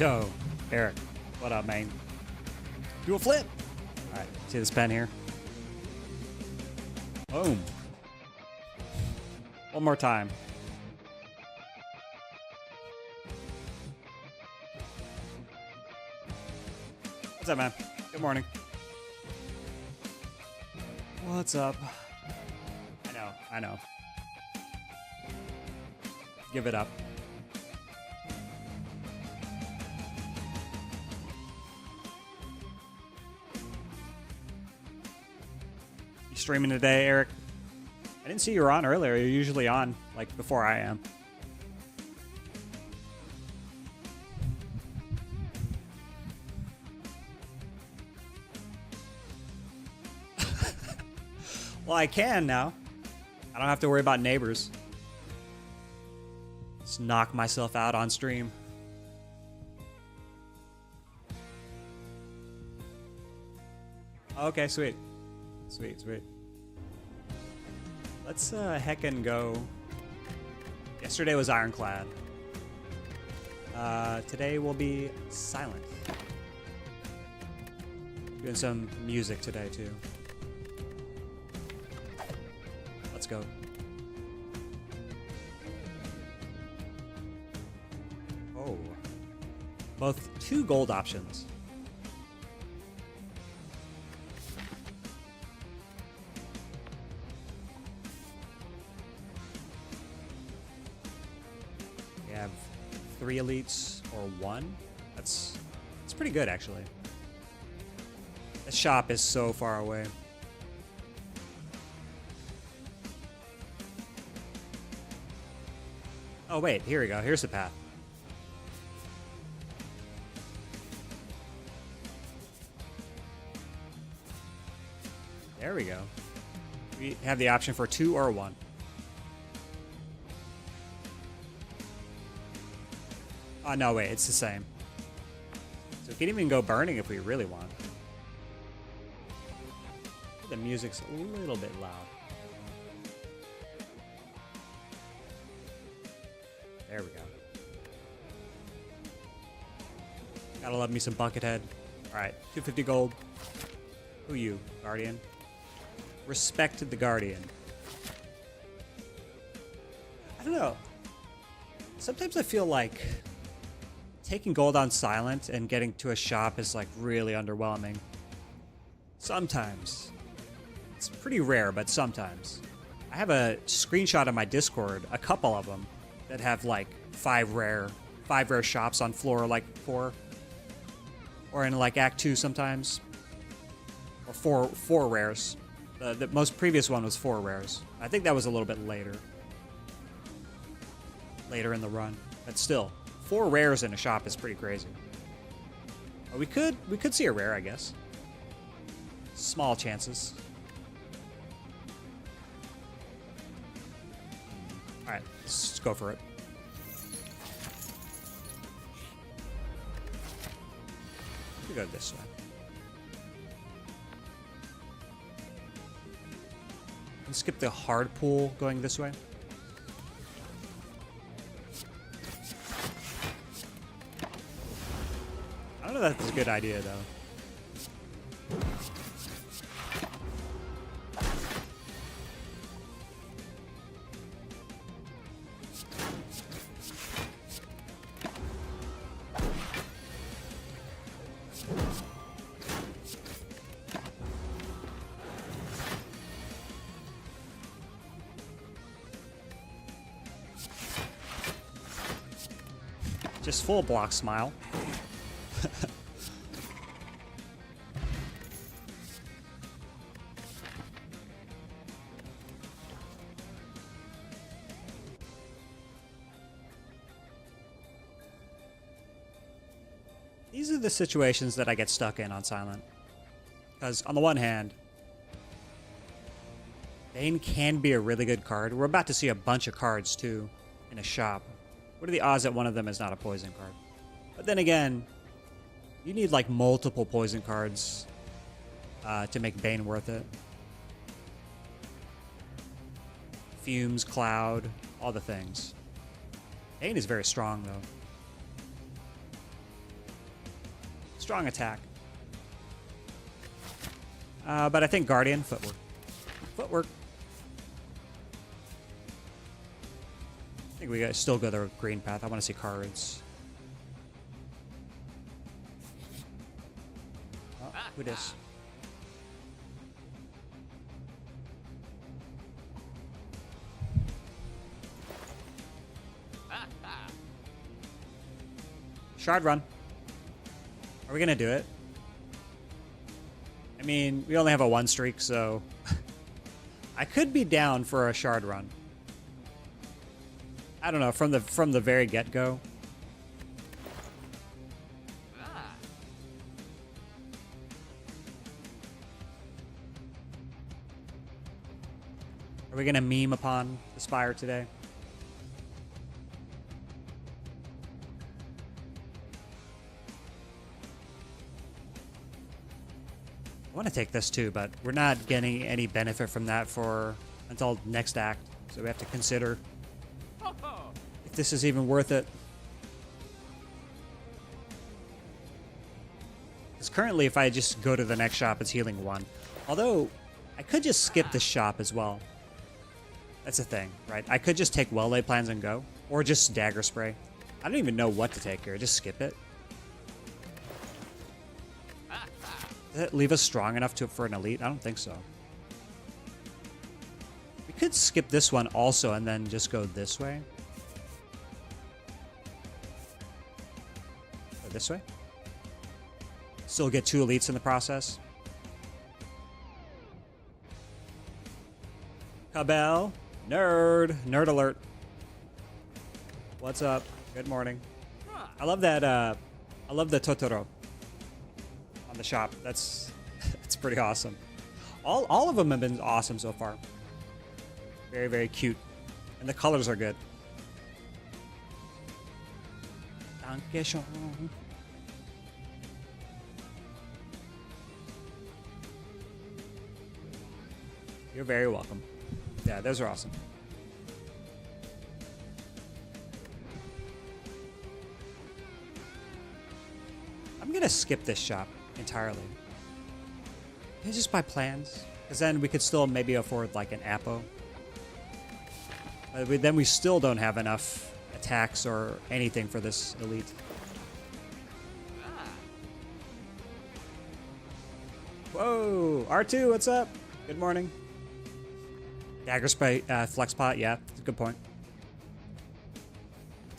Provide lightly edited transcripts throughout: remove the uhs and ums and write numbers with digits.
Yo, Eric, what up, man? Do a flip. All right, see this pen here? Boom. One more time. What's up, man? Good morning. What's up? I know. Give it up. You streaming today, Eric? I didn't see you were on earlier. You're usually on, like, before I am. Well, I can now. I don't have to worry about neighbors. Just knock myself out on stream. Okay, sweet. Sweet. Let's heckin' go. Yesterday was Ironclad. Today will be Silent. Doing some music today too. Let's go. Oh. Both 2 gold options. We have 3 elites or 1. That's pretty good actually. The shop is so far away. Oh wait, here we go. Here's the path. There we go. We have the option for 2 or 1. Oh no, wait, it's the same. So we can even go burning if we really want. The music's a little bit loud. There we go. Gotta love me some Buckethead. Alright, 250 gold. Who you, Guardian? Respect the Guardian. I don't know. Sometimes I feel like taking gold on Silent and getting to a shop is like really underwhelming. Sometimes. It's pretty rare, but sometimes. I have a screenshot on my Discord, a couple of them, that have like 5 rare shops on floor like 4, or in like Act 2 sometimes, or 4 rares. The most previous one was 4 rares. I think that was a little bit later in the run, but still 4 rares in a shop is pretty crazy. But we could see a rare, I guess. Small chances. Alright, let's go for it. We go this way. Let's skip the hard pool going this way. I don't know if that's a good idea though. Just full block smile. These are the situations that I get stuck in on Silent. Because on the one hand, Bane can be a really good card. We're about to see a bunch of cards too in a shop. What are the odds that one of them is not a poison card? But then again, you need like multiple poison cards to make Bane worth it. Fumes, Cloud, all the things. Bane is very strong though. Strong attack. But I think Guardian, footwork. Footwork. I think we gotta still go the green path. I want to see cards. Oh, who dis? Shard run. Are we gonna do it? I mean, we only have a 1 streak, so I could be down for a shard run. I don't know, from the very get-go. Are we gonna meme upon the Spire today? I want to take this too, but we're not getting any benefit from that until next act. So we have to consider if this is even worth it. Because currently, if I just go to the next shop, it's healing 1. Although, I could just skip this shop as well. That's the thing, right? I could just take well-laid plans and go. Or just dagger spray. I don't even know what to take here. Just skip it. Does that leave us strong enough for an elite? I don't think so. We could skip this one also and then just go this way. Go this way. Still get 2 elites in the process. Cabell. Nerd. Nerd alert. What's up? Good morning. I love that, I love the Totoro on the shop. That's pretty awesome. All of them have been awesome so far. Very, very cute. And the colors are good. Dankeschön. You're very welcome. Yeah, those are awesome. I'm gonna skip this shop entirely. Can I just buy plans? Because then we could still maybe afford like an Apo. Then we still don't have enough attacks or anything for this elite. Whoa! R2, what's up? Good morning. Dagger spray, flex pot, yeah, that's a good point.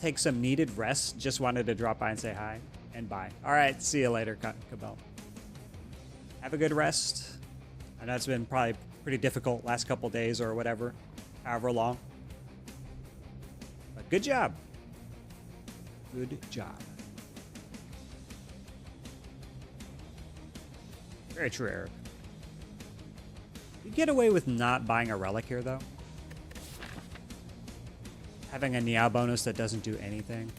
Take some needed rest. Just wanted to drop by and say hi. And bye. Alright, see you later, Cabell. Have a good rest. I know it's been probably pretty difficult last couple days or whatever. However long. But good job. Good job. Very true, Eric. You get away with not buying a relic here, though. Having a Niao bonus that doesn't do anything.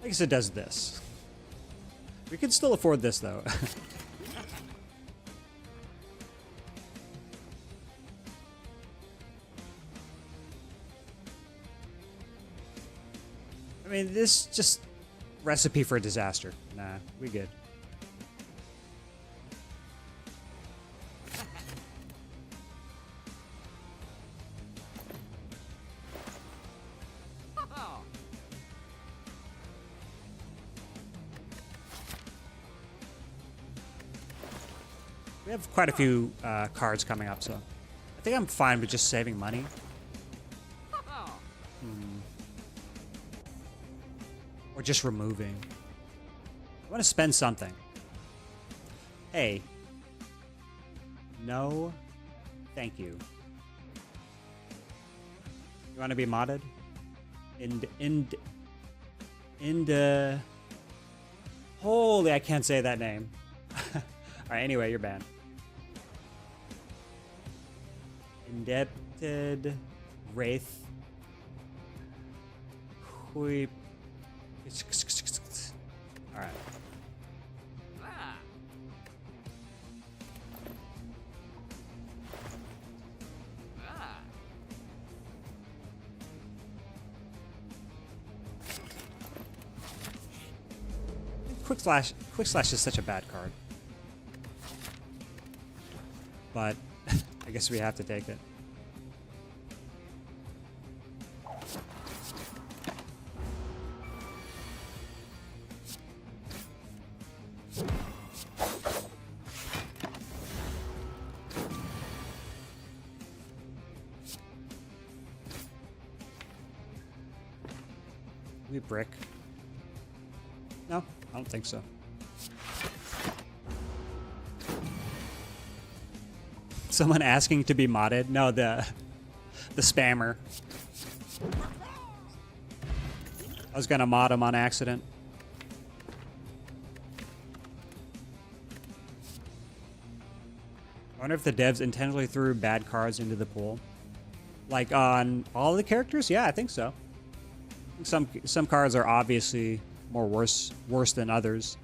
I guess it does this. We can still afford this, though. I mean, this just recipe for disaster. Nah, we good. We have quite a few cards coming up, so I think I'm fine with just saving money. Or just removing. I want to spend something. Hey. No. Thank you. You want to be modded? Holy, I can't say that name. Alright, anyway, you're banned. Indebted Wraith. Alright. Quick Slash is such a bad card. But I guess we have to take it. We brick. No, I don't think so. Someone asking to be modded? No, the spammer. I was gonna mod him on accident. I wonder if the devs intentionally threw bad cards into the pool. Like on all the characters? Yeah, I think so. Some cards are obviously more worse than others.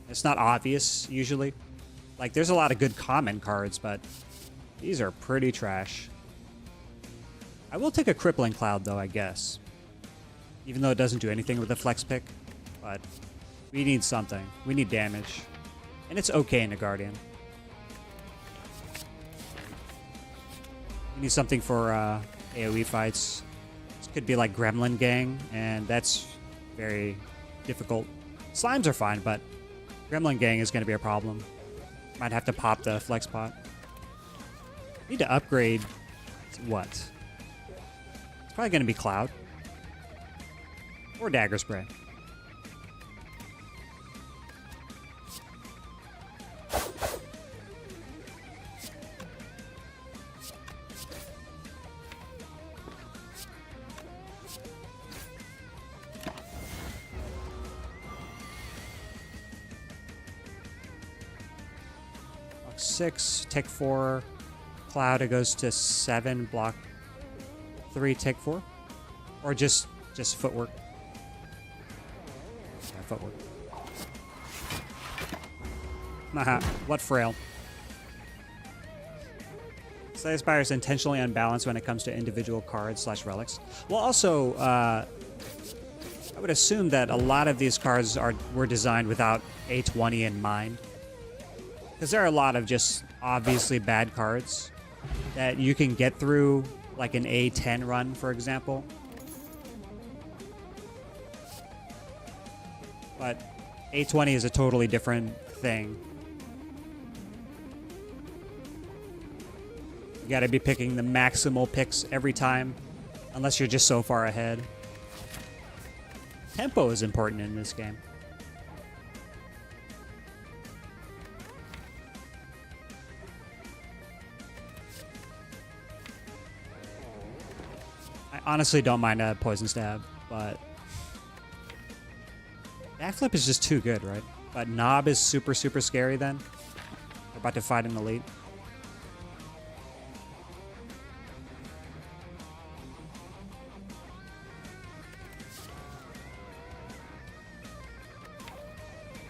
It's not obvious usually. Like there's a lot of good common cards, but these are pretty trash. I will take a Crippling Cloud though, I guess. Even though it doesn't do anything with the flex pick, but we need something. We need damage. And it's okay in a Guardian. We need something for AoE fights. Could be like Gremlin Gang, and that's very difficult. Slimes are fine, but Gremlin Gang is going to be a problem. Might have to pop the flex pot. Need to upgrade what? It's probably going to be Cloud. Or Dagger Spray. Block 6, tick 4. Cloud, it goes to 7, block 3, tick 4. Or just footwork. Yeah, footwork. Haha, what frail. Slay Spire is intentionally unbalanced when it comes to individual cards / relics. Well, also, I would assume that a lot of these cards were designed without A20 in mind. Because there are a lot of just obviously bad cards that you can get through, like an A10 run, for example. But A20 is a totally different thing. You gotta be picking the maximal picks every time, unless you're just so far ahead. Tempo is important in this game. I honestly don't mind a Poison Stab, but Backflip is just too good, right? But Knob is super, super scary then. We're about to fight an elite.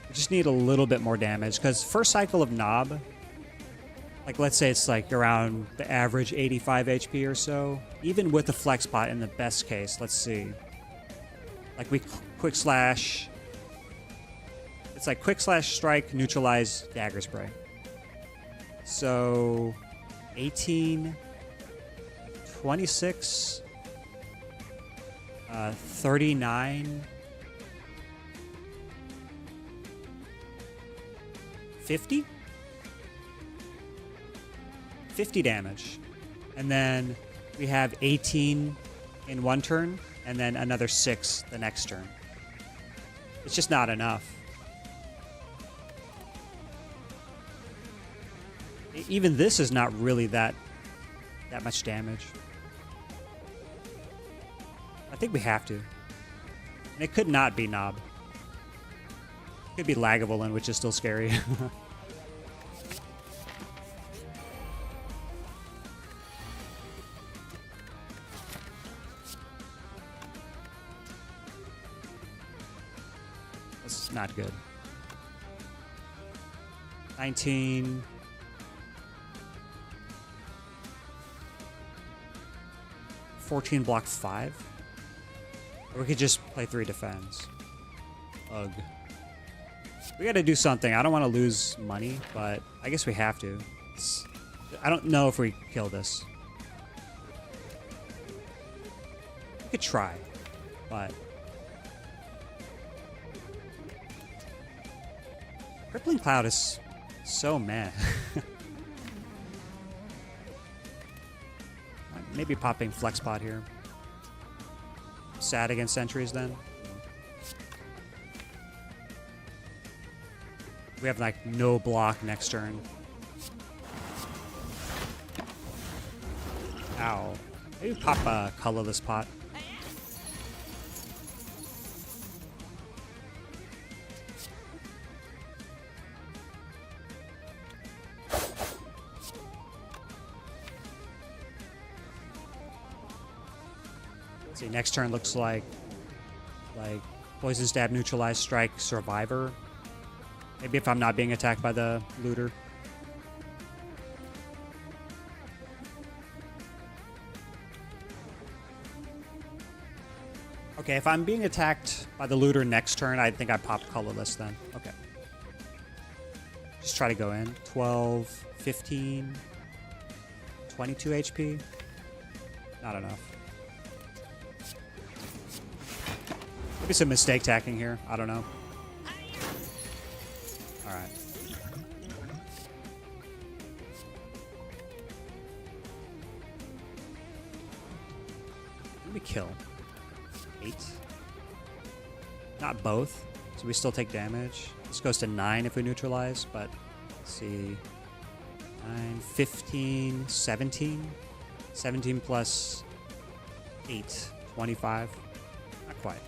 We just need a little bit more damage, because first cycle of Knob, like let's say it's like around the average 85 HP or so, even with the flex pot in the best case, let's see. Like we quick slash. It's like quick slash, strike, neutralize, dagger spray. So 18, 26, 39, 50? 50 damage. And then we have 18 in one turn, and then another 6 the next turn. It's just not enough. Even this is not really that much damage. I think we have to. And it could not be Knob. It could be Lagavulin, which is still scary. That's not good. 19... block 5. Or we could just play 3 defense. Ugh. We gotta do something. I don't want to lose money, but I guess we have to. I don't know if we kill this. We could try, but... Crippling Cloud is so meh. Maybe popping Flex Pot here. Sad against sentries then. We have like no block next turn. Ow. Maybe pop a colorless pot. Let's see, next turn looks like Poison Stab, Neutralize, Strike, Survivor. Maybe if I'm not being attacked by the looter. Okay, if I'm being attacked by the looter next turn, I think I pop colorless then. Okay. Just try to go in. 12, 15, 22 HP. Not enough. Maybe some mistake tacking here. I don't know. Alright. Let me kill. 8. Not both. So we still take damage. This goes to 9 if we neutralize, but let's see. 9, 15, 17. 17 plus 8. 25. Not quite.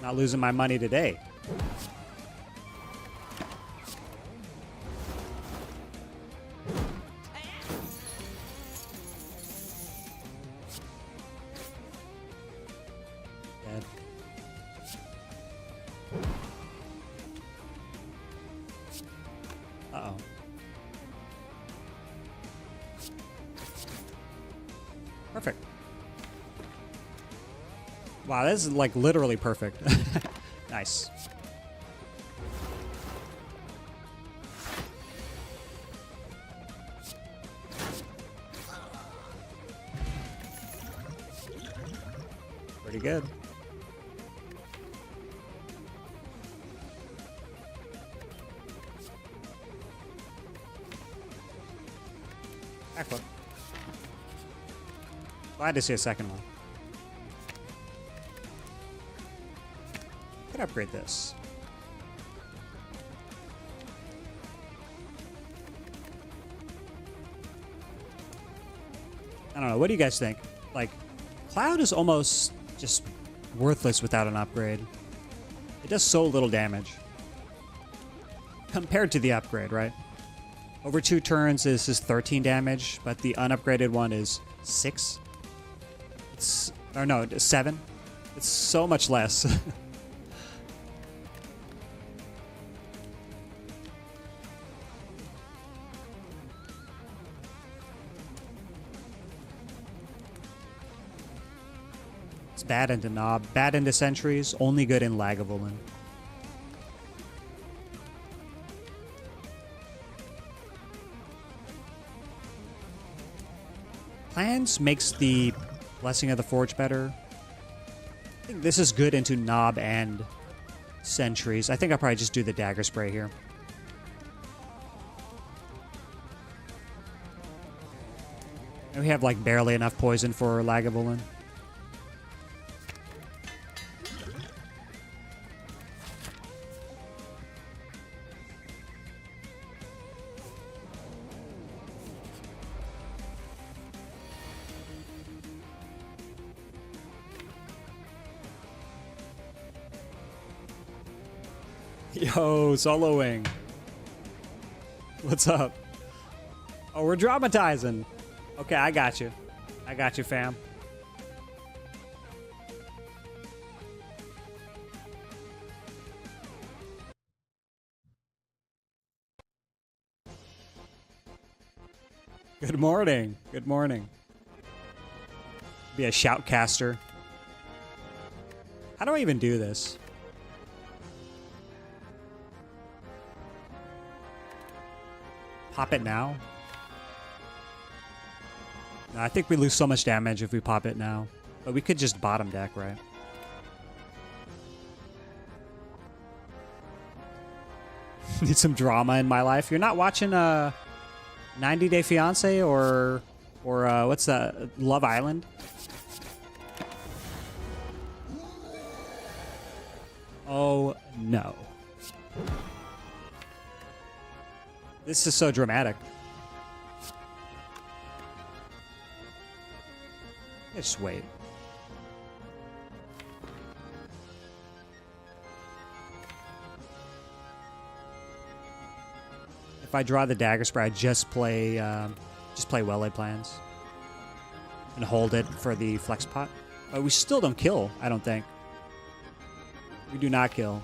Not losing my money today. Dead. Uh-oh. Perfect. Wow, this is like literally perfect. Nice. Pretty good. Backflip. Glad to see a second one. Could upgrade this. I don't know. What do you guys think? Like, Cloud is almost just worthless without an upgrade. It does so little damage. Compared to the upgrade, right? Over 2 turns, this is 13 damage, but the unupgraded one is 6. It's, or no, 7. It's so much less. It's bad into Knob, bad into Sentries, only good in Lagavulin. Plans makes the Blessing of the Forge better. I think this is good into Knob and Sentries. I think I'll probably just do the Dagger Spray here. And we have like barely enough poison for Lagavulin. Yo, soloing. What's up? Oh, we're dramatizing. Okay, I got you. I got you, fam. Good morning. Good morning. Be a shoutcaster. How do I even do this? Pop it now? No, I think we lose so much damage if we pop it now. But we could just bottom deck, right? Need some drama in my life. You're not watching 90 Day Fiancé or what's that? Love Island? Oh no. This is so dramatic. Just wait. If I draw the dagger spray, I just play well-laid plans and hold it for the flex pot. But we still don't kill, I don't think. We do not kill.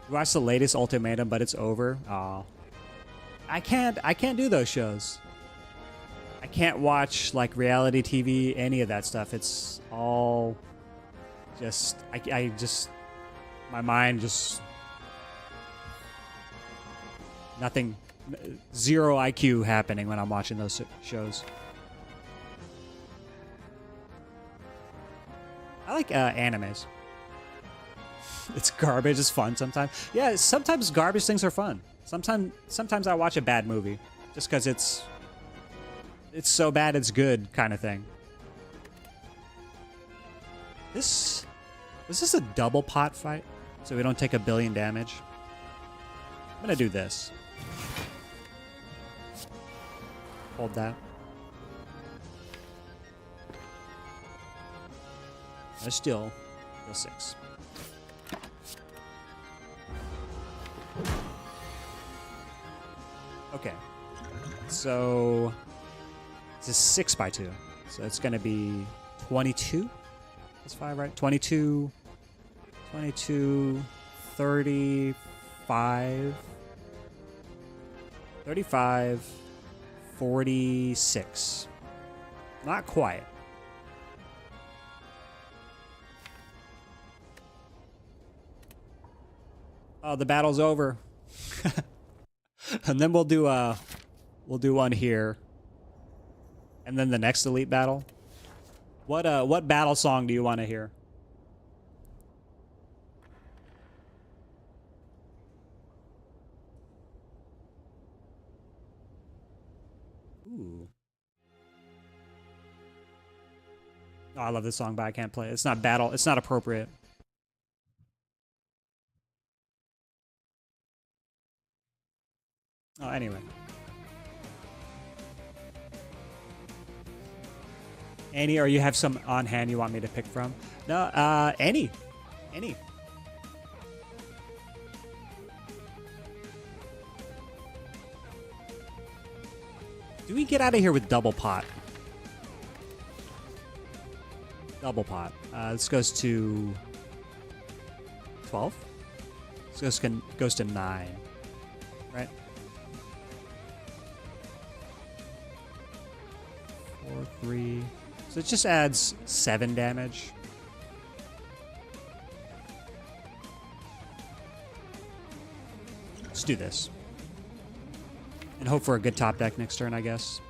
We watched the latest Ultimatum, but it's over. Aw. I can't do those shows. I can't watch like reality TV, any of that stuff. It's all just I just my mind just nothing, zero IQ happening when I'm watching those shows. I like animes. It's garbage. It's fun sometimes. Yeah, sometimes garbage things are fun. Sometimes I watch a bad movie just because it's so bad it's good kind of thing. Was this a double pot fight? So we don't take 1 billion damage? I'm gonna do this. Hold that. Let's still 6. Okay. So it's a 6x2. So it's gonna be 22. That's 5, right? 22, 35, 46. Not quite. Oh, the battle's over. And then we'll do one here. And then the next elite battle. What battle song do you want to hear? Ooh. Oh, I love this song, but I can't play it. It's not battle. It's not appropriate. Oh, anyway. Any, or you have some on hand you want me to pick from? No, any. Any. Do we get out of here with double pot? Double pot. This goes to 12. This goes to 9. Right? 4, 3. So it just adds 7 damage. Let's do this. And hope for a good top deck next turn, I guess.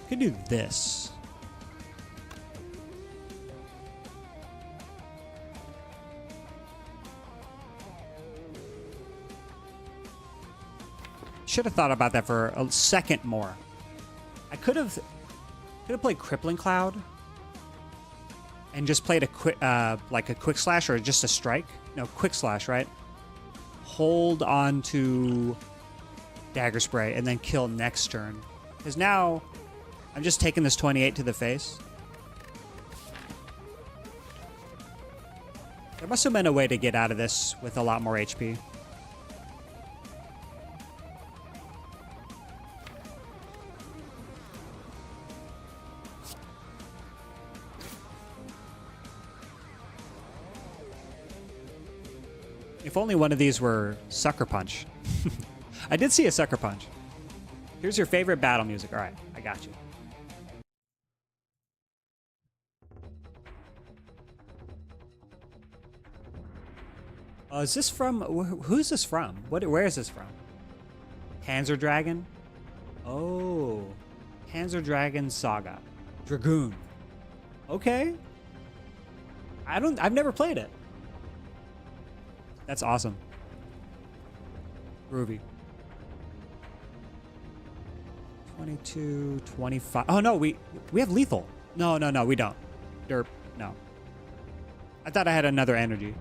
Could do this. Should have thought about that for a second more. I could have played Crippling Cloud and just played a quick like a quick slash or just a strike. No, quick slash, right? Hold on to Dagger Spray and then kill next turn. Because now I'm just taking this 28 to the face. There must have been a way to get out of this with a lot more HP. If only one of these were Sucker Punch. I did see a Sucker Punch. Here's your favorite battle music. All right, I got you. Is this from... Who's this from? Where is this from? Panzer Dragon? Oh. Panzer Dragon Saga. Dragoon. Okay. I've never played it. That's awesome. Groovy. 22, 25. Oh no, we have lethal. No, we don't. Derp. No. I thought I had another energy.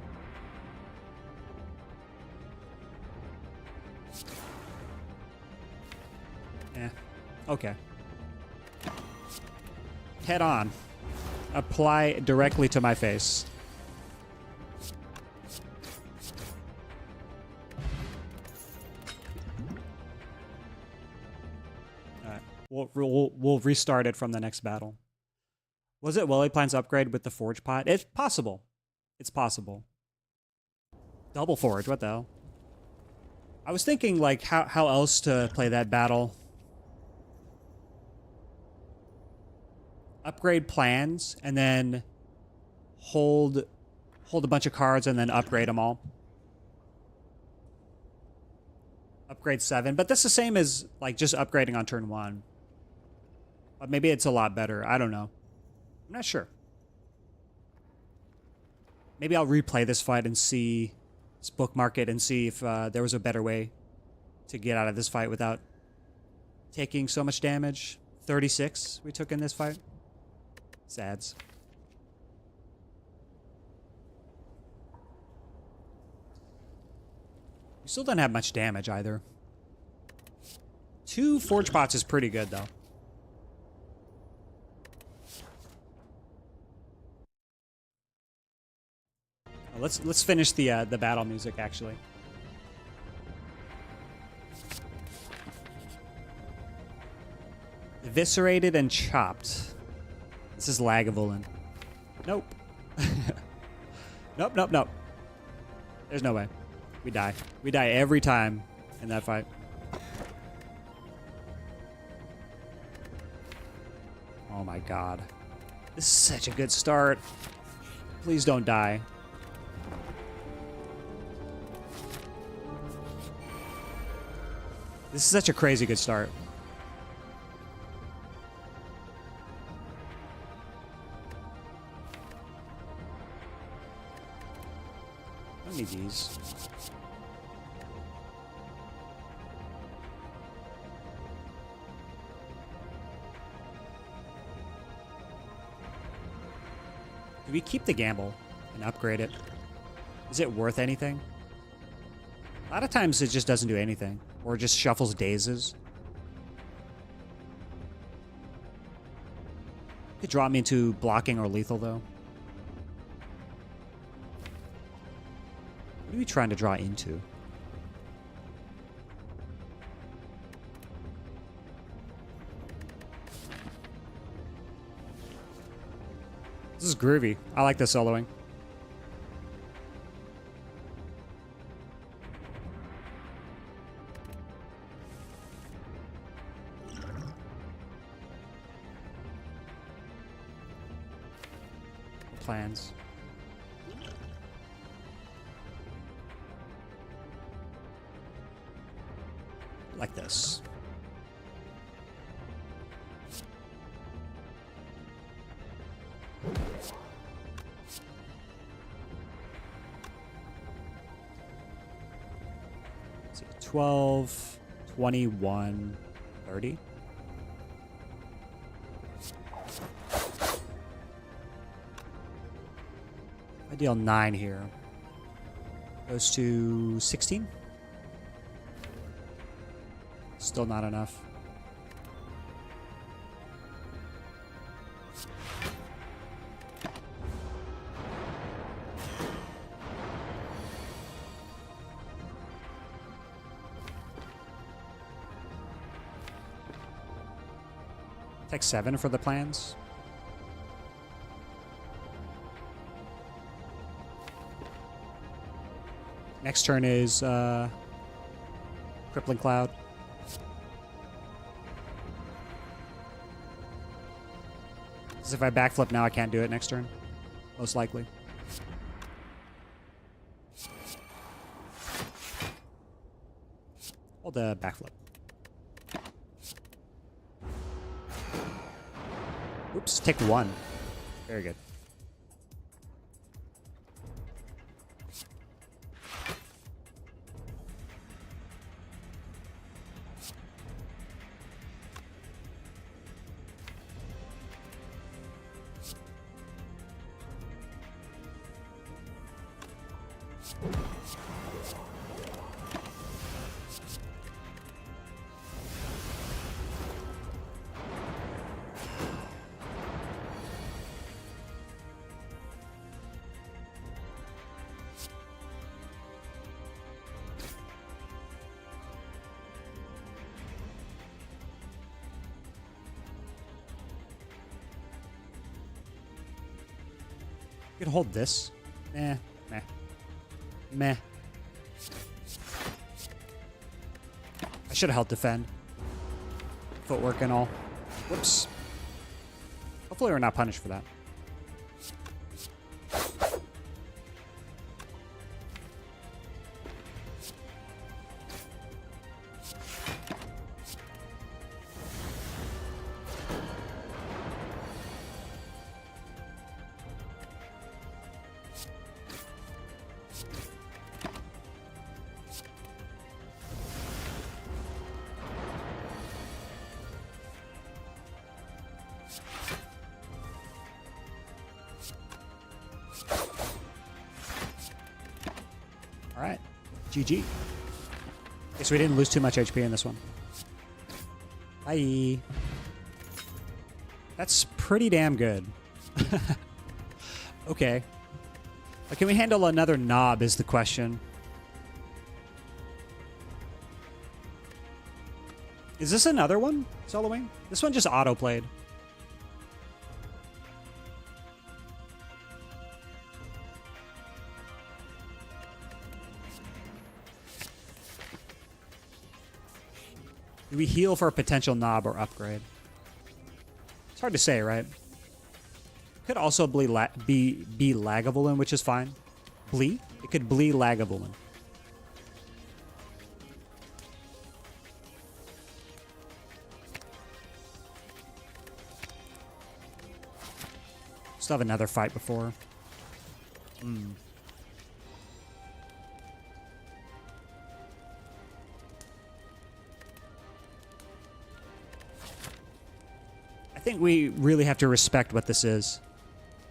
Okay. Head on. Apply directly to my face. Alright. We'll restart it from the next battle. Was it Willy Plan's upgrade with the forge pot? It's possible. It's possible. Double forge, what the hell? I was thinking like how else to play that battle. Upgrade plans and then hold a bunch of cards and then upgrade them all. Upgrade 7, but that's the same as like just upgrading on turn 1. But maybe it's a lot better. I don't know. I'm not sure. Maybe I'll replay this fight and see, let's bookmark it and see if there was a better way to get out of this fight without taking so much damage. 36 we took in this fight. Sads. We still don't have much damage either. 2 forge pots is pretty good though. Let's finish the battle music actually. Eviscerated and chopped. This is Lagavulin. Nope. Nope. There's no way. We die. We die every time in that fight. Oh my god. This is such a good start. Please don't die. This is such a crazy good start. I don't need these. Do we keep the gamble and upgrade it? Is it worth anything? A lot of times it just doesn't do anything. Or just shuffles dazes. Could draw me into blocking or lethal though. What are we trying to draw into? This is groovy. I like the soloing. Plans. Like this. Let's see, 12, 21, 30. I deal 9 here. Goes to 16. Still not enough. Take 7 for the plans. Next turn is Crippling Cloud. Because if I backflip now, I can't do it next turn. Most likely. Hold the backflip. Oops, take one. Very good. You can hold this. Meh. Meh. Meh. I should have held defend. Footwork and all. Whoops. Hopefully we're not punished for that. All right. GG. Guess we didn't lose too much HP in this one. Bye. That's pretty damn good. Okay. Can we handle another knob is the question. Is this another one, soloing? This one just auto-played. Do we heal for a potential knob or upgrade? It's hard to say, right? Could also be Lagavulin, which is fine. Blee? It could Blee Lagavulin. Still have another fight before. I think we really have to respect what this is.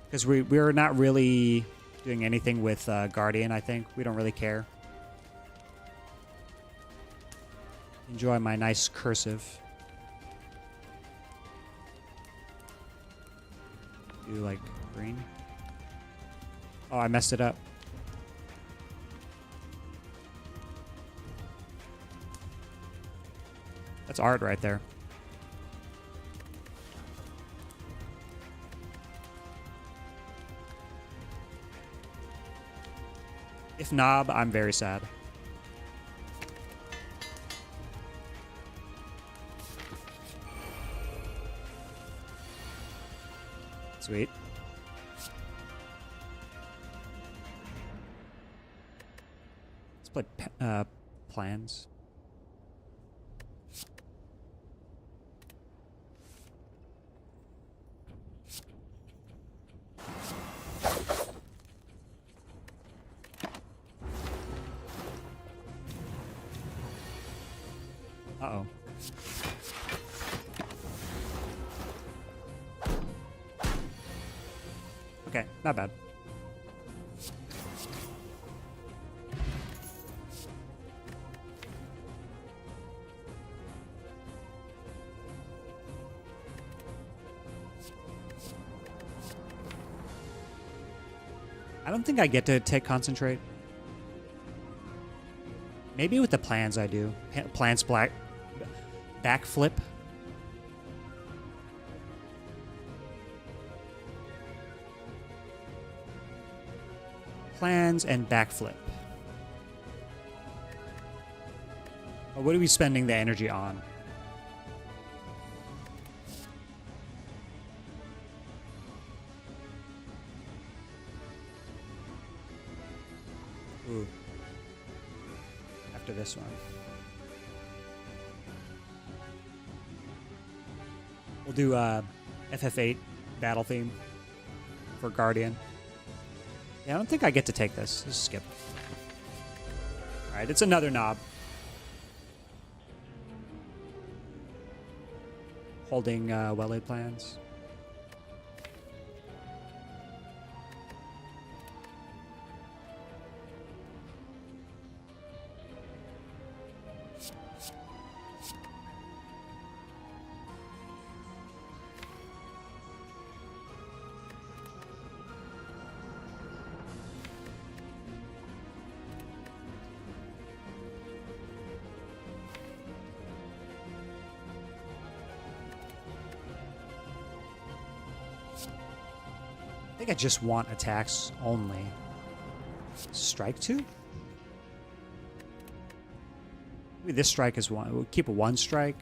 Because we're not really doing anything with Guardian, I think. We don't really care. Enjoy my nice cursive. Do like green. Oh, I messed it up. That's art right there. If knob, I'm very sad. Sweet. Let's play plans. Uh-oh. Okay, not bad. I don't think I get to take concentrate. Maybe with the plans I do. Plans black. Backflip. Plans and backflip. What are we spending the energy on? Ooh. After this one. We'll do FF8 battle theme for Guardian. Yeah, I don't think I get to take this. Just skip. Alright, it's another knob. Holding well-laid plans. I think I just want attacks only. Strike 2? Maybe this strike is one. We'll keep a 1 strike.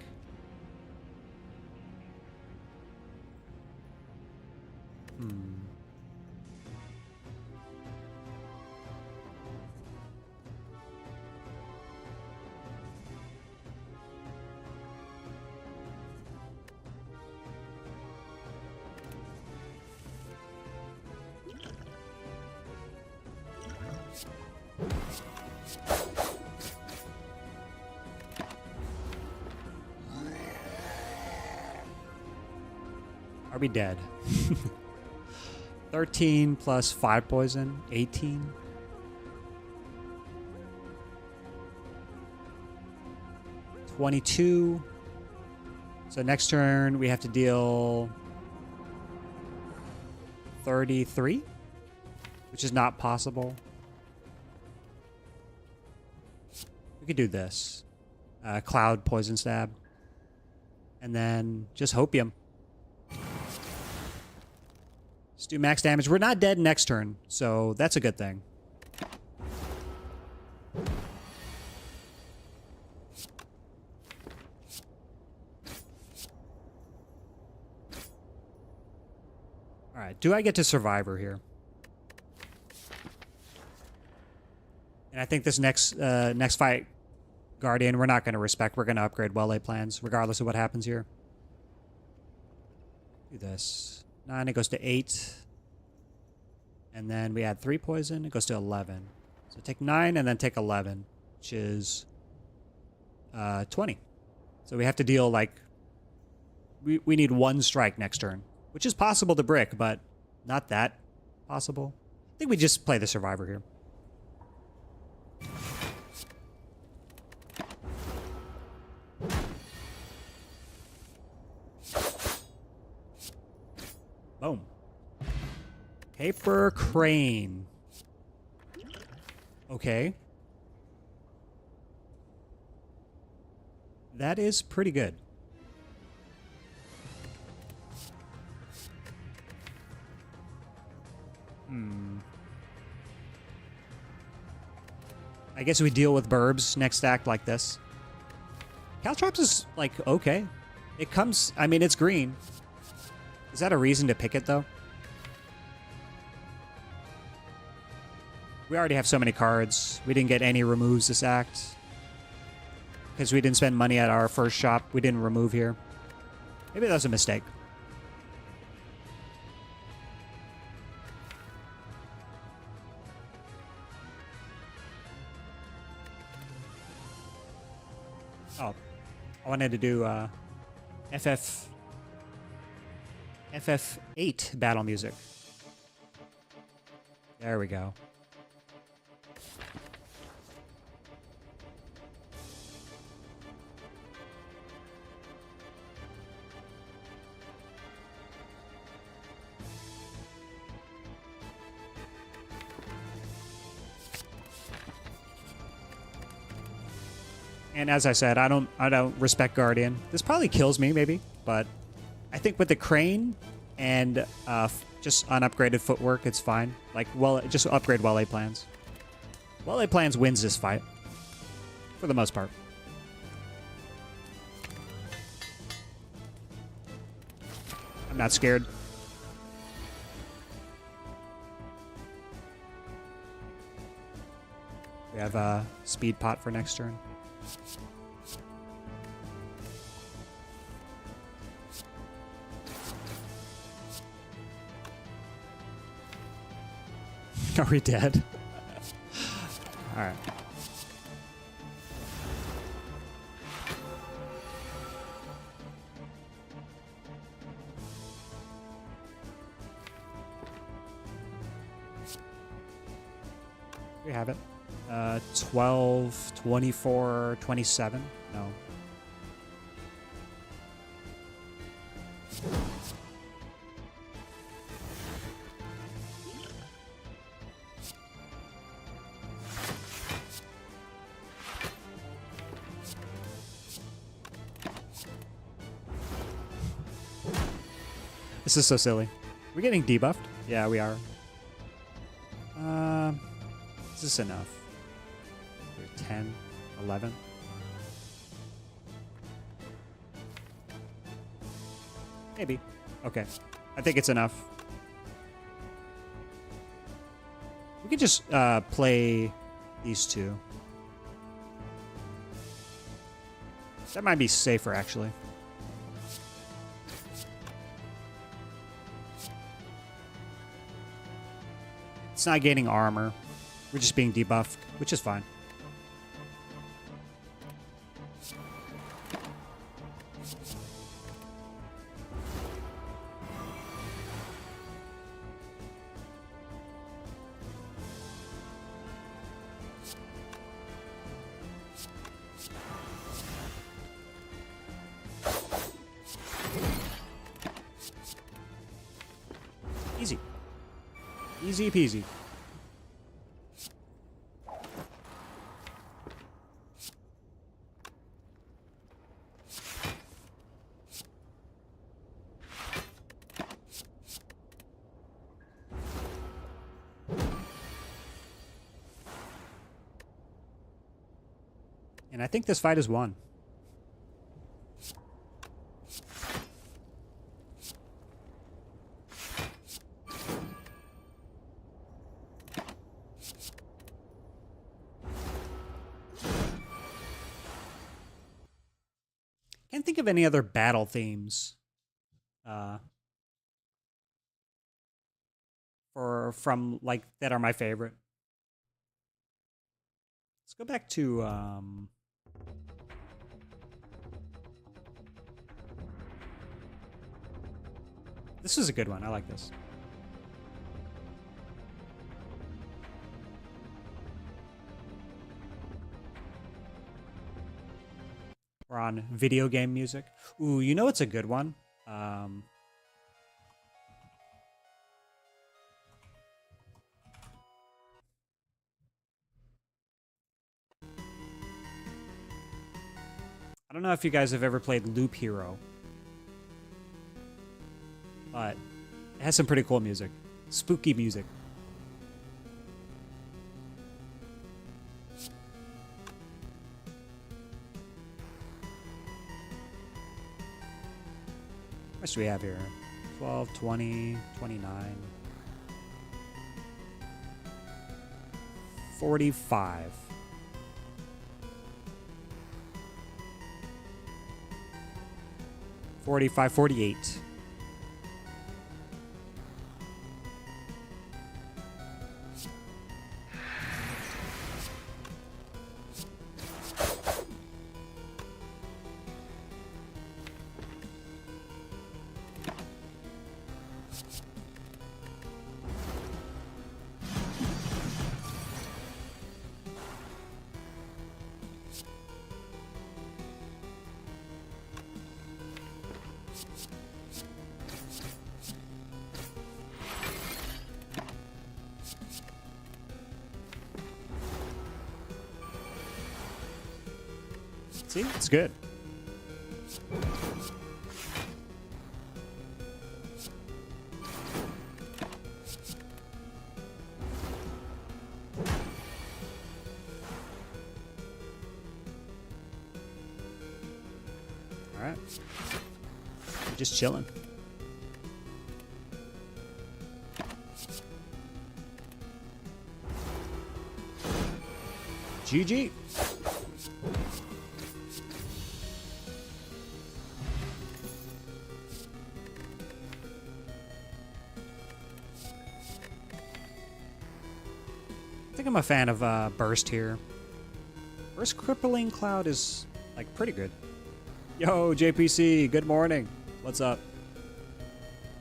Are we dead? 13 plus 5 poison, 18. $22. So next turn we have to deal 33, which is not possible. We could do this. Cloud poison stab. And then just hopium. Let's do max damage. We're not dead next turn, so that's a good thing. Alright, do I get to Survivor here? And I think this next fight, Guardian, we're not going to respect. We're going to upgrade well-laid plans, regardless of what happens here. Do this. 9, it goes to 8. And then we add 3 poison, it goes to 11. So take 9 and then take 11, which is 20. So we have to deal, like, we need 1 strike next turn, which is possible to brick, but not that possible. I think we just play the Survivor here. Boom. Paper crane. Okay. That is pretty good. I guess we deal with burbs next act like this. Caltrops is, like, okay. It comes... I mean, it's green. Is that a reason to pick it, though? We already have so many cards. We didn't get any removes this act. Because we didn't spend money at our first shop. We didn't remove here. Maybe that was a mistake. Oh. I wanted to do FF8 battle music. There we go. And as I said, I don't respect Guardian. This probably kills me, maybe, but I think with the crane and just unupgraded footwork, it's fine. Like, well, just upgrade well-laid plans. Well-laid plans wins this fight, for the most part. I'm not scared. We have a speed pot for next turn. Are we dead? All right. We have it. 12, 24, 27. No. This is so silly. We're getting debuffed? Yeah, we are. Is this enough? 10, 11. Maybe. Okay. I think it's enough. We could just play these two. That might be safer, actually. It's not gaining armor. We're just being debuffed, which is fine. Easy. Easy peasy. And I think this fight is won. Can't think of any other battle themes from like that are my favorite. Let's go back to this is a good one. I like this. We're on video game music. Ooh, you know it's a good one? I don't know if you guys have ever played Loop Hero, but it has some pretty cool music. Spooky music. How much do we have here? 12, 20, 29. 45. 45, 48. See, it's good. All right. Just chilling. GG. I think I'm a fan of Burst here. Burst Crippling Cloud is, like, pretty good. Yo, JPC, good morning. What's up?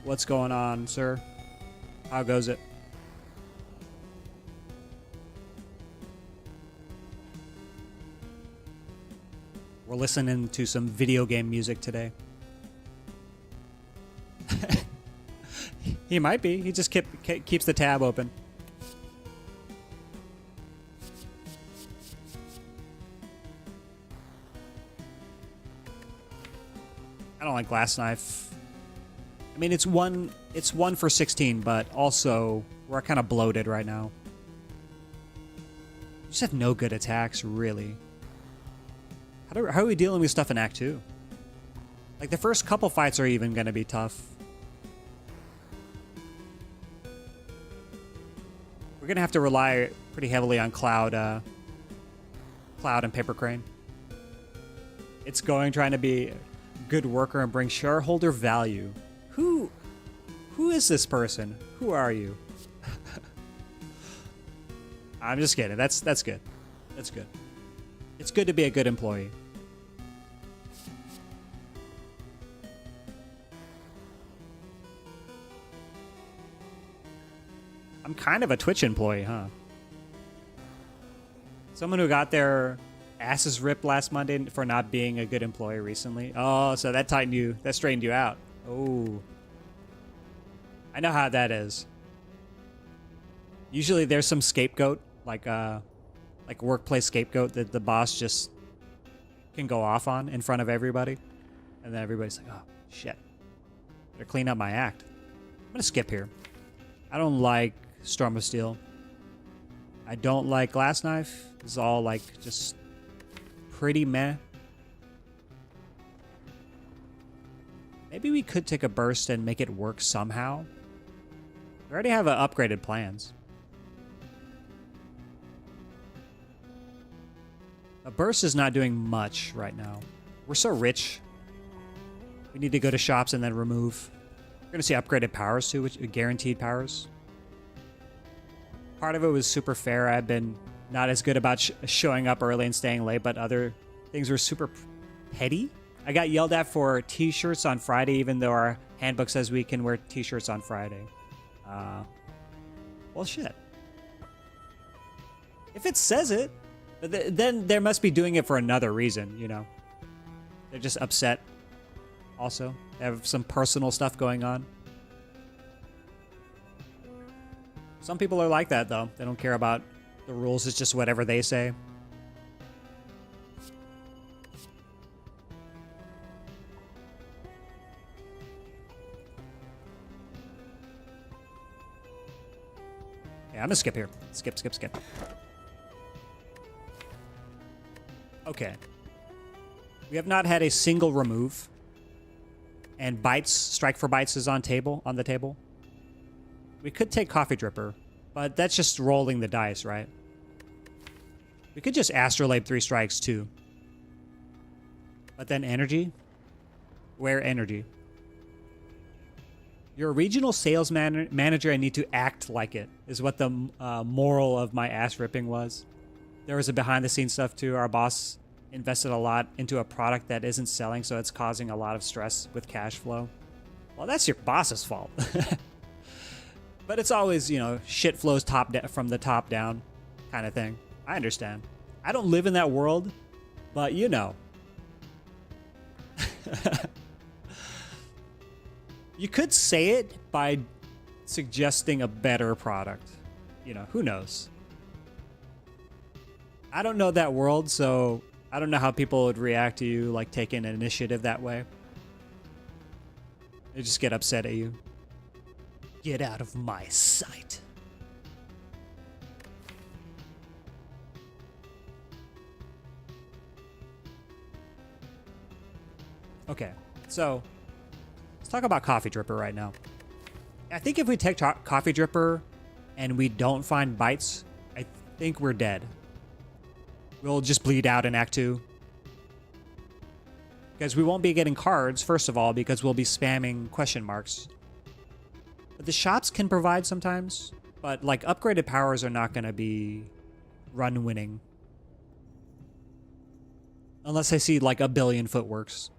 What's going on, sir? How goes it? We're listening to some video game music today. He might be. He just keeps the tab open. I don't like Glass Knife. I mean, it's one for 16, but also we're kind of bloated right now. We just have no good attacks, really. How are we dealing with stuff in Act 2? Like, the first couple fights are even going to be tough. We're going to have to rely pretty heavily on Cloud and Paper Crane. It's trying to be a good worker and bring shareholder value. Who is this person? Who are you? I'm just kidding. That's good. That's good. It's good to be a good employee. I'm kind of a Twitch employee, huh? Someone who got their asses ripped last Monday for not being a good employee recently. Oh, so that straightened you out. Oh. I know how that is. Usually there's some scapegoat, like workplace scapegoat that the boss just can go off on in front of everybody. And then everybody's like, oh, shit. Better clean up my act. I'm going to skip here. I don't like Storm of Steel. I don't like Glass Knife. It's all like just pretty meh. Maybe we could take a burst and make it work somehow. We already have upgraded plans. A burst is not doing much right now. We're so rich. We need to go to shops and then remove. We're going to see upgraded powers too, which guaranteed powers. Part of it was super fair. I've been not as good about showing up early and staying late, but other things were super petty. I got yelled at for t-shirts on Friday, even though our handbook says we can wear t-shirts on Friday. Well, shit. If it says it, then they must be doing it for another reason, you know? They're just upset also. They have some personal stuff going on. Some people are like that, though. They don't care about the rules. It's just whatever they say. Yeah, I'm gonna skip here. Skip. Okay. We have not had a single remove. And bites, strike for bites is on the table. We could take Coffee Dripper, but that's just rolling the dice, right? We could just Astrolabe 3 strikes too. But then energy? Where energy? You're a regional sales manager and need to act like it, is what the moral of my ass ripping was. There was a behind-the-scenes stuff too. Our boss invested a lot into a product that isn't selling, so it's causing a lot of stress with cash flow. Well, that's your boss's fault. But it's always, you know, shit flows from the top down kind of thing. I understand. I don't live in that world, but you know. You could say it by suggesting a better product. You know, who knows? I don't know that world, so I don't know how people would react to you, like, taking an initiative that way. They just get upset at you. Get out of my sight. Okay, so let's talk about Coffee Dripper right now. I think if we take Coffee Dripper and we don't find bites, I think we're dead. We'll just bleed out in Act 2. Because we won't be getting cards, first of all, because we'll be spamming question marks. But the shops can provide sometimes, but like upgraded powers are not going to be run winning. Unless I see like a billion footworks.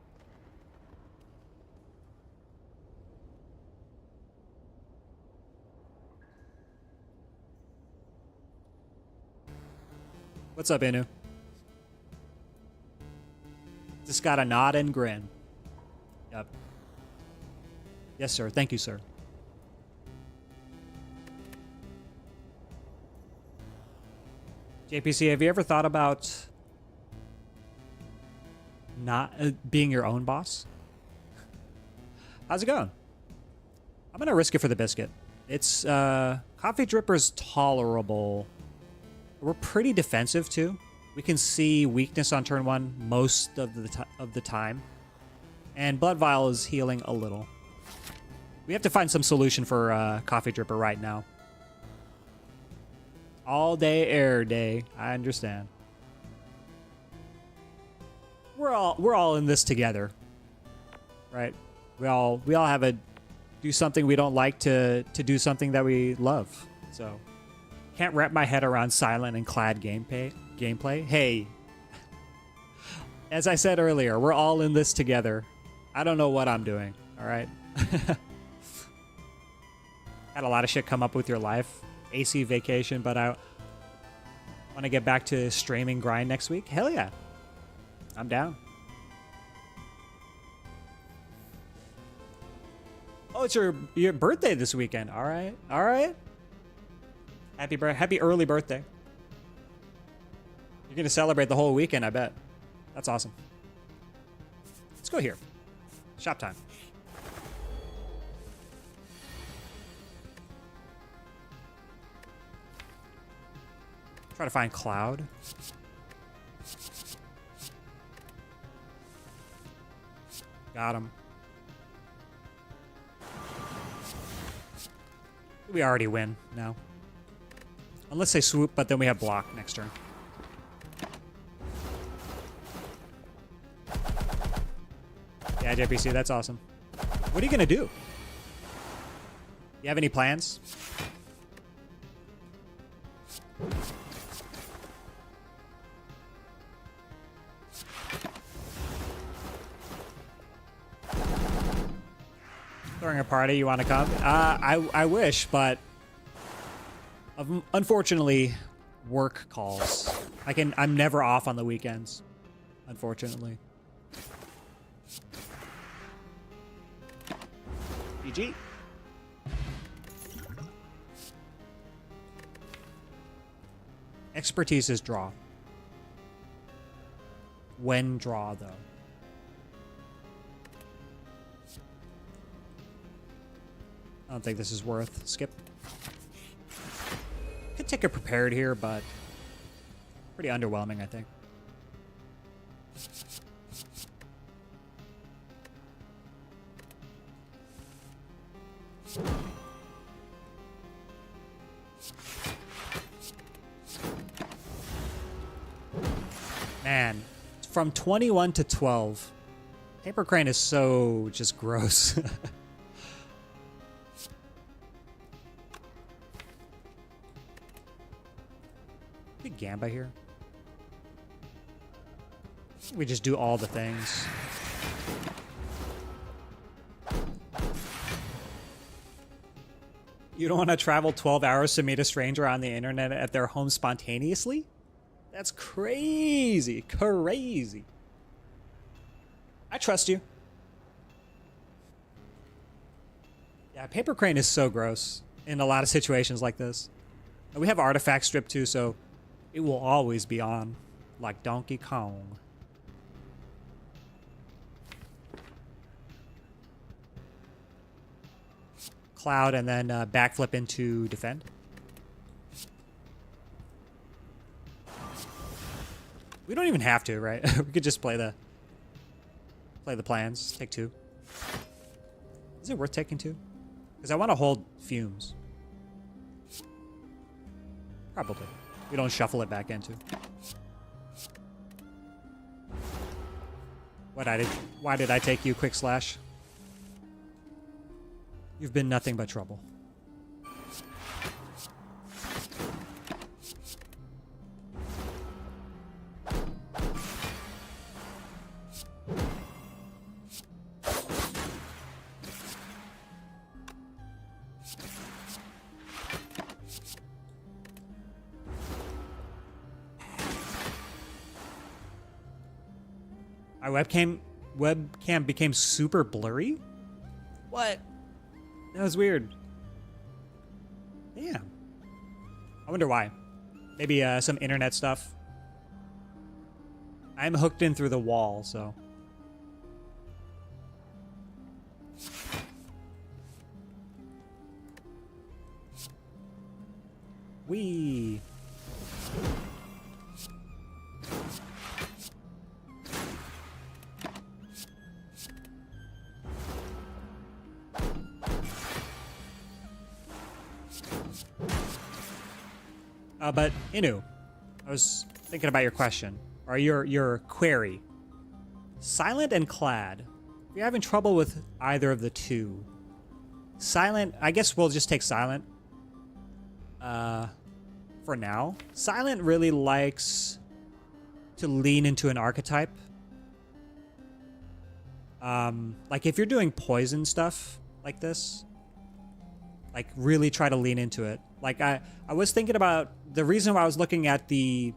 What's up, Inu? Just got a nod and grin. Yep. Yes, sir. Thank you, sir. JPC, have you ever thought about not being your own boss? How's it going? I'm gonna risk it for the biscuit. It's Coffee Dripper's tolerable. We're pretty defensive too. We can see weakness on turn 1 most of the time, and Blood Vial is healing a little. We have to find some solution for Coffee Dripper right now. All day, air day. I understand. We're all in this together, right? We all have a do something we don't like to do something that we love. So can't wrap my head around silent and clad gameplay. Hey, as I said earlier, we're all in this together. I don't know what I'm doing. All right. Had a lot of shit come up with your life. AC vacation, but I want to get back to streaming grind next week. Hell yeah. I'm down. Oh, it's your birthday this weekend. All right. All right. Happy early birthday. You're going to celebrate the whole weekend, I bet. That's awesome. Let's go here. Shop time. Try to find Cloud. Got him. We already win now. Unless they swoop, but then we have block next turn. Yeah, JPC, that's awesome. What are you gonna do? You have any plans? Throwing a party, you want to come? I wish, but unfortunately, work calls. I'm never off on the weekends, unfortunately. GG. Expertise is draw. When draw, though. I don't think this is worth. Skip. Could take a prepared here, but pretty underwhelming, I think. Man, from 21 to 12. Paper Crane is so just gross. Big Gamba here. We just do all the things. You don't want to travel 12 hours to meet a stranger on the internet at their home spontaneously? That's crazy. Crazy. I trust you. Yeah, Paper Crane is so gross in a lot of situations like this. And we have Artifact Strip too, so it will always be on, like Donkey Kong. Cloud and then backflip into defend. We don't even have to, right? We could just play the plans. Take 2. Is it worth taking 2? Because I want to hold Fumes. Probably. We don't shuffle it back into. Why did I take you, Quick Slash? You've been nothing but trouble. My webcam became super blurry? What? That was weird. Damn. I wonder why. Maybe some internet stuff. I'm hooked in through the wall, so. Wee. But Inu, I was thinking about your question, or your query. Silent and Clad. If you're having trouble with either of the two, Silent, I guess we'll just take Silent. For now, Silent really likes to lean into an archetype. Like if you're doing poison stuff like this, like really try to lean into it. Like I was thinking about the reason why I was looking at the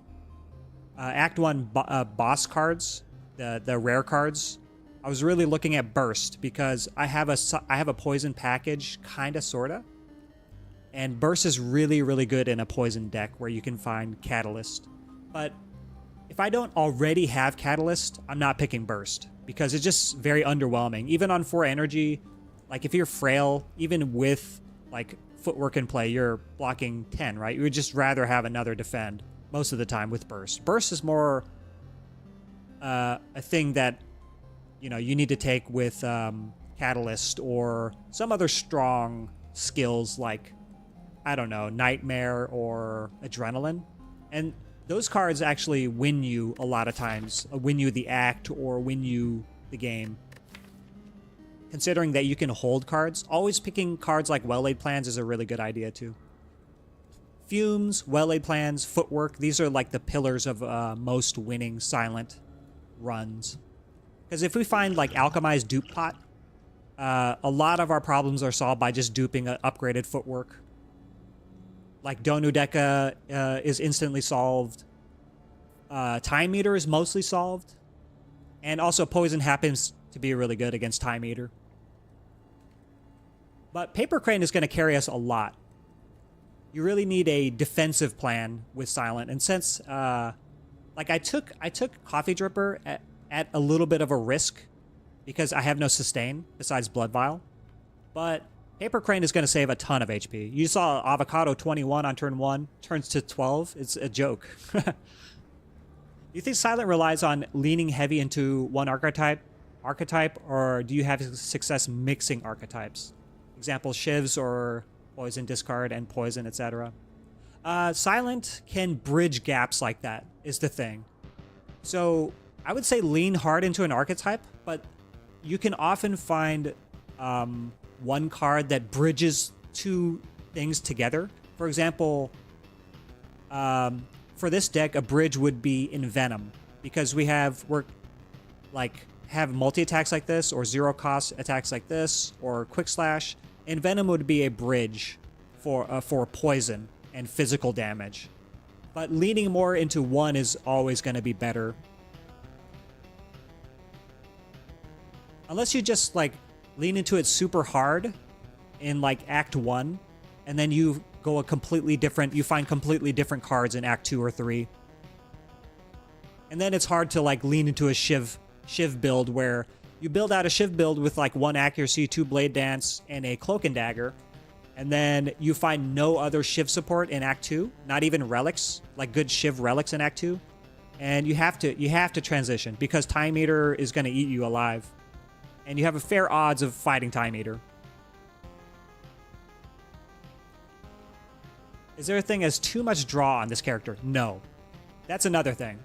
Act 1 boss cards, the rare cards. I was really looking at Burst because I have a poison package, kinda sorta. And Burst is really, really good in a poison deck where you can find Catalyst. But if I don't already have Catalyst, I'm not picking Burst because it's just very underwhelming. Even on 4 energy, like if you're frail, even with like footwork in play, you're blocking 10, right? You would just rather have another defend most of the time with Burst. Burst is more a thing that, you know, you need to take with Catalyst or some other strong skills like, I don't know, Nightmare or Adrenaline. And those cards actually win you a lot of times, win you the act or win you the game. Considering that you can hold cards, always picking cards like Well-Laid Plans is a really good idea too. Fumes, Well-Laid Plans, Footwork, these are like the pillars of most winning Silent runs. Because if we find like Alchemized Dupe Pot, a lot of our problems are solved by just duping an upgraded Footwork. Like Donu Deka is instantly solved. Time Meter is mostly solved. And also Poison happens to be really good against Time Eater. But Paper Crane is going to carry us a lot. You really need a defensive plan with Silent. And since, like I took Coffee Dripper at a little bit of a risk because I have no sustain besides Blood Vial. But Paper Crane is going to save a ton of HP. You saw Avocado 21 on turn 1, turns to 12. It's a joke. You think Silent relies on leaning heavy into one archetype, or do you have success mixing archetypes? Example, Shivs or Poison Discard and Poison, etc. Silent can bridge gaps like that, is the thing. So I would say lean hard into an archetype, but you can often find one card that bridges two things together. For example, for this deck, a bridge would be Envenom, because have multi-attacks like this, or zero-cost attacks like this, or Quick Slash. Envenom would be a bridge for poison and physical damage. But leaning more into one is always going to be better. Unless you just, like, lean into it super hard in, like, Act 1, and then you go you find completely different cards in Act 2 or 3. And then it's hard to, like, lean into a Shiv build where you build out a Shiv build with like 1 accuracy, 2 blade dance, and a cloak and dagger, and then you find no other Shiv support in Act 2, not even relics, like good Shiv relics in Act 2, and you have to transition because Time Eater is going to eat you alive, and you have a fair odds of fighting Time Eater. Is there a thing as too much draw on this character? No. That's another thing.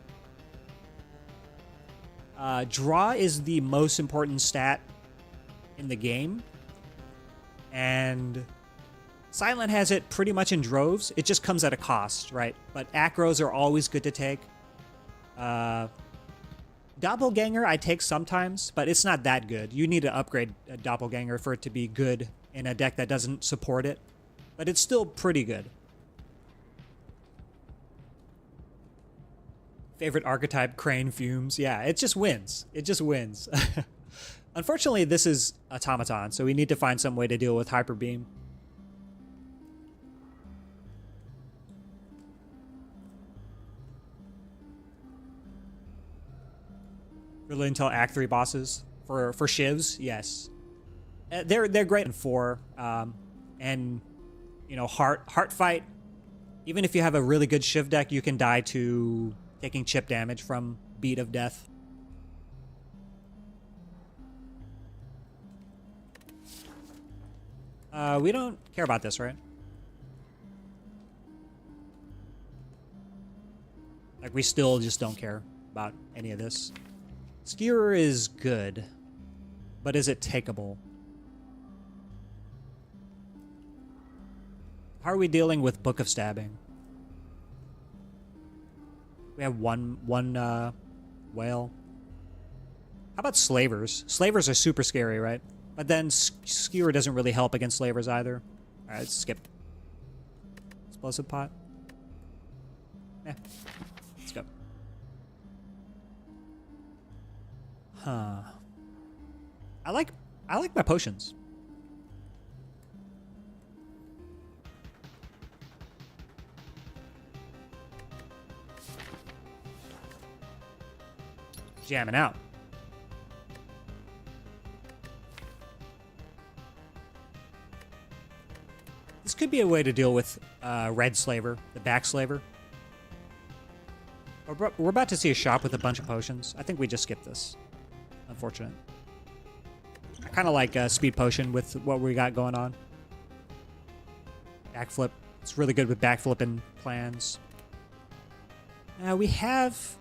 Draw is the most important stat in the game. And Silent has it pretty much in droves. It just comes at a cost, right? But acros are always good to take. Doppelganger I take sometimes, but it's not that good. You need to upgrade a Doppelganger for it to be good in a deck that doesn't support it. But it's still pretty good. Favorite archetype, Crane Fumes. Yeah, it just wins. It just wins. Unfortunately, this is Automaton, so we need to find some way to deal with Hyper Beam. Really until Act 3 bosses for shivs, yes. They're great in 4. And you know, heart fight. Even if you have a really good shiv deck, you can die to taking chip damage from Beat of Death. We don't care about this, right? Like, we still just don't care about any of this. Skewer is good, but is it takeable? How are we dealing with Book of Stabbing? We have one whale. How about Slavers? Slavers are super scary, right? But then Skewer doesn't really help against Slavers either. Alright, let's skip. Explosive Pot. Yeah. Let's go. Huh. I like my potions. Jamming out. This could be a way to deal with Red Slaver, the back Slaver. We're about to see a shop with a bunch of potions. I think we just skipped this. Unfortunate. I kind of like Speed Potion with what we got going on. Backflip. It's really good with backflipping plans. Now we have...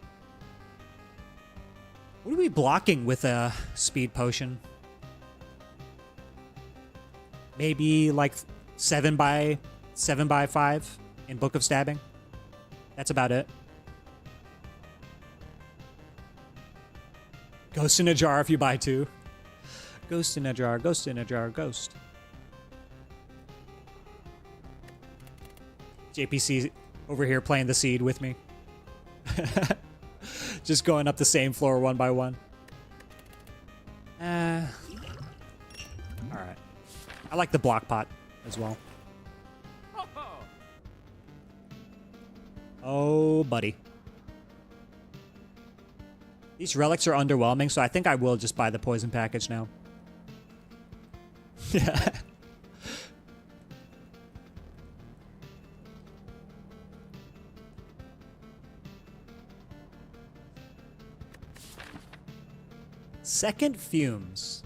What are we blocking with a Speed Potion? Maybe like 7 by 5 in Book of Stabbing. That's about it. Ghost in a jar if you buy 2. Ghost in a jar, ghost in a jar, ghost. JPC over here playing the seed with me. Just going up the same floor one by one. Alright. I like the block pot as well. Oh, buddy. These relics are underwhelming, so I think I will just buy the poison package now. Yeah. Second Fumes.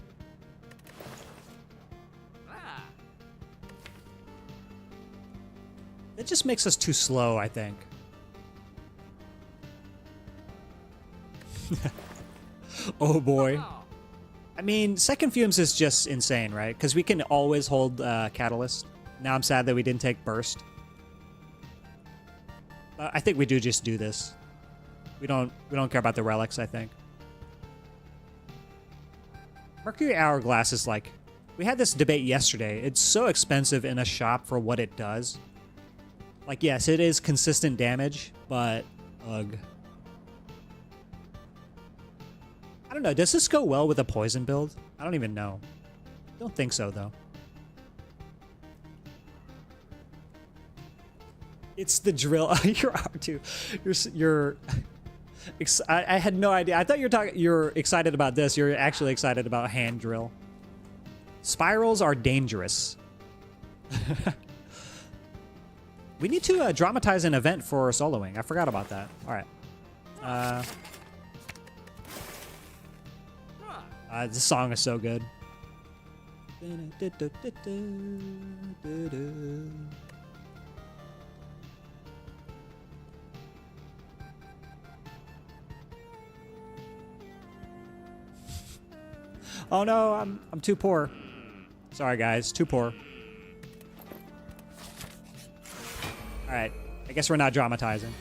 That just makes us too slow, I think. Oh boy. I mean, Second Fumes is just insane, right? Because we can always hold Catalyst. Now I'm sad that we didn't take Burst. But I think we do just do this. We don't care about the relics, I think. Mercury Hourglass is like... We had this debate yesterday. It's so expensive in a shop for what it does. Like, yes, it is consistent damage, but... Ugh. I don't know. Does this go well with a poison build? I don't even know. Don't think so, though. It's the drill. You're R2. You're I had no idea. I thought you're excited about this. You're actually excited about hand drill. Spirals are dangerous. We need to dramatize an event for soloing. I forgot about that. All right. This song is so good. Oh no, I'm too poor. Sorry guys, too poor. Alright, I guess we're not dramatizing.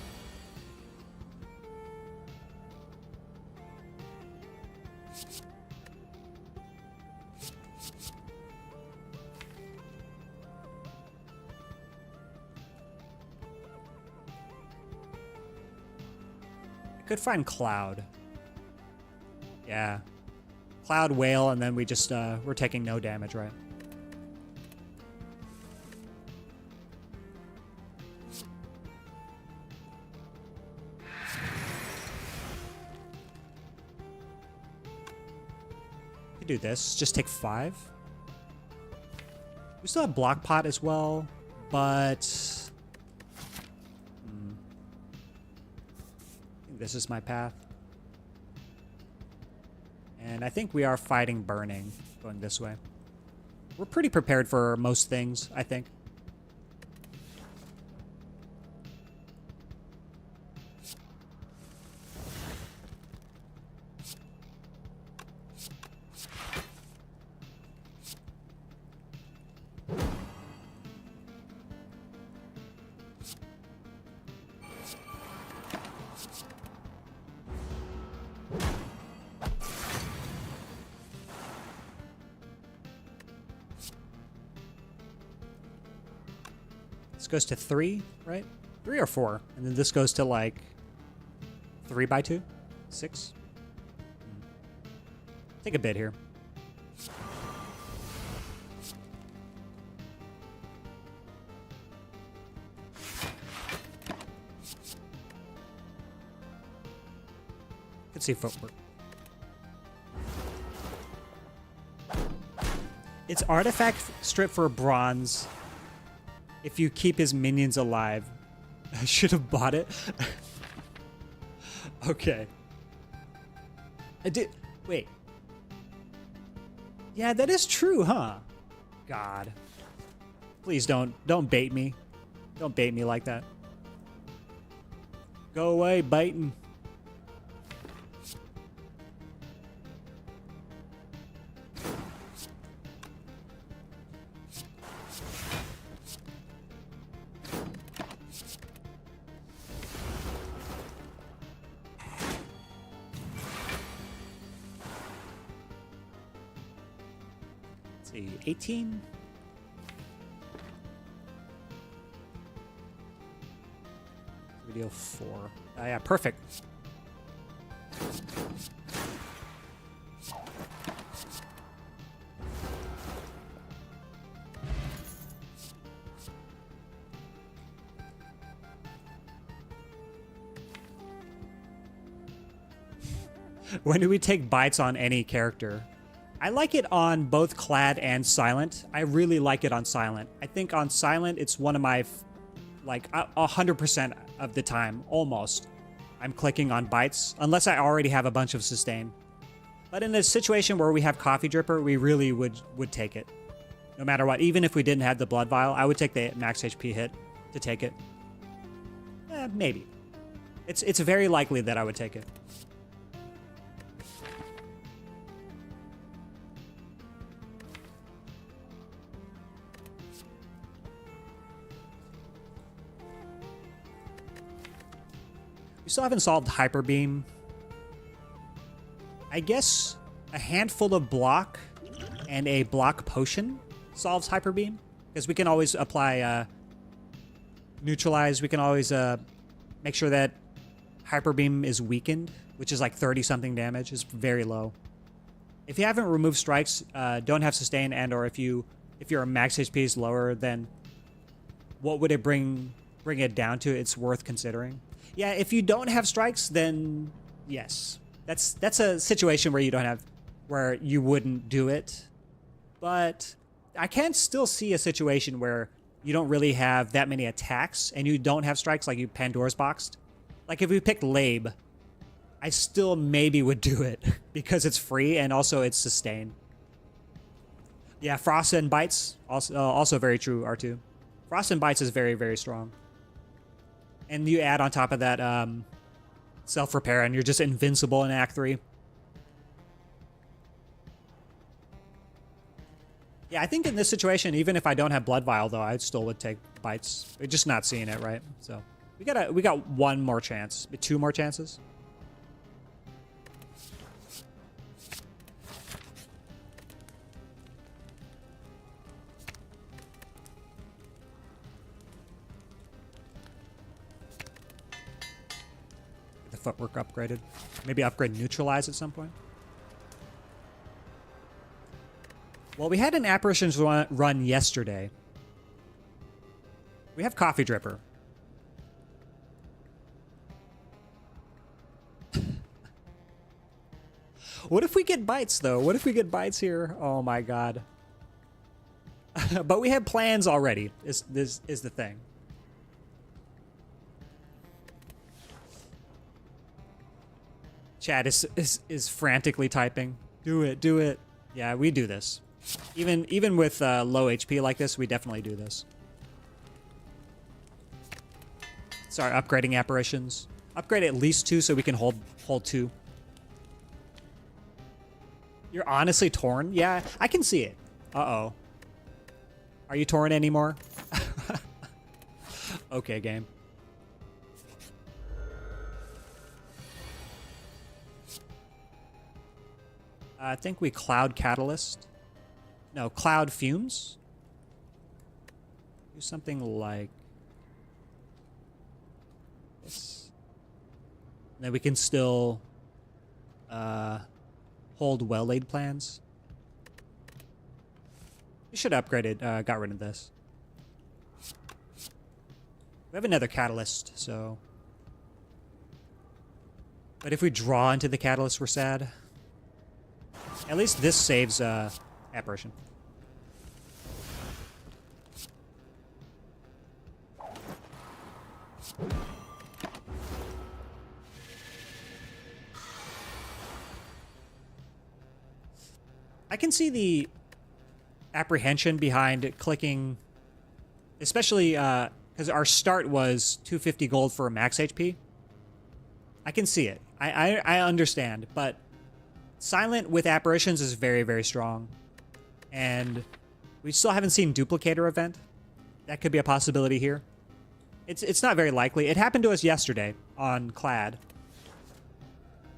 I could find Cloud. Yeah. Cloud, Whale, and then we just, we're taking no damage, right? Could do this. Just take 5. We still have Block Pot as well, but... This is my path. And I think we are fighting Burning going this way. We're pretty prepared for most things, I think. This goes to 3, right? 3 or 4. And then this goes to like 3 by 2? 6? Take a bit here. Could see footwork. It's artifact strip for bronze. If you keep his minions alive. I should have bought it. Okay. I did. Wait. Yeah, that is true, huh? God. Please don't bait me. Don't bait me like that. Go away, biting. See, 18. We deal 4. Yeah, perfect. When do we take bites on any character? I like it on both Clad and Silent. I really like it on Silent. I think on Silent, it's one of my, like, 100% of the time, almost, I'm clicking on bites, unless I already have a bunch of sustain. But in a situation where we have Coffee Dripper, we really would take it. No matter what. Even if we didn't have the Blood Vial, I would take the max HP hit to take it. Maybe. It's very likely that I would take it. We still haven't solved Hyper Beam. I guess a handful of block and a block potion solves Hyper Beam. Because we can always apply neutralize. We can always make sure that Hyper Beam is weakened, which is like 30-something damage. It's very low. If you haven't removed strikes, don't have sustain, and or if your max HP is lower, then what would it bring it down to? It's worth considering. Yeah, if you don't have strikes, then yes. That's a situation where where you wouldn't do it. But I can still see a situation where you don't really have that many attacks and you don't have strikes, like you Pandora's boxed. Like if we picked Labe, I still maybe would do it because it's free and also it's sustained. Yeah, Frost and Bites, also very true, R2. Frost and Bites is very, very strong. And you add on top of that self-repair, and you're just invincible in Act 3. Yeah, I think in this situation, even if I don't have Blood Vial, though, I still would take bites. We're just not seeing it, right? So we got one more chance, 2 more chances. Get the footwork upgraded. Maybe upgrade Neutralize at some point. Well, we had an Apparitions run yesterday. We have Coffee Dripper. What if we get bites, though? What if we get bites here? Oh, my God. But we have plans already, is the thing. Chad is frantically typing. Do it, do it. Yeah, we do this. Even with low HP like this, we definitely do this. Sorry, upgrading Apparitions. Upgrade at least 2 so we can hold 2. You're honestly torn? Yeah, I can see it. Uh-oh. Are you torn anymore? Okay, game. I think we Cloud Catalyst. No, Cloud Fumes. Do something like this. And then we can still hold well-laid plans. We should upgrade it. Got rid of this. We have another Catalyst, so... But if we draw into the Catalyst, we're sad. At least this saves Apparition. I can see the apprehension behind clicking, especially because our start was 250 gold for a max HP. I can see it. I understand, but Silent with Apparitions is very, very strong. And we still haven't seen Duplicator event. That could be a possibility here. It's not very likely. It happened to us yesterday on Clad.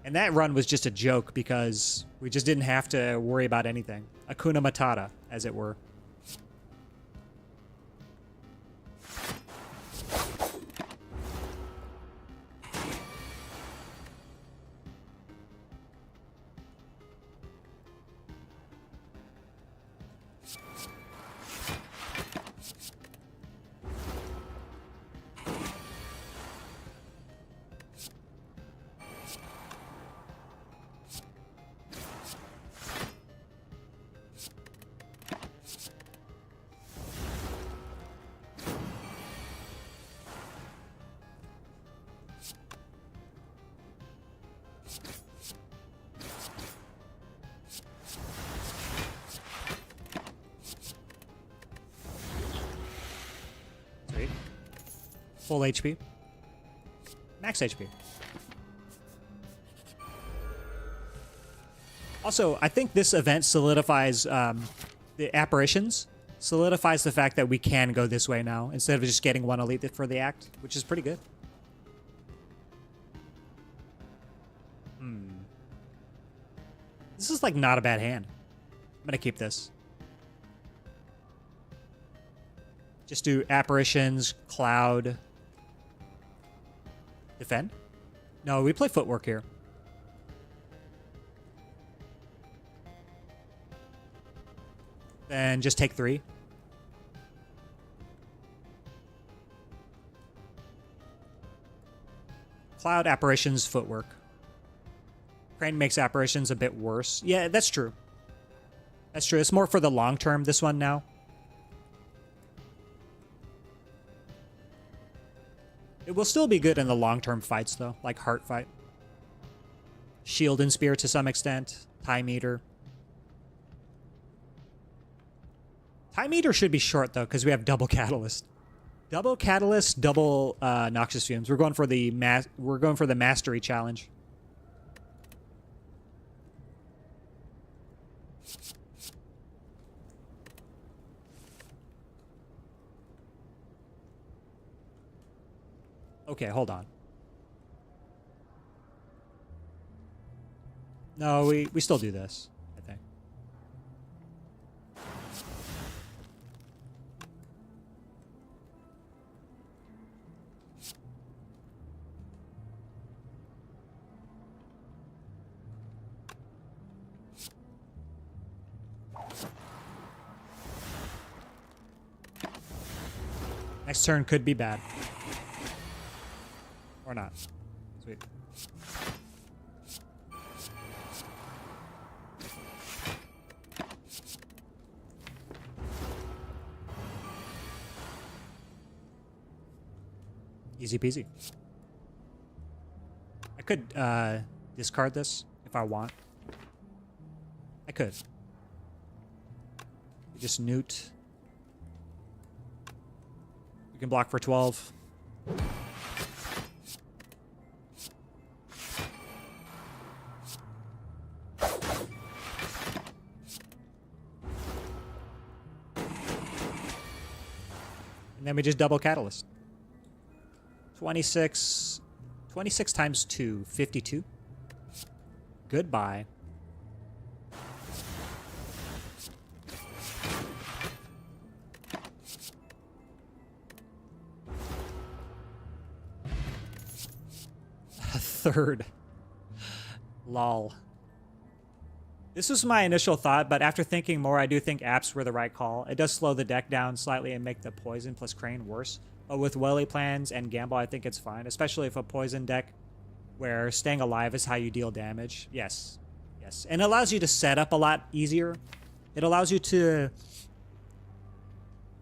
And that run was just a joke because we just didn't have to worry about anything. Hakuna Matata, as it were. Full HP. Max HP. Also, I think this event solidifies the Apparitions. Solidifies the fact that we can go this way now instead of just getting one elite for the act, which is pretty good. This is like not a bad hand. I'm gonna keep this. Just do Apparitions, Cloud. Defend? No, we play Footwork here. Then just take 3. Cloud, Apparitions, Footwork. Crane makes Apparitions a bit worse. Yeah, that's true. That's true. It's more for the long term, this one now. It will still be good in the long-term fights, though, like Heart Fight. Shield and Spear to some extent. Time Eater. Time Eater should be short, though, because we have double Catalyst. Double Catalyst, double Noxious Fumes. We're going for the Mastery Challenge. Okay, hold on. No, we still do this, I think. Next turn could be bad. Or not. Sweet. Easy peasy. I could discard this if I want. I could. Just newt. We can block for 12. And then we just double catalyst. 26 times 2, 52. Goodbye. A third. Lol. This was my initial thought, but after thinking more, I do think apps were the right call. It does slow the deck down slightly and make the poison plus crane worse. But with Welly plans and gamble, I think it's fine, especially if a poison deck where staying alive is how you deal damage. Yes. Yes. And it allows you to set up a lot easier. It allows you to,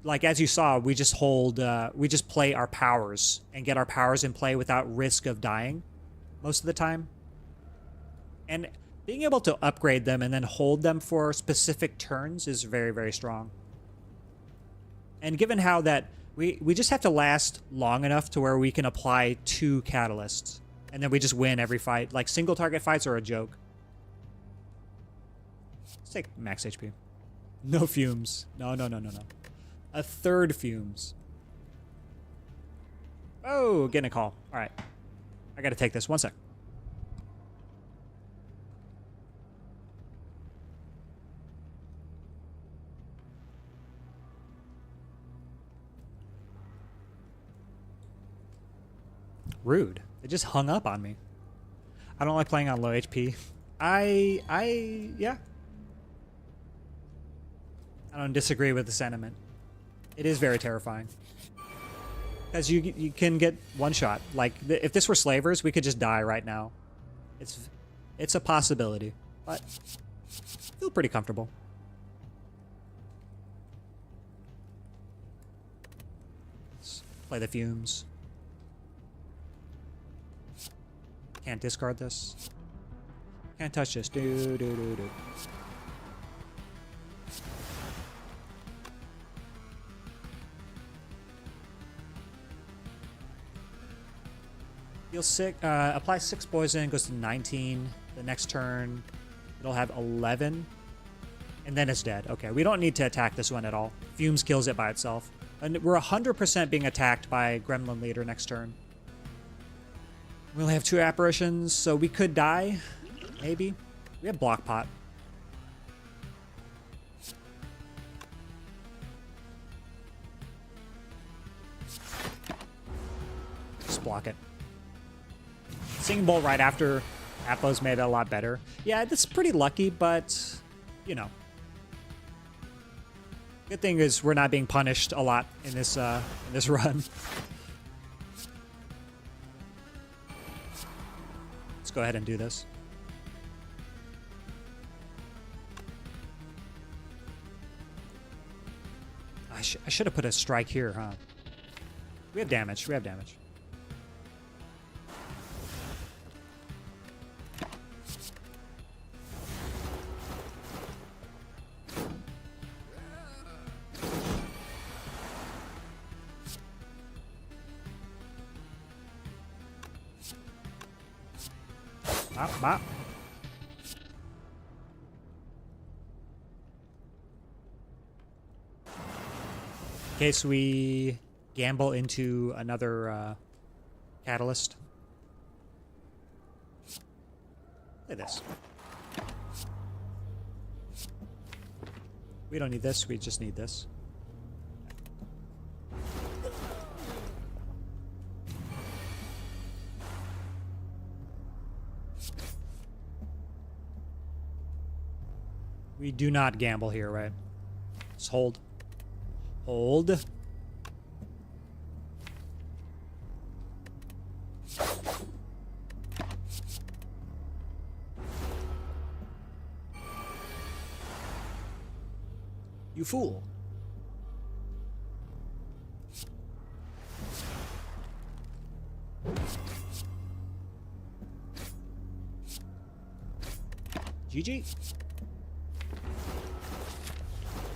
like, as you saw, we just hold, we just play our powers and get our powers in play without risk of dying most of the time. And being able to upgrade them and then hold them for specific turns is very, very strong. And given how that we just have to last long enough to where we can apply 2 catalysts. And then we just win every fight. Like, single target fights are a joke. Let's take max HP. No fumes. No. A third fumes. Oh, getting a call. All right. I got to take this. 1 sec. Rude. It just hung up on me. I don't like playing on low HP. Yeah. I don't disagree with the sentiment. It is very terrifying. Because you can get one shot. Like, if this were slavers, we could just die right now. It's a possibility. But I feel pretty comfortable. Let's play the fumes. Can't discard this. Can't touch this. Do. Deal 6. Apply 6 poison. Goes to 19. The next turn, it'll have 11, and then it's dead. Okay, we don't need to attack this one at all. Fumes kills it by itself, and we're 100% being attacked by Gremlin Leader next turn. We only have 2 apparitions, so we could die, maybe. We have Block Pot. Just block it. Singing Bowl right after Appos made it a lot better. Yeah, that's pretty lucky, but, you know. Good thing is we're not being punished a lot in this run. Let's go ahead and do this. I should have put a strike here, huh? We have damage. We have damage. Bop. In case we gamble into another Catalyst. Look at this. We don't need this, we just need this. We do not gamble here, right? Just hold. Hold. You fool. GG.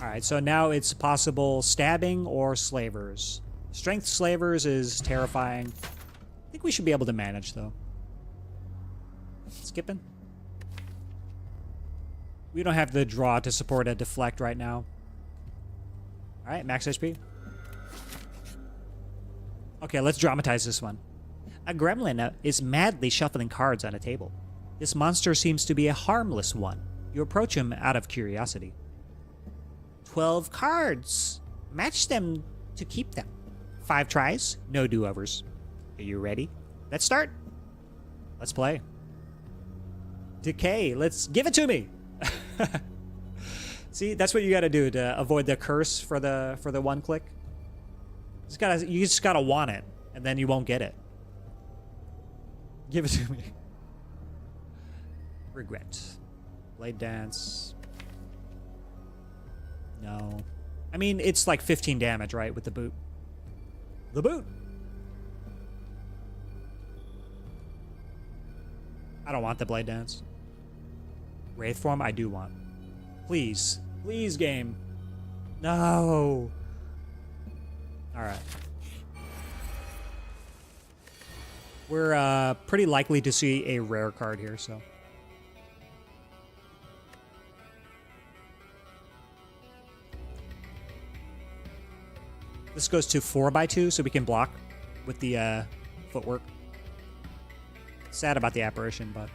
Alright, so now it's possible stabbing or slavers. Strength slavers is terrifying. I think we should be able to manage, though. Skipping. We don't have the draw to support a deflect right now. Alright, max HP. Okay, let's dramatize this one. A gremlin is madly shuffling cards on a table. This monster seems to be a harmless one. You approach him out of curiosity. 12 cards. Match them to keep them. 5 tries, no do-overs. Are you ready? Let's start. Let's play. Decay, let's give it to me. See, that's what you gotta do to avoid the curse for the one click. You just gotta want it, and then you won't get it. Give it to me. Regret. Blade Dance. No. I mean, it's like 15 damage, right, with the boot. The boot! I don't want the Blade Dance. Wraith form, I do want. Please. Please, game. No! Alright. We're pretty likely to see a rare card here, so... This goes to 4x2, so we can block with the footwork. Sad about the apparition, but...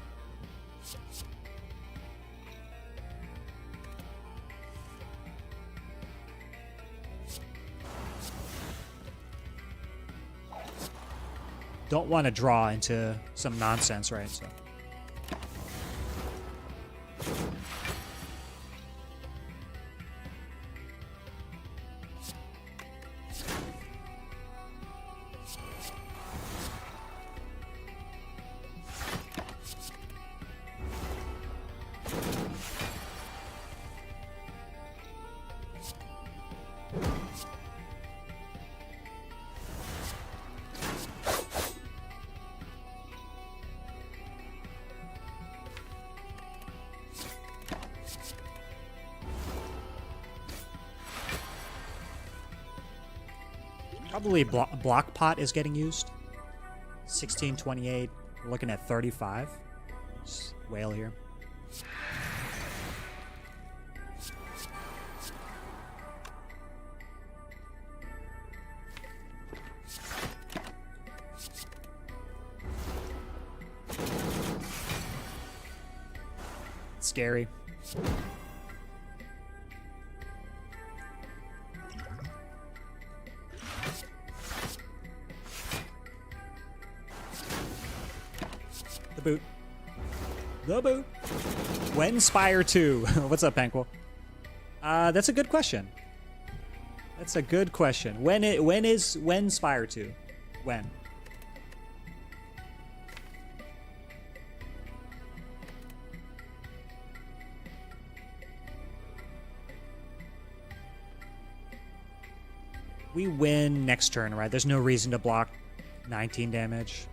Don't want to draw into some nonsense, right? So... Probably block pot is getting used. 1628. We're looking at 35. Just whale here. It's scary. The boot. The boot. When Spire 2? What's up, Panquil? That's a good question. That's a good question. When Spire 2? When? We win next turn, right? There's no reason to block 19 damage.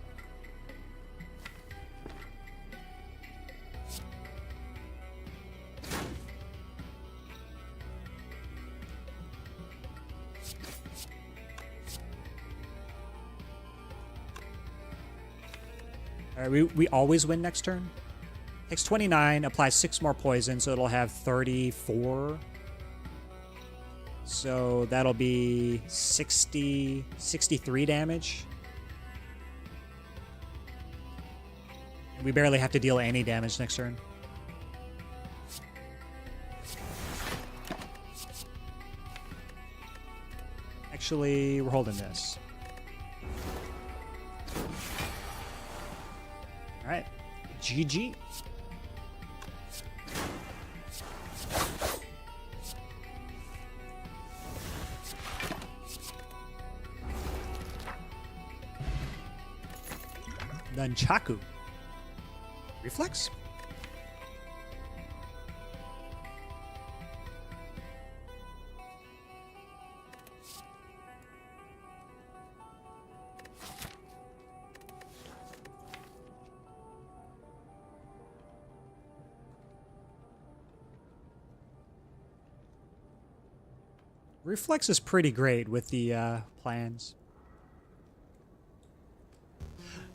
Alright, we always win next turn. Takes 29, applies 6 more poison, so it'll have 34. So that'll be 63 damage. We barely have to deal any damage next turn. Actually, we're holding this. All right, GG. Nunchaku. Reflex. Reflex is pretty great with the plans.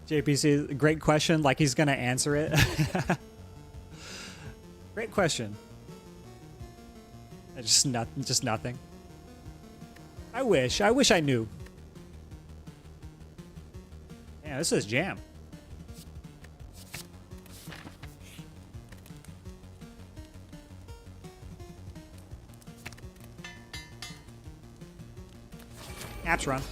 JPC, great question. Like he's gonna answer it. Great question. Just nothing. I wish I knew. Yeah, this is jam. Apps run.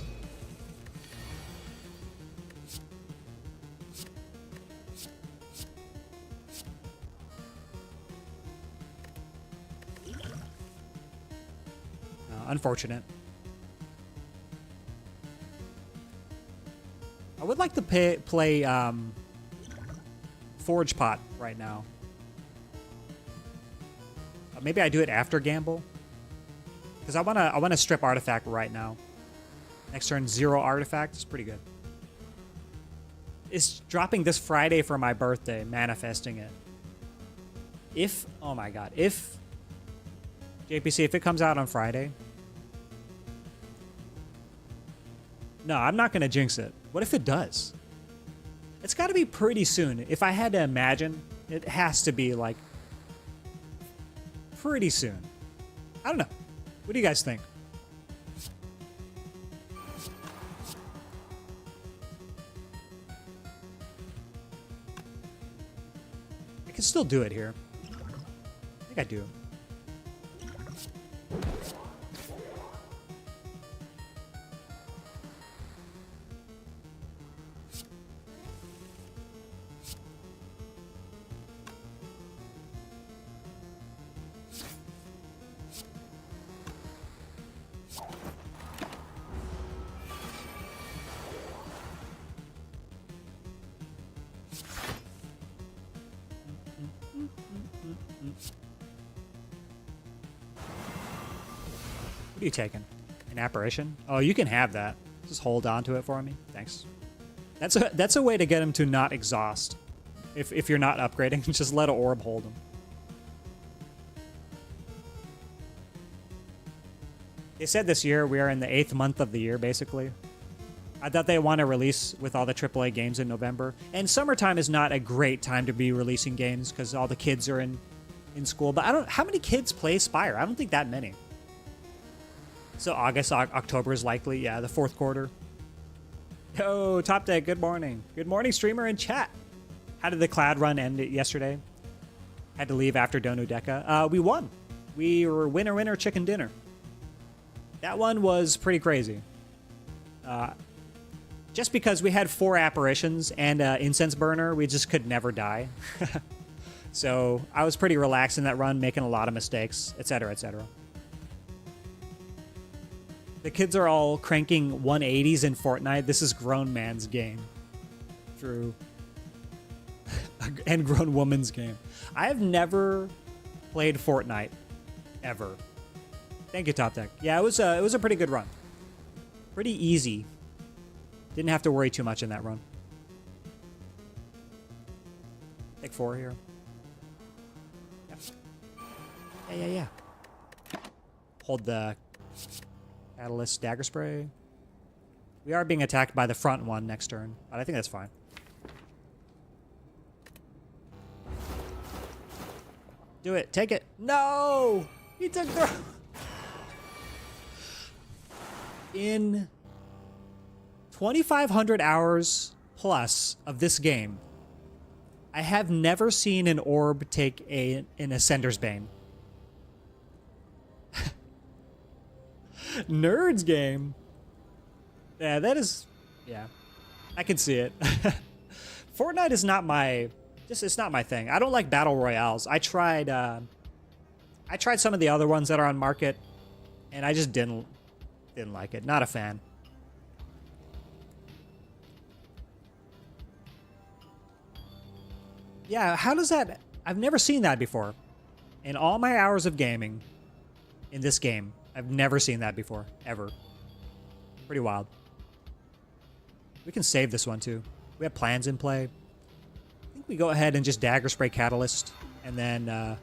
Unfortunate. I would like to play Forge Pot right now. Maybe I do it after Gamble, because I wanna strip Artifact right now. Next turn, 0 Artifact is pretty good. It's dropping this Friday for my birthday, manifesting it. If, oh my god, if JPC, if it comes out on Friday. No, I'm not going to jinx it. What if it does? It's got to be pretty soon. If I had to imagine, it has to be like pretty soon. I don't know. What do you guys think? I can still do it here. I think I do. What are you taking? An apparition? Oh, you can have that. Just hold on to it for me. Thanks. That's a way to get him to not exhaust. If you're not upgrading, just let an orb hold him. They said this year we are in the 8th month of the year, basically. I thought they want to release with all the AAA games in November. And summertime is not a great time to be releasing games because all the kids are in school. But how many kids play Spire? I don't think that many. So August, October is likely. Yeah, the 4th quarter. Yo, Top Deck, good morning. Good morning, streamer in chat. How did the Cloud run end yesterday? Had to leave after Donu Deca. We won. We were winner, chicken dinner. That one was pretty crazy. Just because we had 4 apparitions and incense burner, we just could never die. So I was pretty relaxed in that run, making a lot of mistakes, etc., etc. The kids are all cranking 180s in Fortnite. This is grown man's game. True. And grown woman's game. I have never played Fortnite, ever. Thank you, Top Deck. Yeah, it was a pretty good run. Pretty easy. Didn't have to worry too much in that run. Take 4 here. Yep. Yeah. Hold the Catalyst Dagger Spray. We are being attacked by the front one next turn, but I think that's fine. Do it. Take it. No! He took the... In 2,500 hours plus of this game, I have never seen an orb take an Ascender's Bane. Nerds game. Yeah, that is... Yeah, I can see it. Fortnite is not my... it's not my thing. I don't like battle royales. I tried some of the other ones that are on market, and I just didn't like it. Not a fan. Yeah, how does that... I've never seen that before. In all my hours of gaming in this game, I've never seen that before, ever. Pretty wild. We can save this one, too. We have plans in play. I think we go ahead and just Dagger Spray Catalyst, and then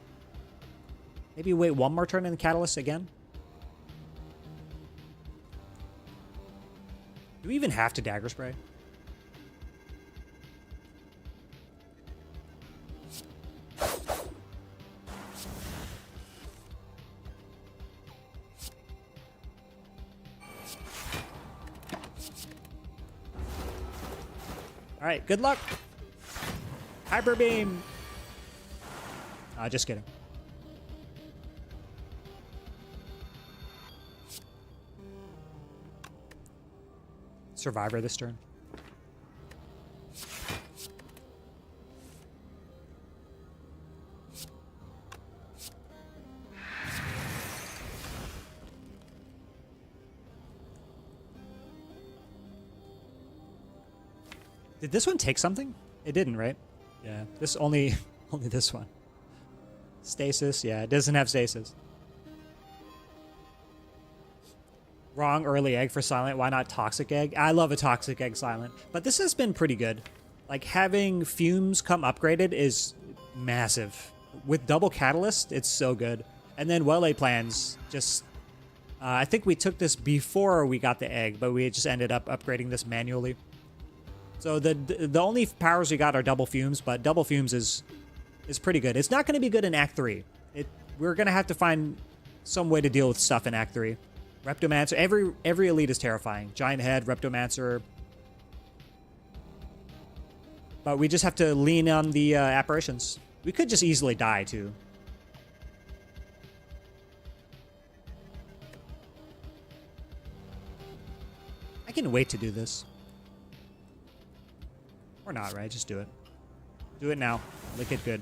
maybe wait one more turn in the Catalyst again. Do we even have to Dagger Spray? All right, good luck. Hyper Beam. Just kidding. Survivor this turn. Did this one take something? It didn't, right? Yeah, this only this one. Stasis, yeah, it doesn't have stasis. Wrong early egg for Silent. Why not Toxic Egg? I love a Toxic Egg Silent. But this has been pretty good. Like, having Fumes come upgraded is massive. With double Catalyst, it's so good. And then Well-Laid Plans, just... I think we took this before we got the egg, but we just ended up upgrading this manually. So the only powers we got are Double Fumes, but Double Fumes is pretty good. It's not going to be good in Act 3. We're going to have to find some way to deal with stuff in Act 3. Reptomancer, every elite is terrifying. Giant Head, Reptomancer. But we just have to lean on the apparitions. We could just easily die, too. I can wait to do this. Or not, right? Just do it. Do it now. Lick it good.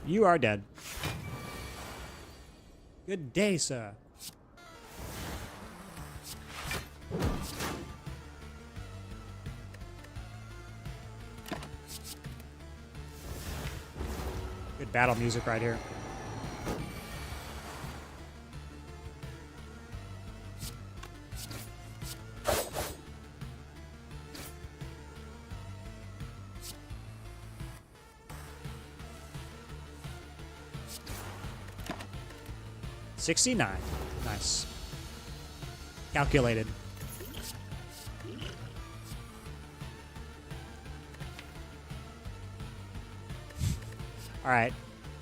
You are dead. Good day, sir. Good battle music right here. $69. Nice. Calculated. All right.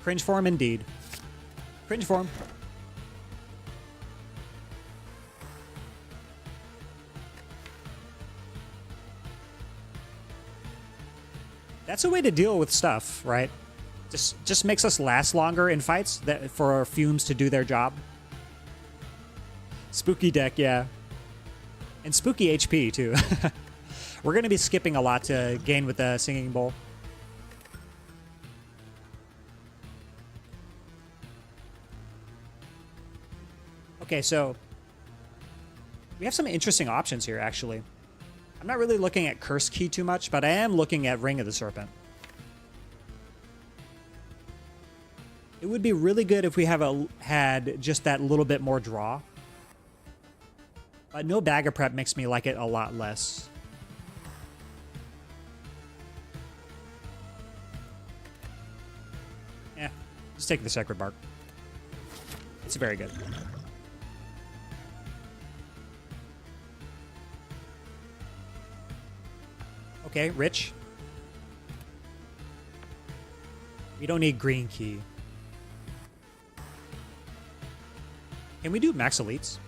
Cringe form indeed. Cringe form. That's a way to deal with stuff, right? Just makes us last longer in fights for our Fumes to do their job. Spooky deck, yeah. And spooky HP, too. We're going to be skipping a lot to gain with the Singing Bowl. Okay, so we have some interesting options here, actually. I'm not really looking at Curse Key too much, but I am looking at Ring of the Serpent. It would be really good if we had just that little bit more draw. But no Bag of Prep makes me like it a lot less. Yeah, just take the Sacred Bark. It's very good. Okay, Rich. We don't need green key. Can we do max elites?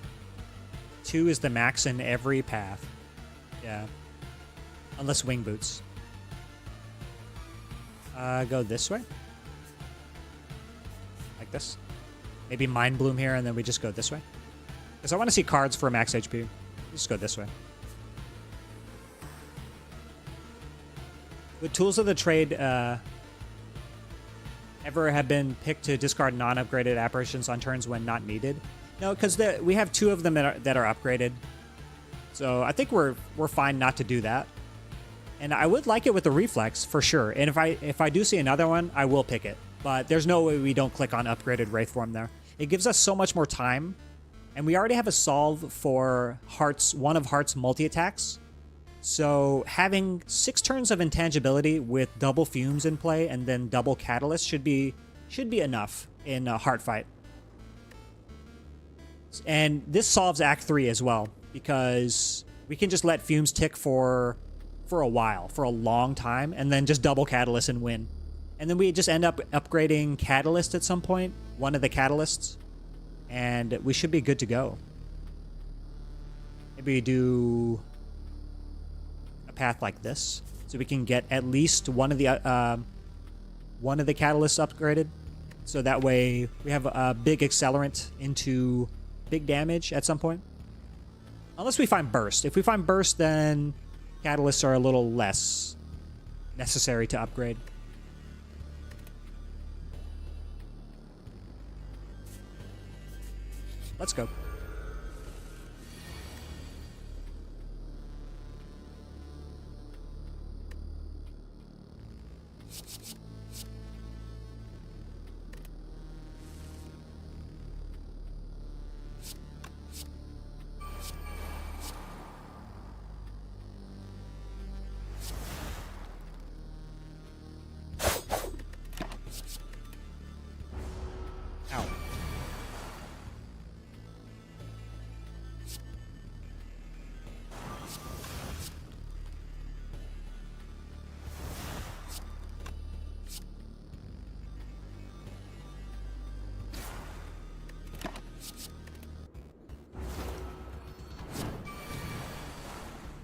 2 is the max in every path. Yeah. Unless wing boots. Go this way. Like this. Maybe Mind Bloom here, and then we just go this way. Because I want to see cards for max HP. Just go this way. Would Tools of the Trade ever have been picked to discard non-upgraded apparitions on turns when not needed? No, because we have 2 of them that are upgraded. So I think we're fine not to do that. And I would like it with the reflex for sure. And if I do see another one, I will pick it. But there's no way we don't click on upgraded Wraith form there. It gives us so much more time. And we already have a solve for one of Heart's multi-attacks. So having 6 turns of intangibility with double fumes in play and then double catalyst should be enough in a Heart fight. And this solves Act 3 as well, because we can just let fumes tick for a while, for a long time, and then just double catalyst and win. And then we just end up upgrading catalyst at some point, one of the catalysts, and we should be good to go. Maybe do a path like this, so we can get at least one of the catalysts upgraded. So that way we have a big accelerant into big damage at some point. Unless we find burst. If we find burst, then catalysts are a little less necessary to upgrade. Let's go. Ow.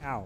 Ow.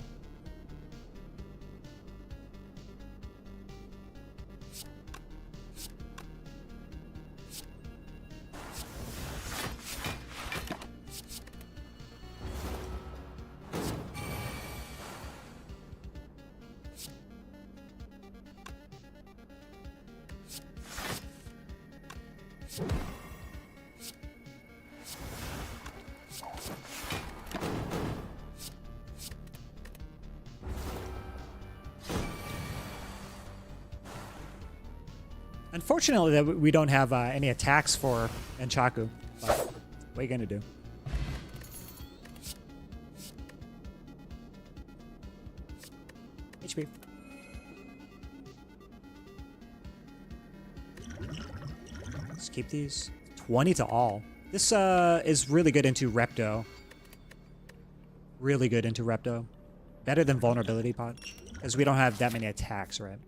Unfortunately, we don't have any attacks for Nchaku. But what are you gonna do? HP. Let's keep these. 20 to all. This is really good into Repto. Really good into Repto. Better than Vulnerability Pot. Because we don't have that many attacks, right?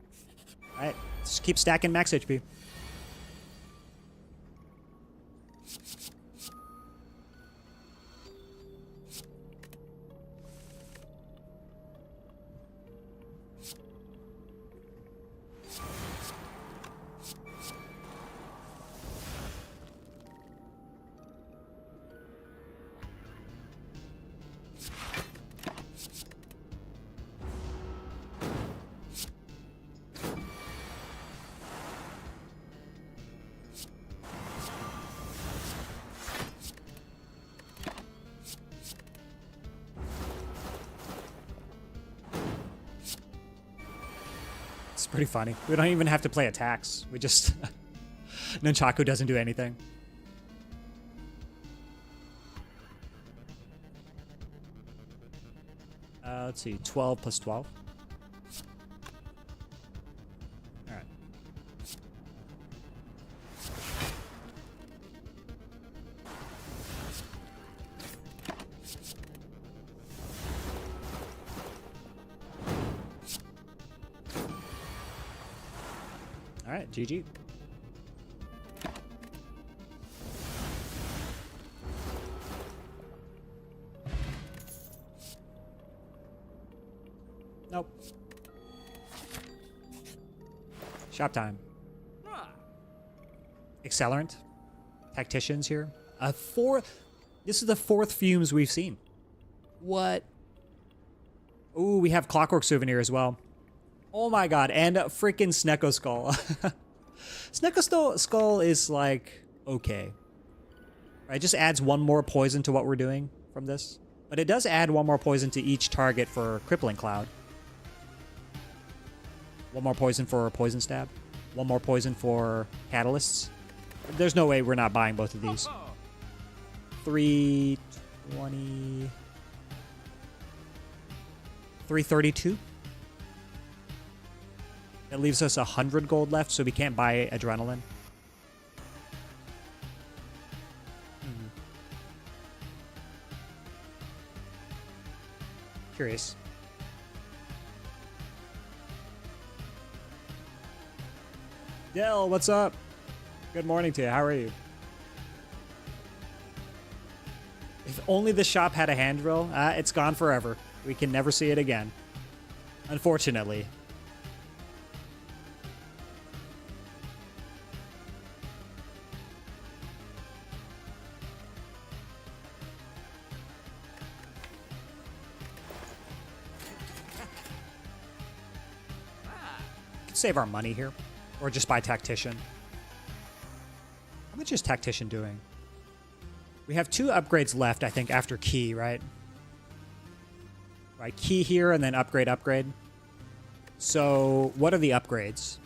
Alright, just keep stacking max HP. It's pretty funny. We don't even have to play attacks. We just... Nunchaku doesn't do anything. Let's see. 12 plus 12. Alright. All right, GG. Nope. Shop time. Accelerant. Tacticians here. This is the 4th fumes we've seen. What? Ooh, we have Clockwork Souvenir as well. Oh my god, and freaking Snecko Skull. Snecko Skull is like, okay. Right, it just adds 1 more poison to what we're doing from this. But it does add 1 more poison to each target for Crippling Cloud. 1 more poison for Poison Stab. 1 more poison for Catalysts. There's no way we're not buying both of these. 320... 332. That leaves us 100 gold left, so we can't buy Adrenaline. Curious. Dell, what's up? Good morning to you. How are you? If only the shop had a hand drill, it's gone forever. We can never see it again. Unfortunately. Save our money here. Or just buy Tactician. How much is Tactician doing? We have 2 upgrades left, I think, after Key, right? Right, Key here and then upgrade. So, what are the upgrades?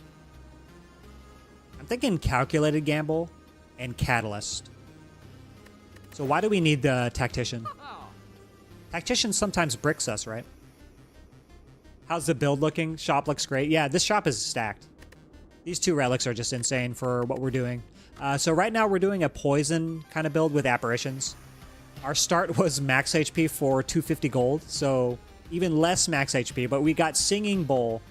I'm thinking Calculated Gamble and Catalyst. So why do we need the Tactician? Tactician sometimes bricks us, right? How's the build looking? Shop looks great. Yeah, this shop is stacked. These 2 relics are just insane for what we're doing. So right now we're doing a poison kind of build with apparitions. Our start was max HP for 250 gold, so even less max HP, but we got Singing Bowl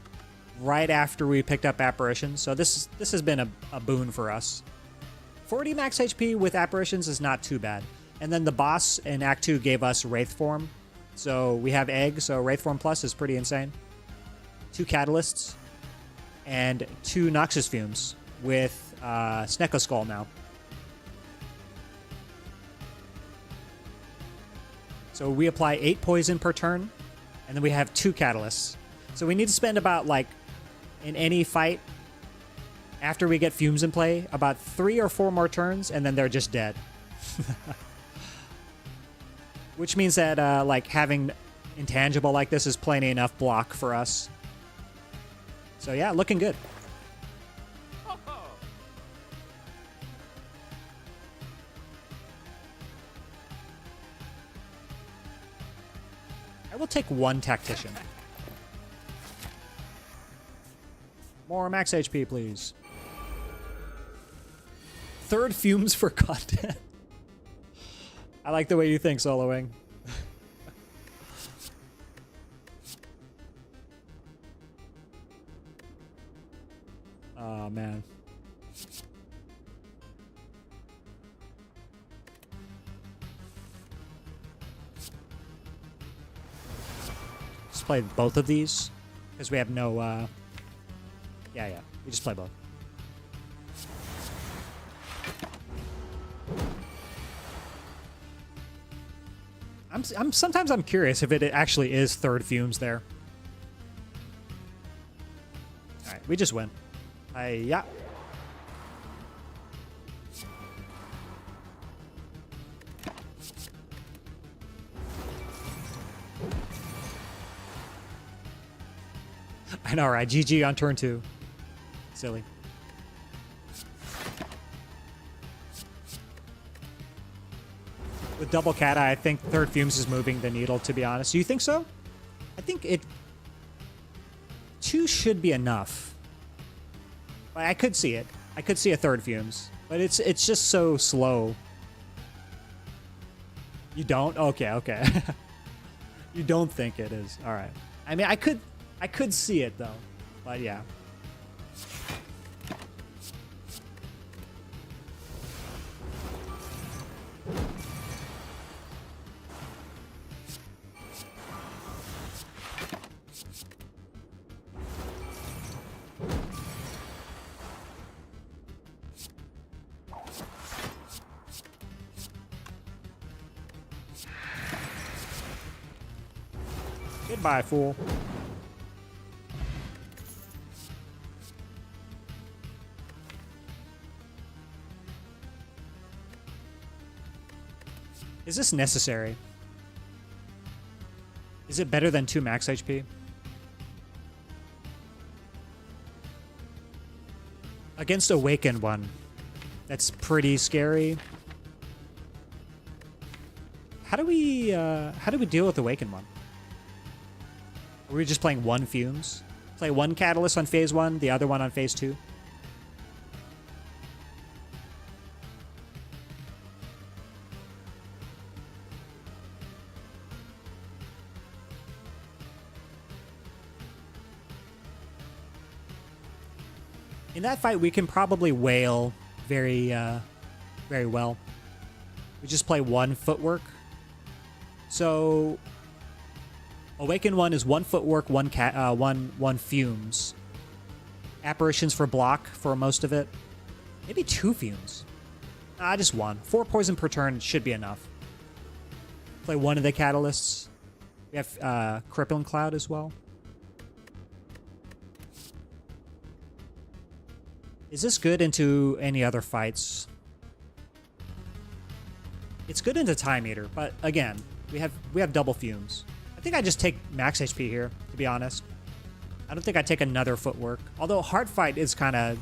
right after we picked up apparitions, so this has been a boon for us. 40 max HP with apparitions is not too bad. And then the boss in Act 2 gave us Wraith Form, so we have Egg, so Wraith Form Plus is pretty insane. 2 Catalysts, and 2 Noxus Fumes with Snecko Skull now. So we apply 8 poison per turn, and then we have 2 Catalysts. So we need to spend about, like, in any fight, after we get Fumes in play, about 3 or 4 more turns, and then they're just dead. Which means that, like, having Intangible like this is plenty enough block for us. So yeah, looking good. I will take 1 Tactician. More max HP, please. 3rd Fumes for content. I like the way you think, Soloing. Oh, man. Just play both of these, because we have no, yeah, we just play both. Sometimes I'm curious if it actually is 3rd Fumes there. Alright, we just win. Yeah. I know, right? GG on turn 2. Silly. With double cat, I think 3rd Fumes is moving the needle, to be honest. Do you think so? I think 2 should be enough. But I could see it. I could see a 3rd Fumes. But it's just so slow. You don't? Okay. You don't think it is. Alright. I mean, I could see it, though. But yeah. Goodbye, fool. Is this necessary? Is it better than 2 max HP? Against Awakened one. That's pretty scary. How do we deal with Awakened one? Are we just playing 1 Fumes? Play 1 Catalyst on phase 1, the other one on phase 2? In that fight, we can probably wail very well. We just play 1 Footwork. So, Awaken 1 is 1 Footwork, 1 Fumes. Apparitions for block for most of it. Maybe 2 Fumes. Just 1. 4 poison per turn should be enough. Play 1 of the Catalysts. We have Crippling Cloud as well. Is this good into any other fights? It's good into Time Eater, but again, we have double Fumes. I think I just take max HP here, to be honest. I don't think I take another Footwork. Although Heart Fight is kind of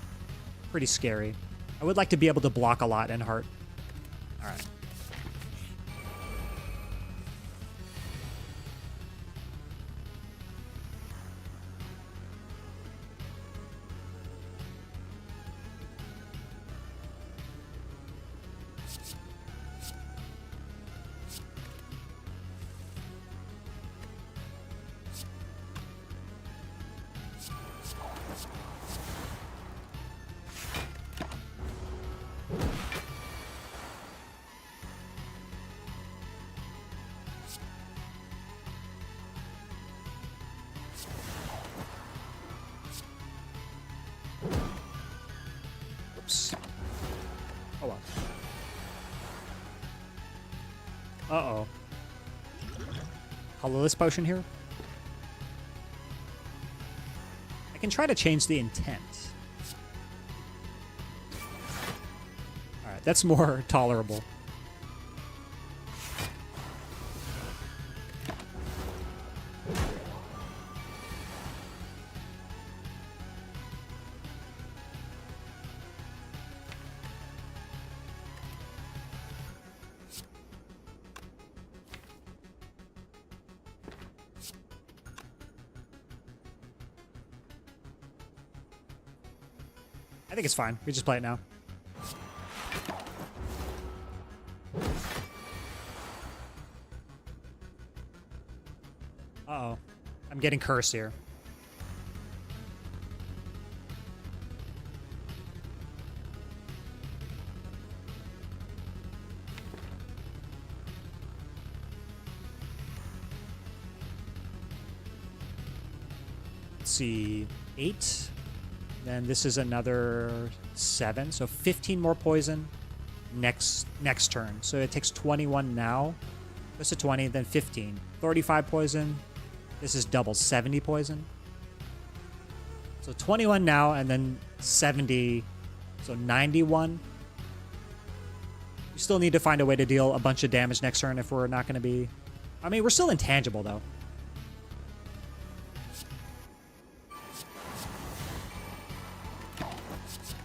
pretty scary. I would like to be able to block a lot in Heart. All right. Oh well. Uh-oh. Colorless potion here? I can try to change the intent. Alright, that's more tolerable. I think it's fine. We just play it now. Uh-oh. I'm getting cursed here. Let's see. 8. Then this is another 7, so 15 more poison next turn. So it takes 21 now. Goes to 20, then 15. 35 poison. This is double 70 poison. So 21 now, and then 70, so 91. We still need to find a way to deal a bunch of damage next turn if we're not going to be... I mean, we're still intangible, though.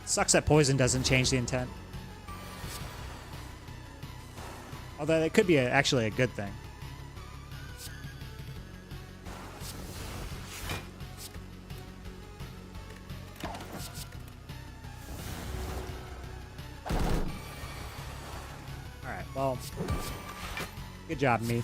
Sucks that poison doesn't change the intent. Although it could be actually a good thing. Alright, well, good job, me.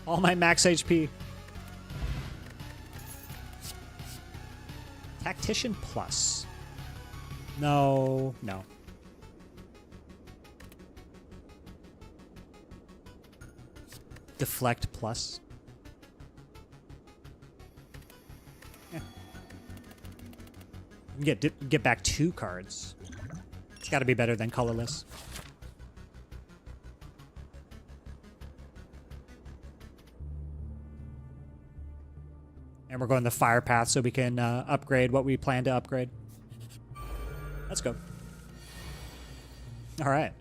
All my max HP. Tactician plus. No. Deflect plus. Get back 2 cards. It's got to be better than colorless. And we're going the fire path so we can upgrade what we plan to upgrade. Let's go. All right.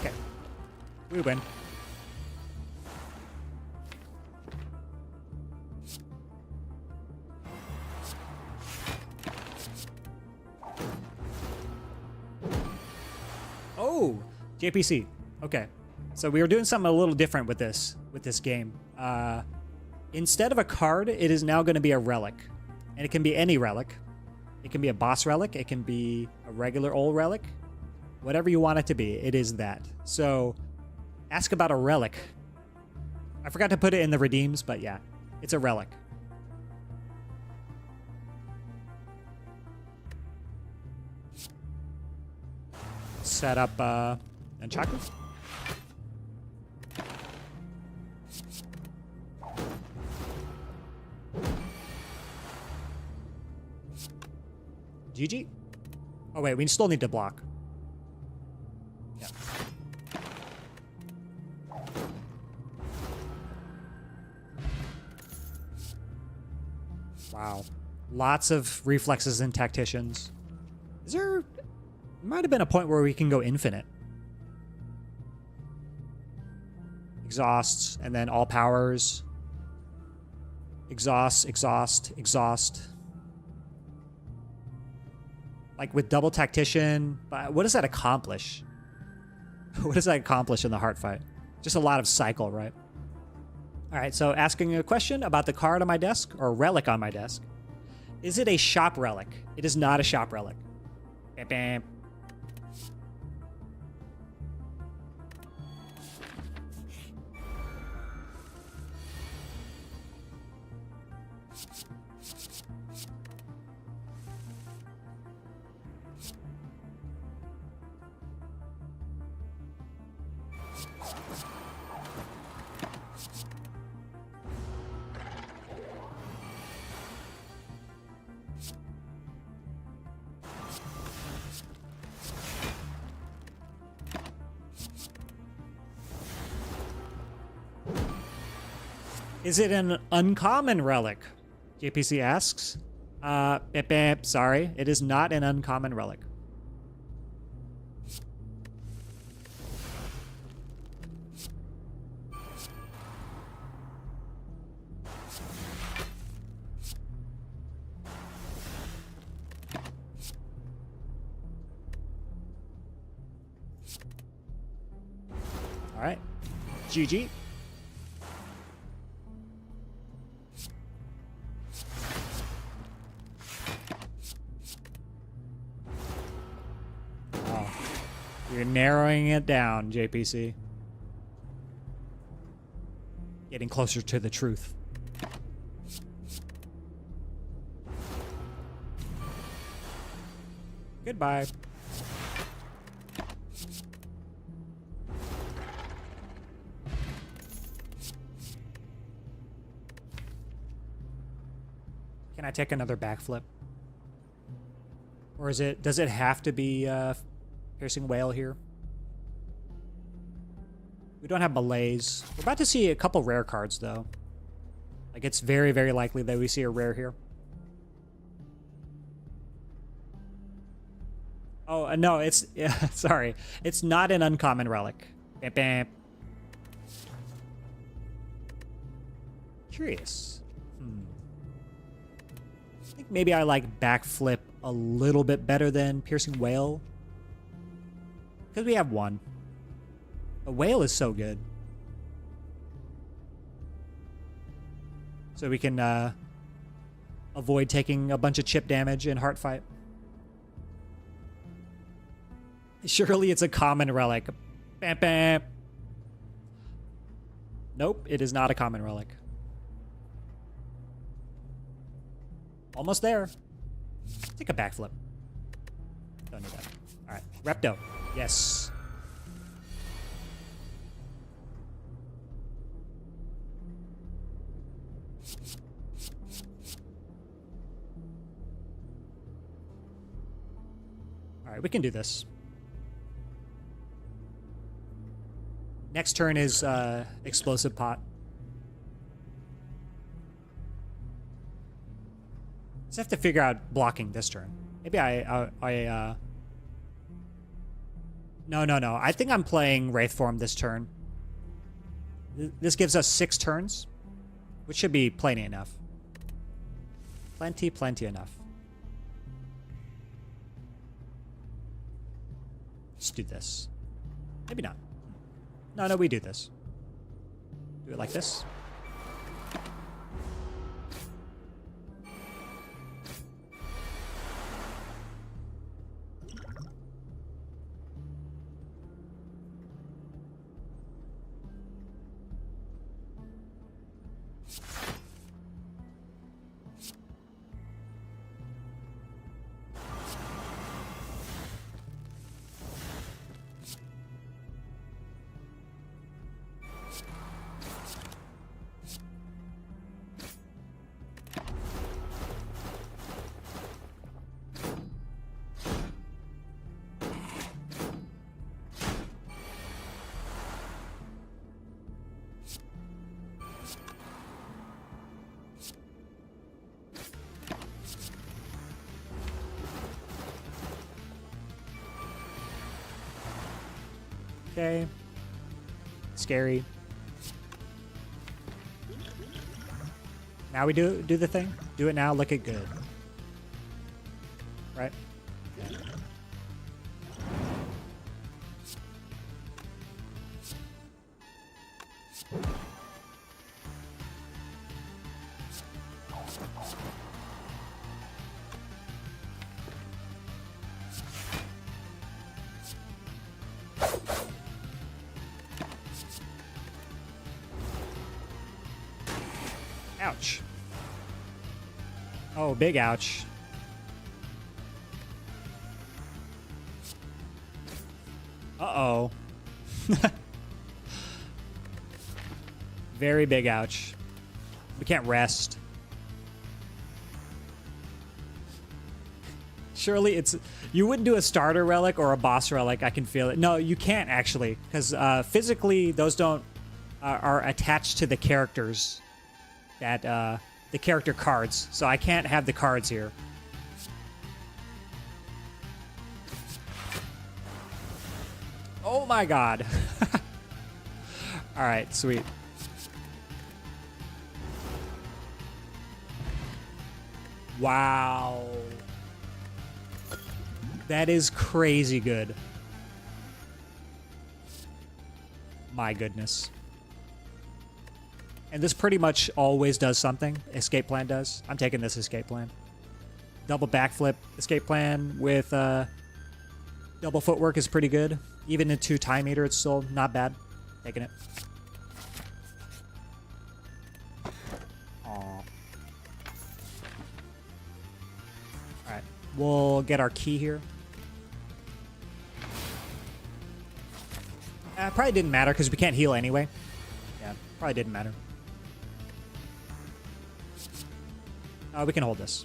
Okay. We win. Oh, JPC. Okay. So we were doing something a little different with this game. Instead of a card, it is now going to be a relic. And it can be any relic. It can be a boss relic. It can be a regular old relic. Whatever you want it to be, it is that. So ask about a relic. I forgot to put it in the redeems, but yeah, it's a relic. Set up Nunchaku. GG. Oh wait, we still need to block. Yeah. Wow. Lots of reflexes and tacticians. Is there... Might have been a point where we can go infinite. Exhausts, and then all powers. Exhaust, exhaust, exhaust. Like with double tactician, but what does that accomplish? What does that accomplish in the heart fight? Just a lot of cycle, right? All right, so asking a question about the card on my desk, or relic on my desk. Is it a shop relic? It is not a shop relic. Bam, bam. Is it an uncommon relic? JPC asks. Sorry, it is not an uncommon relic. All right, GG. You're narrowing it down, JPC. Getting closer to the truth. Goodbye. Can I take another backflip? Or does it have to be Piercing Whale here? We don't have Malaise. We're about to see a couple rare cards, though. Like, it's very, very likely that we see a rare here. Oh, no, it's... Yeah, sorry. It's not an uncommon relic. Bam, bam. curious. I think maybe I like backflip a little bit better than piercing whale. Because we have one. A whale is so good. So we can avoid taking a bunch of chip damage in heart fight. Surely it's a common relic. Bam, bam. Nope, it is not a common relic. Almost there. Take a backflip. Don't need that. Alright, Repto. Yes. Alright, we can do this. Next turn is Explosive Pot. Just have to figure out blocking this turn. Maybe No. I think I'm playing Wraith Form this turn. This gives us 6 turns, which should be plenty enough. Plenty enough. Let's do this. Maybe not. No, we do this. Do it like this. Okay. Scary. Now we do the thing. Do it now. Look it good. Right? Ouch. Oh, big ouch. Uh-oh. Very big ouch. We can't rest. Surely it's... You wouldn't do a starter relic or a boss relic. I can feel it. No, you can't actually. Because physically, those don't... are attached to the characters. That, the character cards. So I can't have the cards here. Oh my god. Alright, sweet. Wow. That is crazy good. My goodness. And this pretty much always does something. Escape plan does. I'm taking this escape plan. Double backflip escape plan with double footwork is pretty good. Even into time meter, it's still not bad. Taking it. Aww. Alright. We'll get our key here. Probably didn't matter because we can't heal anyway. Yeah, probably didn't matter. We can hold this.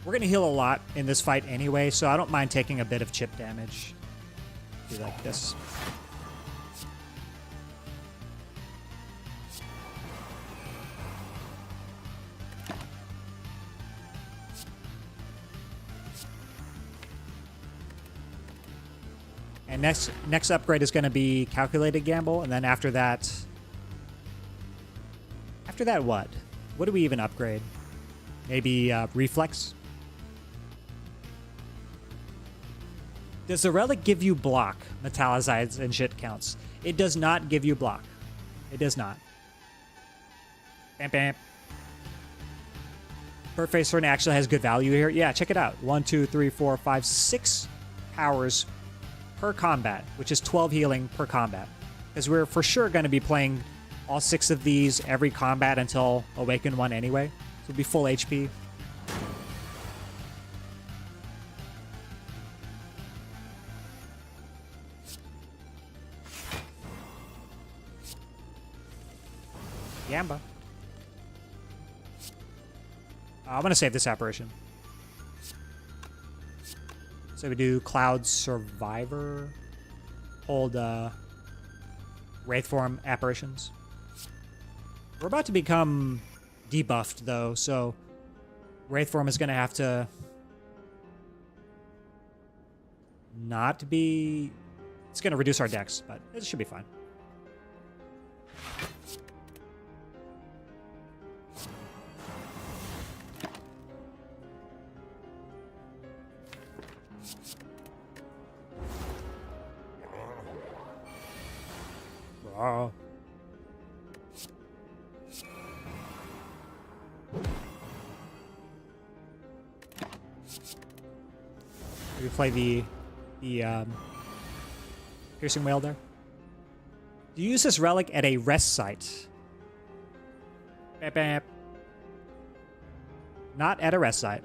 We're going to heal a lot in this fight anyway, so I don't mind taking a bit of chip damage. Do like this. And next upgrade is going to be Calculated Gamble, and then after that... After that, what? What do we even upgrade? Maybe Reflex? Does the relic give you block? Metallicides and shit counts. It does not give you block. It does not. Bam, bam. Perfect Sword actually has good value here. Yeah, check it out. 1, 2, 3, 4, 5, 6 powers per combat, which is 12 healing per combat. Because we're for sure going to be playing all 6 of these every combat until Awaken 1 anyway. So it'll be full HP. Yamba. I'm going to save this apparition. So we do Cloud Survivor. Hold Wraith Form apparitions. We're about to become debuffed, though, so Wraith Form is going to have to not be... It's going to reduce our dex, but it should be fine. We play the Piercing Wail there. Do you use this relic at a rest site? Bap, bap. Not at a rest site.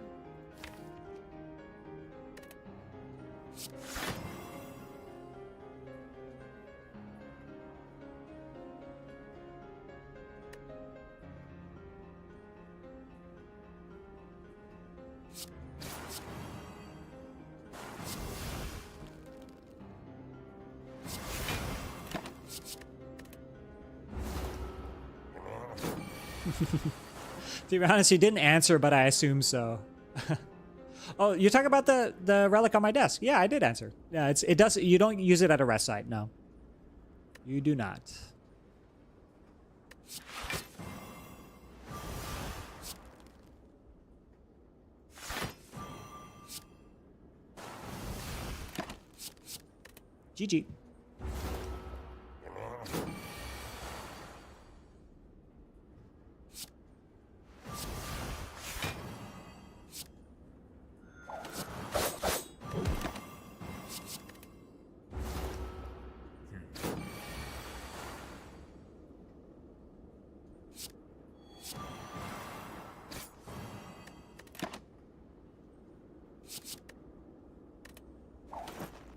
To be honest, you didn't answer, but I assume so. Oh, you're talking about the relic on my desk? Yeah, I did answer. Yeah, it does. You don't use it at a rest site. No, you do not. GG.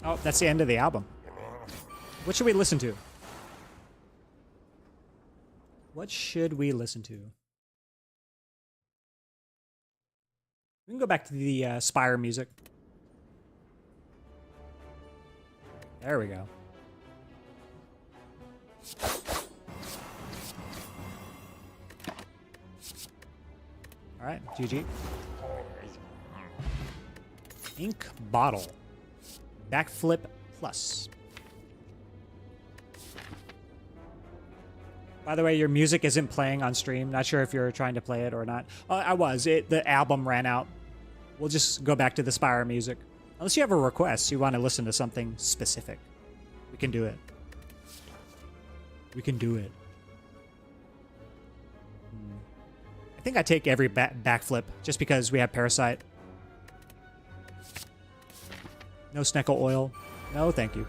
Oh, that's the end of the album. What should we listen to? What should we listen to? We can go back to the Spire music. There we go. All right, GG. Ink Bottle. Backflip Plus. By the way, your music isn't playing on stream. Not sure if you're trying to play it or not. I was. The album ran out. We'll just go back to the Spire music. Unless you have a request, you want to listen to something specific. We can do it. We can do it. I think I take every backflip just because we have Parasite. No Sneckle Oil. No, thank you.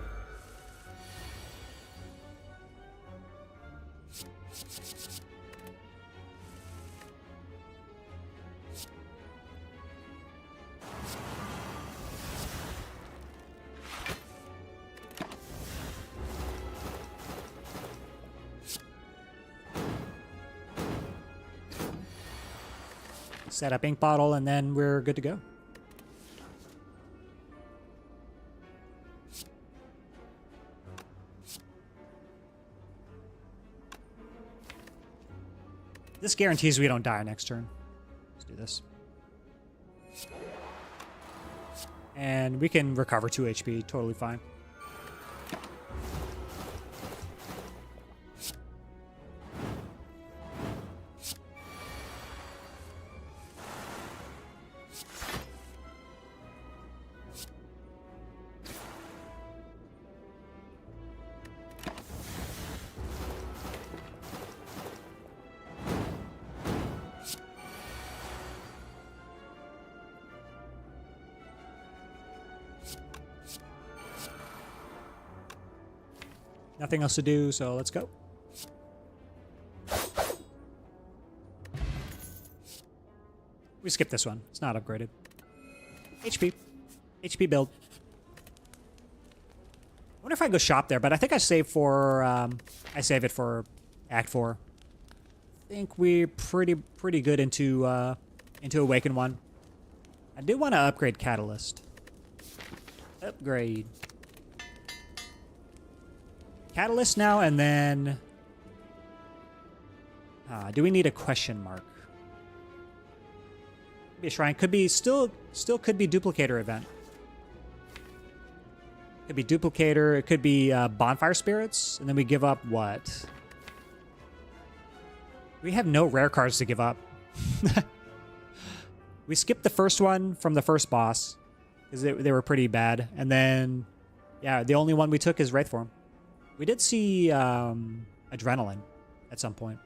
Set up Ink Bottle, and then we're good to go. This guarantees we don't die next turn. Let's do this. And we can recover 2 HP, totally fine. Nothing else to do, so let's go. We skip this one. It's not upgraded. HP. HP build. I wonder if I go shop there, but I think I save for I save it for Act 4. I think we're pretty good into Awaken 1. I do want to upgrade Catalyst. Upgrade. Catalyst now, and then do we need a question mark? Be a shrine. Could be still could be duplicator event. Could be duplicator. It could be bonfire spirits, and then we give up what? We have no rare cards to give up. We skipped the first one from the first boss because they were pretty bad, and then yeah, the only one we took is Wraith Form. We did see Adrenaline at some point.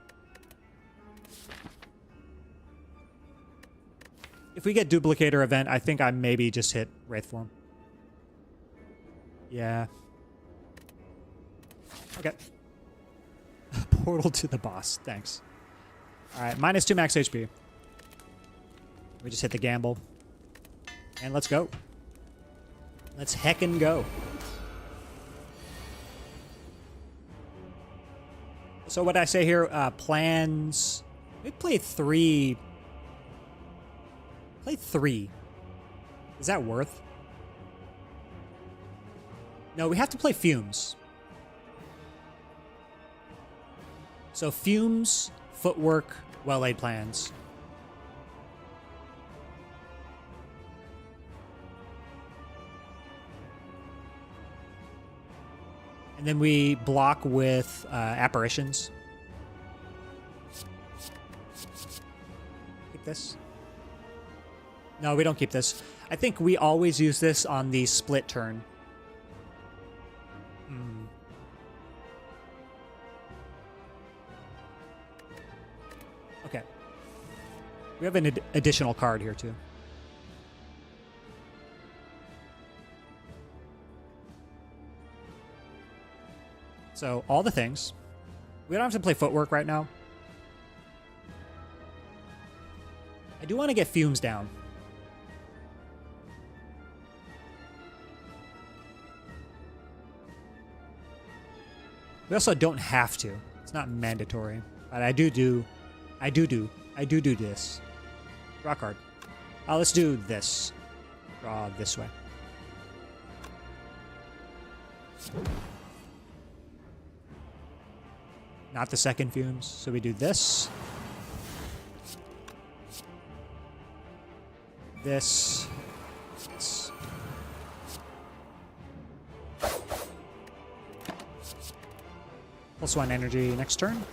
If we get duplicator event, I think I maybe just hit Wraith Form. Yeah. Okay. Portal to the boss. Thanks. Alright, -2 max HP. We just hit the gamble. And let's go. Let's heckin' go. So what I say here, plans... We play 3... Play 3. Is that worth? No, we have to play Fumes. So Fumes, Footwork, Well-Laid Plans. And then we block with Apparitions. Keep this. No, we don't keep this. I think we always use this on the split turn. Okay. We have an additional card here, too. So, all the things. We don't have to play Footwork right now. I do want to get Fumes down. We also don't have to. It's not mandatory. But I do this. Draw card. Let's do this. Draw this way. Not the second Fumes. So we do this. This. This. +1 energy next turn.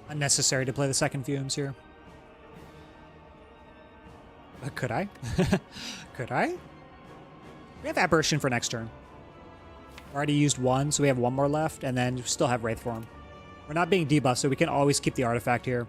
Unnecessary to play the second Fumes here. But could I? Could I? We have Apparition for next turn. Already used one, so we have one more left, and then we still have Wraith Form. We're not being debuffed, so we can always keep the artifact here.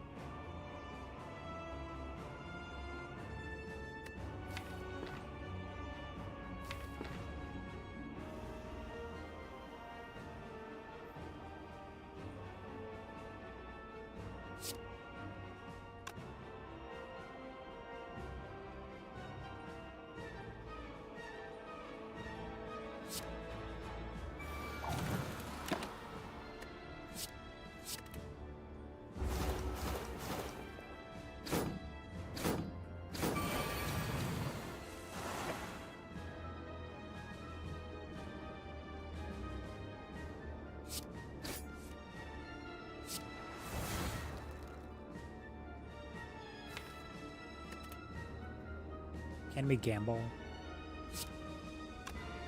Can we gamble?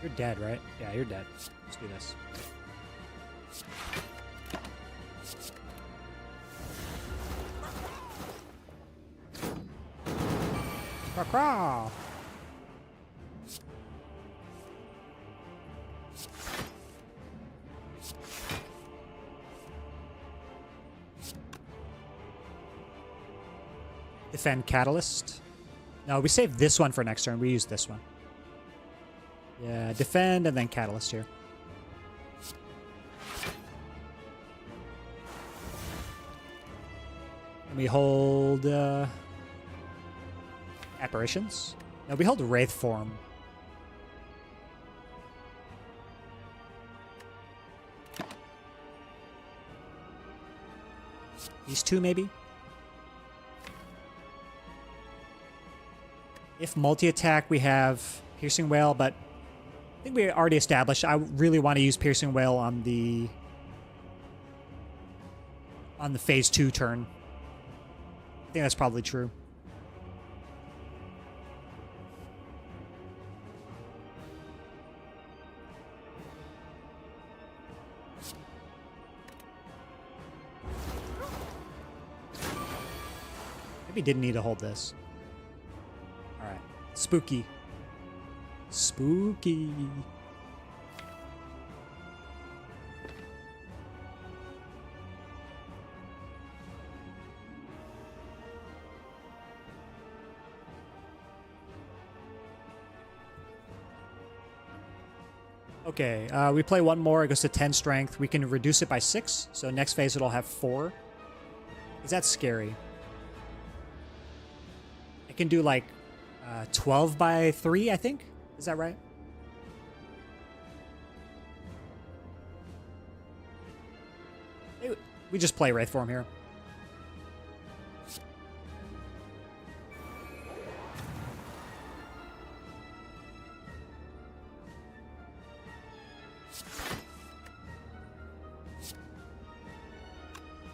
You're dead, right? Yeah, you're dead. Let's do this. Craw. Defend Catalyst. No, we saved this one for next turn. We use this one. Yeah, defend and then Catalyst here. And we hold Apparitions. No, we hold Wraith Form. These two, maybe? If multi-attack, we have Piercing Wail, but I think we already established I really want to use Piercing Wail on the phase 2 turn. I think that's probably true. Maybe didn't need to hold this. Alright. Spooky. Spooky. Okay, we play one more. It goes to 10 strength. We can reduce it by 6. So next phase it'll have 4. Is that scary? I can do like 12 by 3, I think. Is that right? We just play Wraith Form here.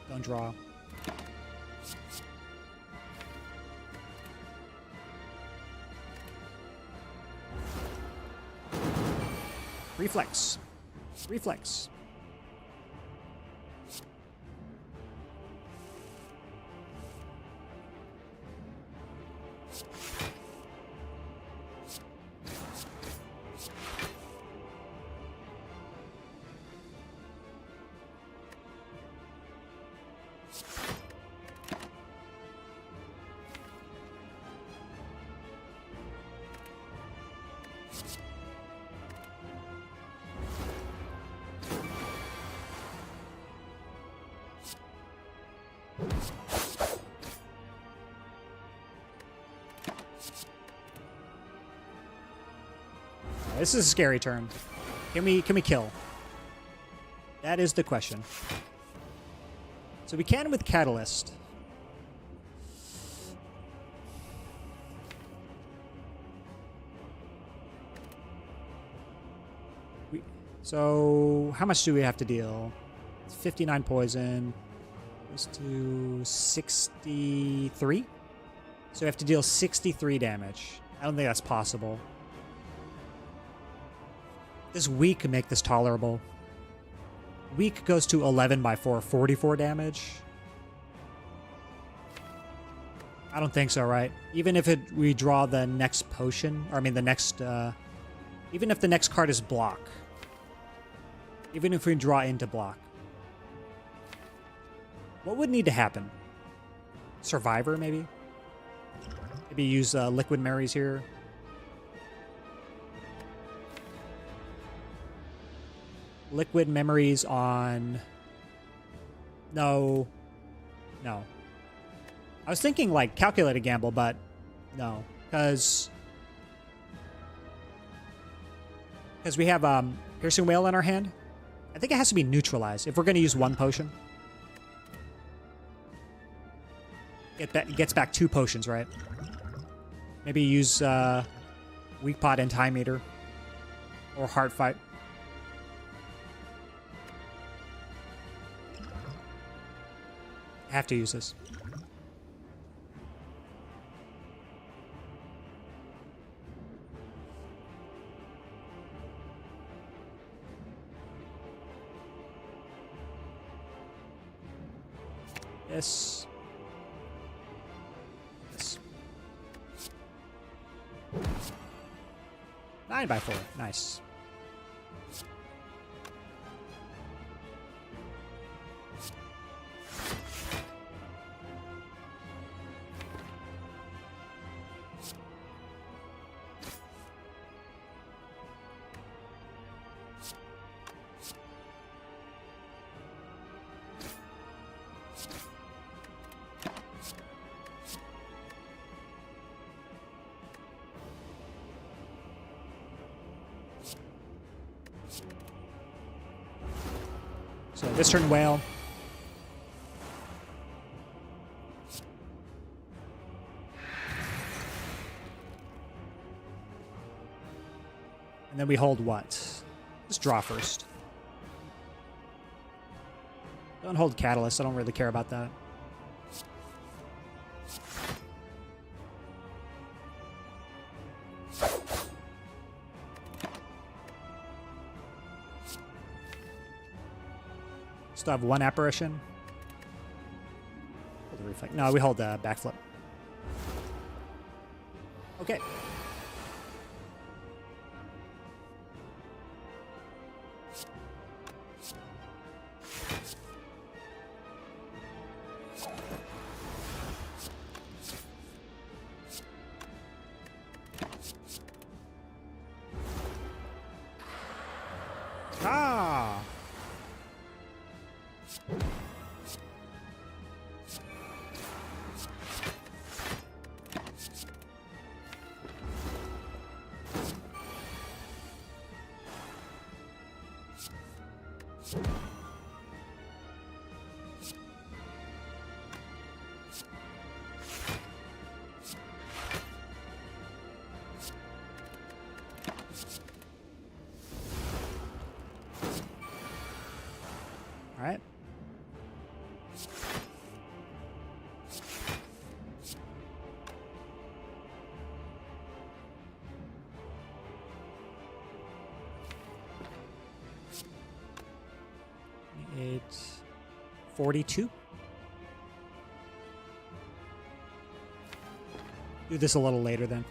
Don't draw. Reflex. Reflex. This is a scary turn. Can we kill? That is the question. So we can with Catalyst. So how much do we have to deal? 59 poison. Goes to 63. So we have to deal 63 damage. I don't think that's possible. This weak can make this tolerable. Weak goes to 11 by 4, 44 damage. I don't think so, right? Even if we draw the next potion, or I mean the next, even if the next card is block. Even if we draw into block. What would need to happen? Survivor, maybe? Maybe use Liquid Memories here. Liquid Memories on... No. No. I was thinking, like, Calculated Gamble, but no. Because we have Piercing Wail in our hand. I think it has to be neutralized if we're going to use one potion. It gets back 2 potions, right? Maybe use Weak Pot and Time Eater. Or Heart Fight. I have to use this. this. This. 9x4. Nice. So this turn whale. And then we hold what? Let's draw first. Don't hold catalyst. I don't really care about that. Still have one apparition. Hold the reflect. No, we hold the backflip. Okay. Ah! All right. It's 42. Do this a little later then.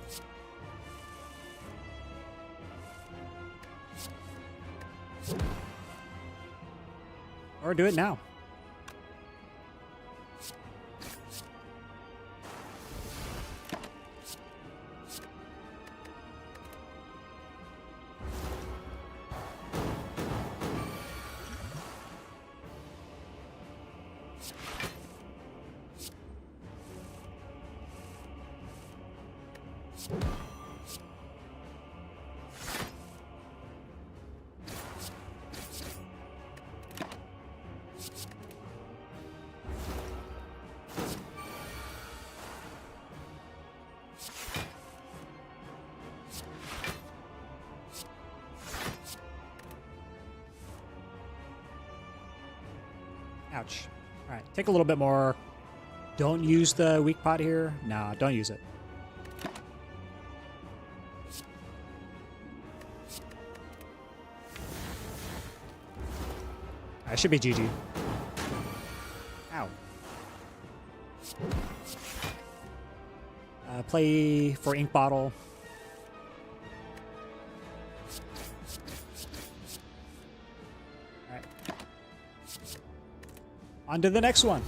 Or do it now. Ouch. All right, take a little bit more. Don't use the weak pot here. No, don't use it. I should be GG. Ow. Play for ink bottle. All right. On to the next one.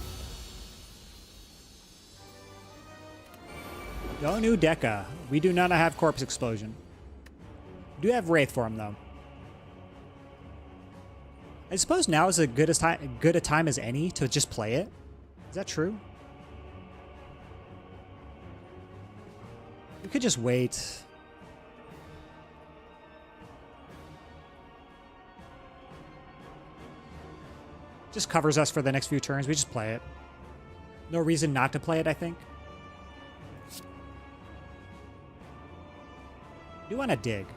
Donu Deca. We do not have Corpse Explosion. We do have Wraith for him, though. I suppose now is as good a time as any to just play it. Is that true? We could just wait. Just covers us for the next few turns. We just play it. No reason not to play it, I think. I do want to dig.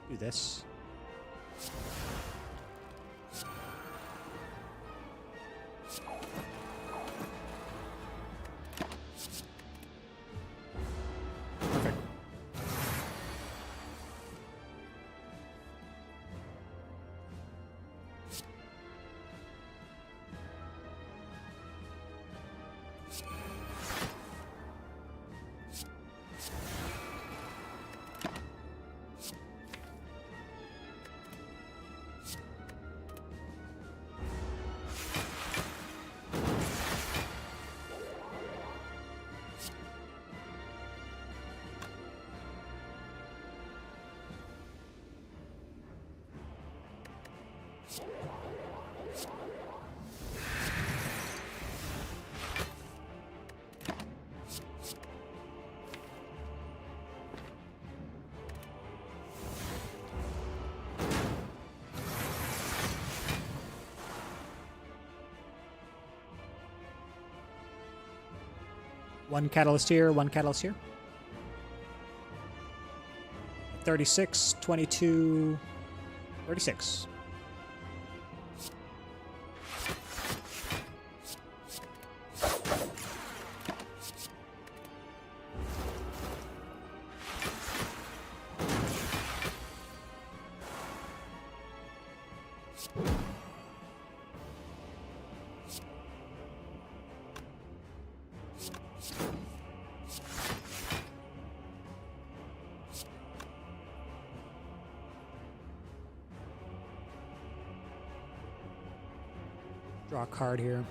Do this. One catalyst here, one catalyst here. 36, 22, 36. Draw a card here.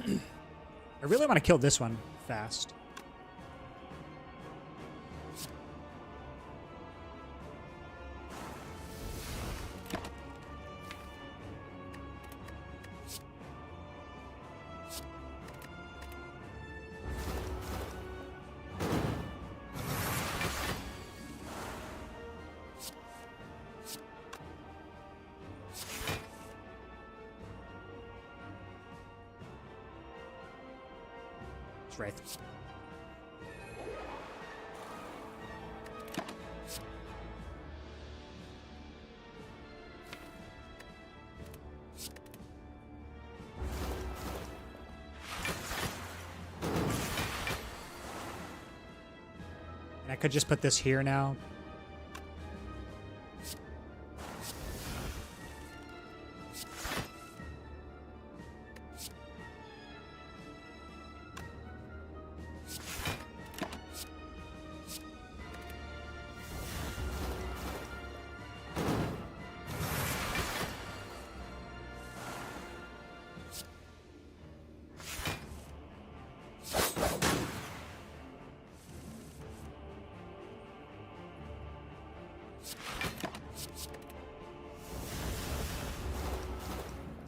I really want to kill this one fast. Right. And I could just put this here now.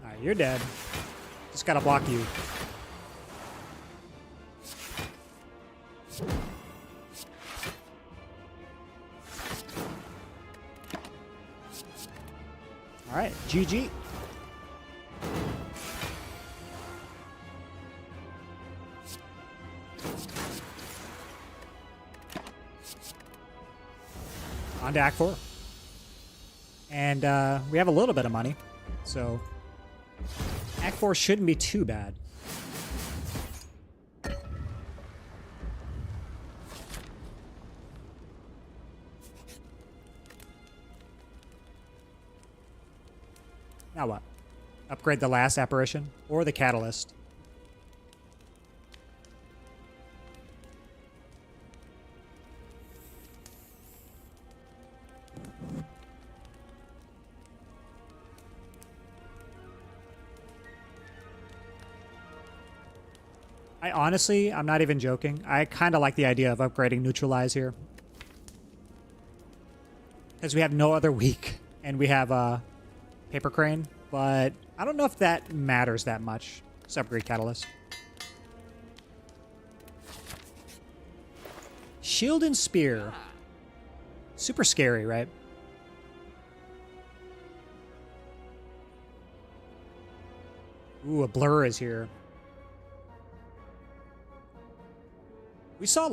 Alright, you're dead. Just gotta block you. Alright, GG. On to Act 4. And we have a little bit of money, so Act 4 shouldn't be too bad. Now what? Upgrade the last apparition or the catalyst. I honestly, I'm not even joking. I kind of like the idea of upgrading Neutralize here. Because we have no other weak, and we have Paper Crane, but I don't know if that matters that much. Let's upgrade Catalyst. Shield and Spear. Super scary, right? Ooh, a Blur is here. We saw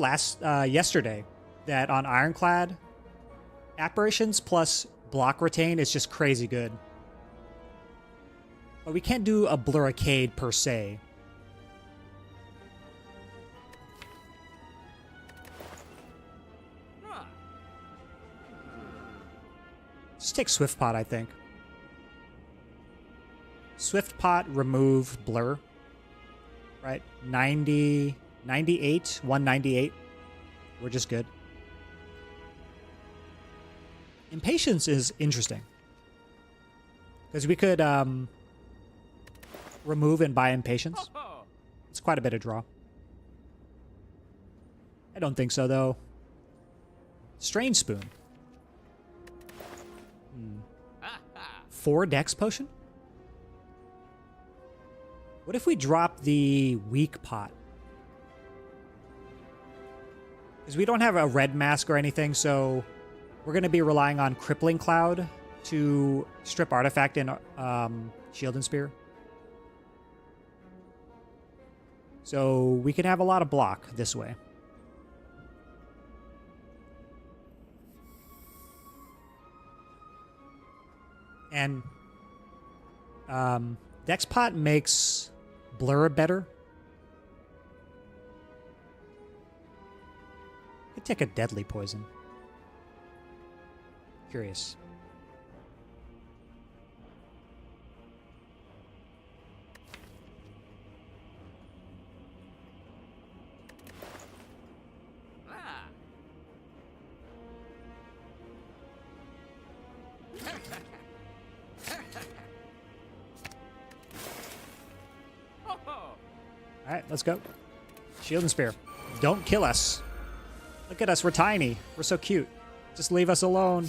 yesterday that on Ironclad, apparitions plus block retain is just crazy good. But we can't do a Blurricade per se. Just take Swift Pot, I think. Swift Pot, remove Blur. Right? 90, 98, 198. We're just good. Impatience is interesting. Because we could remove and buy Impatience. It's quite a bit of draw. I don't think so, though. Strange Spoon. 4 Dex potion? What if we drop the weak pot? Because we don't have a red mask or anything, so we're going to be relying on Crippling Cloud to strip Artifact and Shield and Spear. So we can have a lot of block this way. And Dex Pot makes Blur better. Could take a deadly poison. Curious. Alright, let's go. Shield and Spear. Don't kill us. Look at us, we're tiny. We're so cute. Just leave us alone.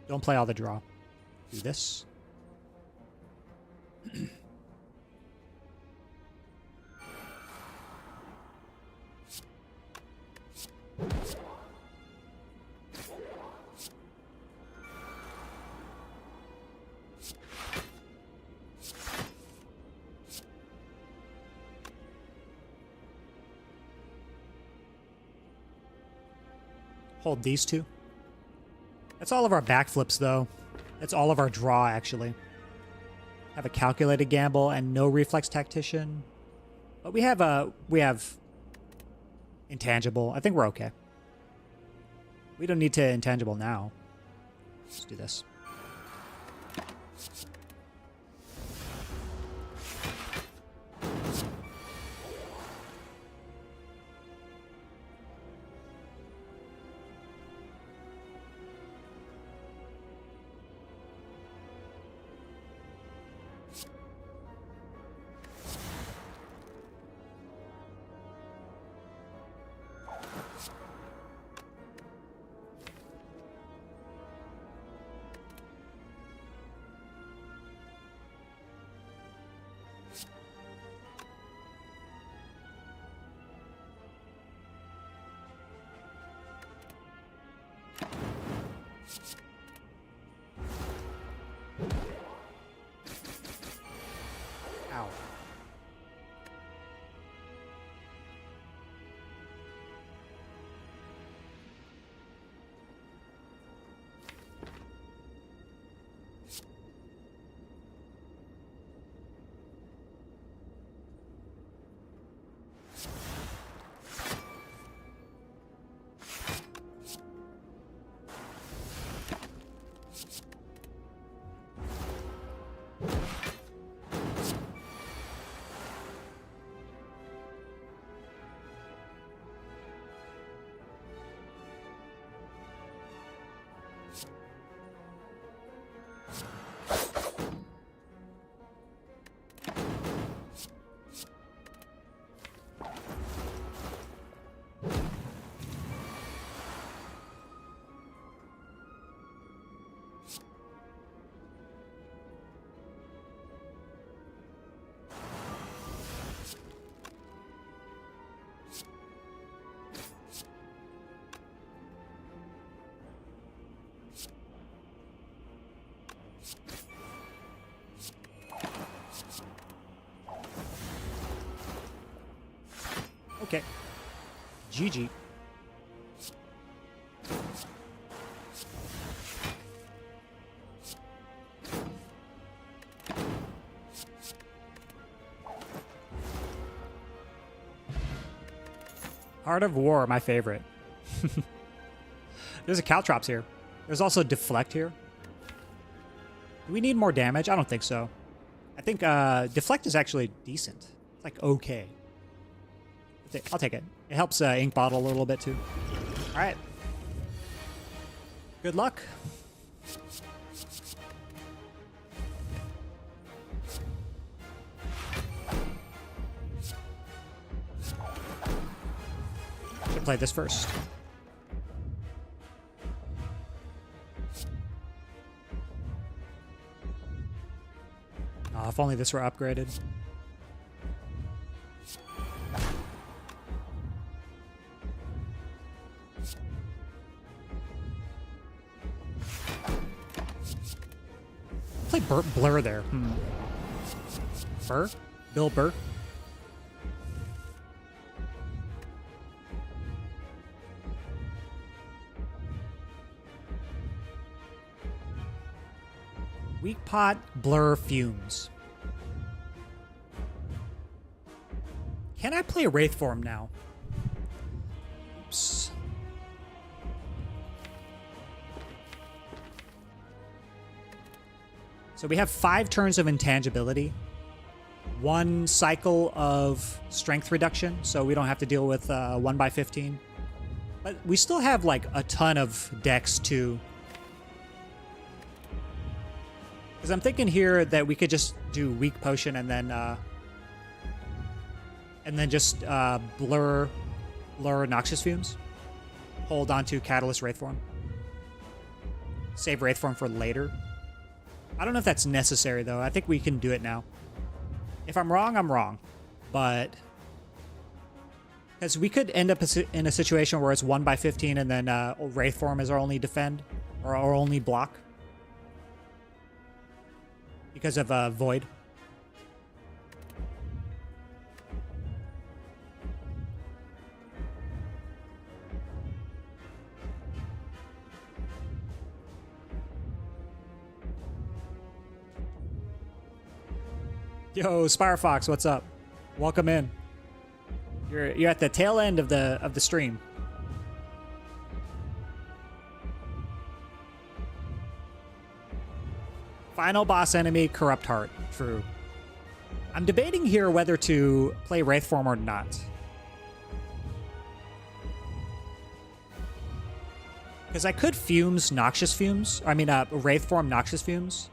Don't play all the draw. Do this. Hold these two. That's all of our backflips, though. That's all of our draw, actually. Have a calculated gamble and no reflex tactician. But we have intangible. I think we're okay. We don't need to intangible now. Let's do this. Ow. Okay. GG. Heart of War, my favorite. There's a Caltrops here. There's also Deflect here. Do we need more damage? I don't think so. I think Deflect is actually decent. It's like okay. I'll take it. It helps ink bottle a little bit too. All right. Good luck. play this first. Oh, if only this were upgraded. Play Blur there. Burr? Bill Burr? Weak Pot, Blur, Fumes. Can I play Wraith Form now? Oops. So we have 5 turns of intangibility, 1 cycle of strength reduction, so we don't have to deal with 1/15. But we still have like a ton of dex too. Because I'm thinking here that we could just do Weak Potion and then just blur Noxious Fumes. Hold onto Catalyst Wraith Form. Save Wraith Form for later. I don't know if that's necessary, though. I think we can do it now. If I'm wrong, I'm wrong. But... because we could end up in a situation where it's 1/15 and then Wraith Form is our only defend. Or our only block. Because of Void. Yo, Spirefox, what's up? Welcome in. You're at the tail end of the stream. Final boss enemy, Corrupt Heart. True. I'm debating here whether to play Wraith Form or not. Because I could Fumes Noxious Fumes. I mean, Wraith Form Noxious Fumes.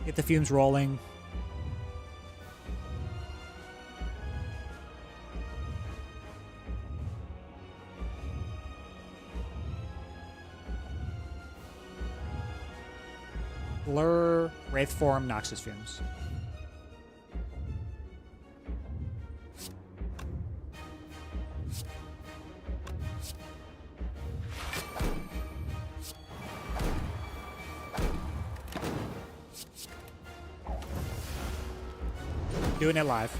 Get the fumes rolling. Blur, Wraith Form, Noxious Fumes. Doing it live.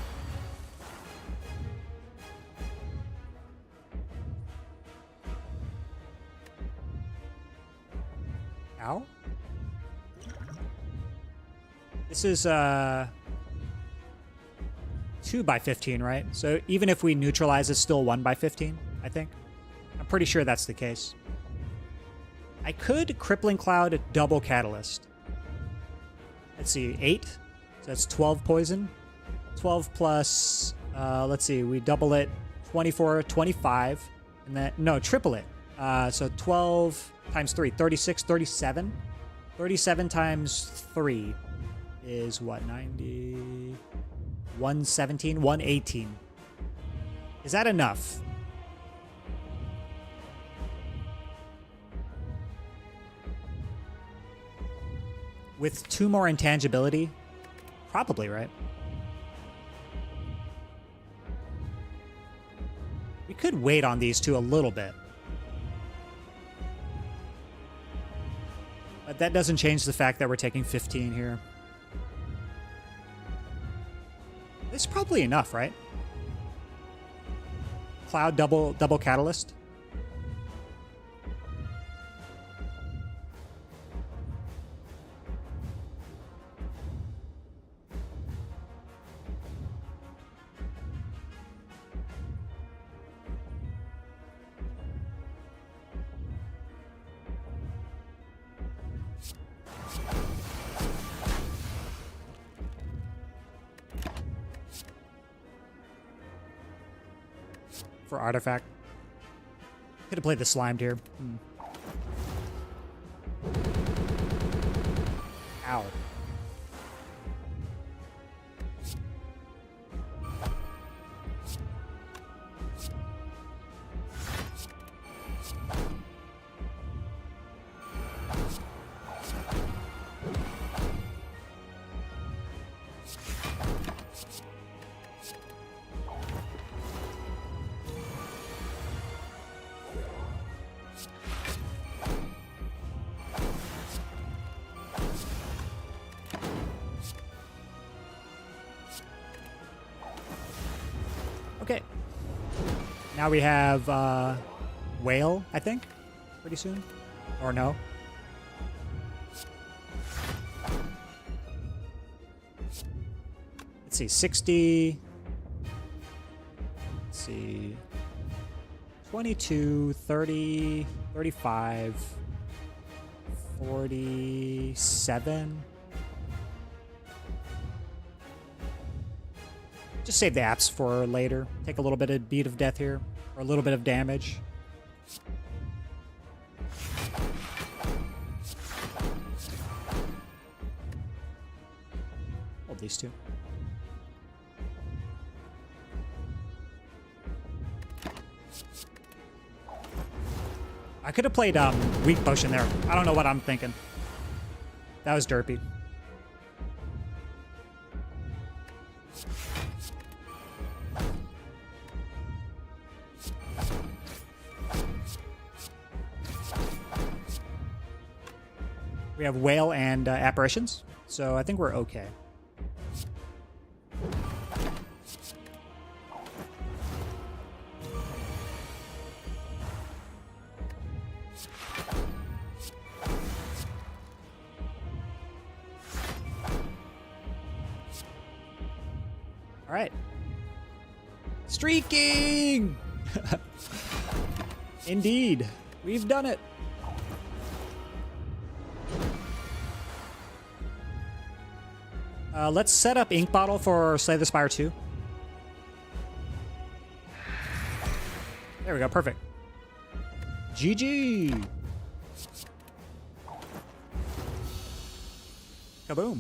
Ow? This is 2/15, right? So even if we neutralize, it's still 1/15, I think. I'm pretty sure that's the case. I could Crippling Cloud double Catalyst. Let's see, 8. So that's 12 poison. 12 plus, let's see, we double it, 24, 25. And then, no, triple it. So 12 times 3, 36, 37. 37 times 3. Is what, 90, 117, 118. Is that enough? With 2 more intangibility? Probably, right? We could wait on these 2 a little bit. But that doesn't change the fact that we're taking 15 here. It's probably enough, right? Cloud double Catalyst. For artifact. Could have played the Slimed here. Ow. Okay. Now we have whale, I think, pretty soon. Or no? Let's see, 60. Let's see. 22, 30, 35, 47. Just save the apps for later. Take a little bit of beat of death here, or a little bit of damage. Hold these two. I could have played weak potion there. I don't know what I'm thinking. That was derpy. We have whale and apparitions, so I think we're okay. All right. Streaking! Indeed. We've done it. Let's set up Ink Bottle for Slay the Spire 2. There we go. Perfect. GG! Kaboom.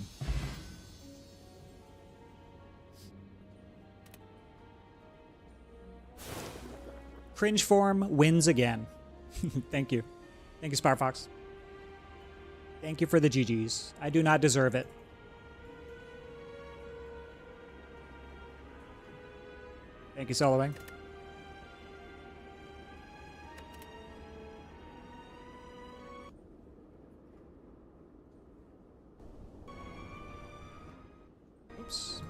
Cringe form wins again. Thank you. Thank you, Spirefox. Thank you for the GGs. I do not deserve it. Thank you, Soloing. Oops.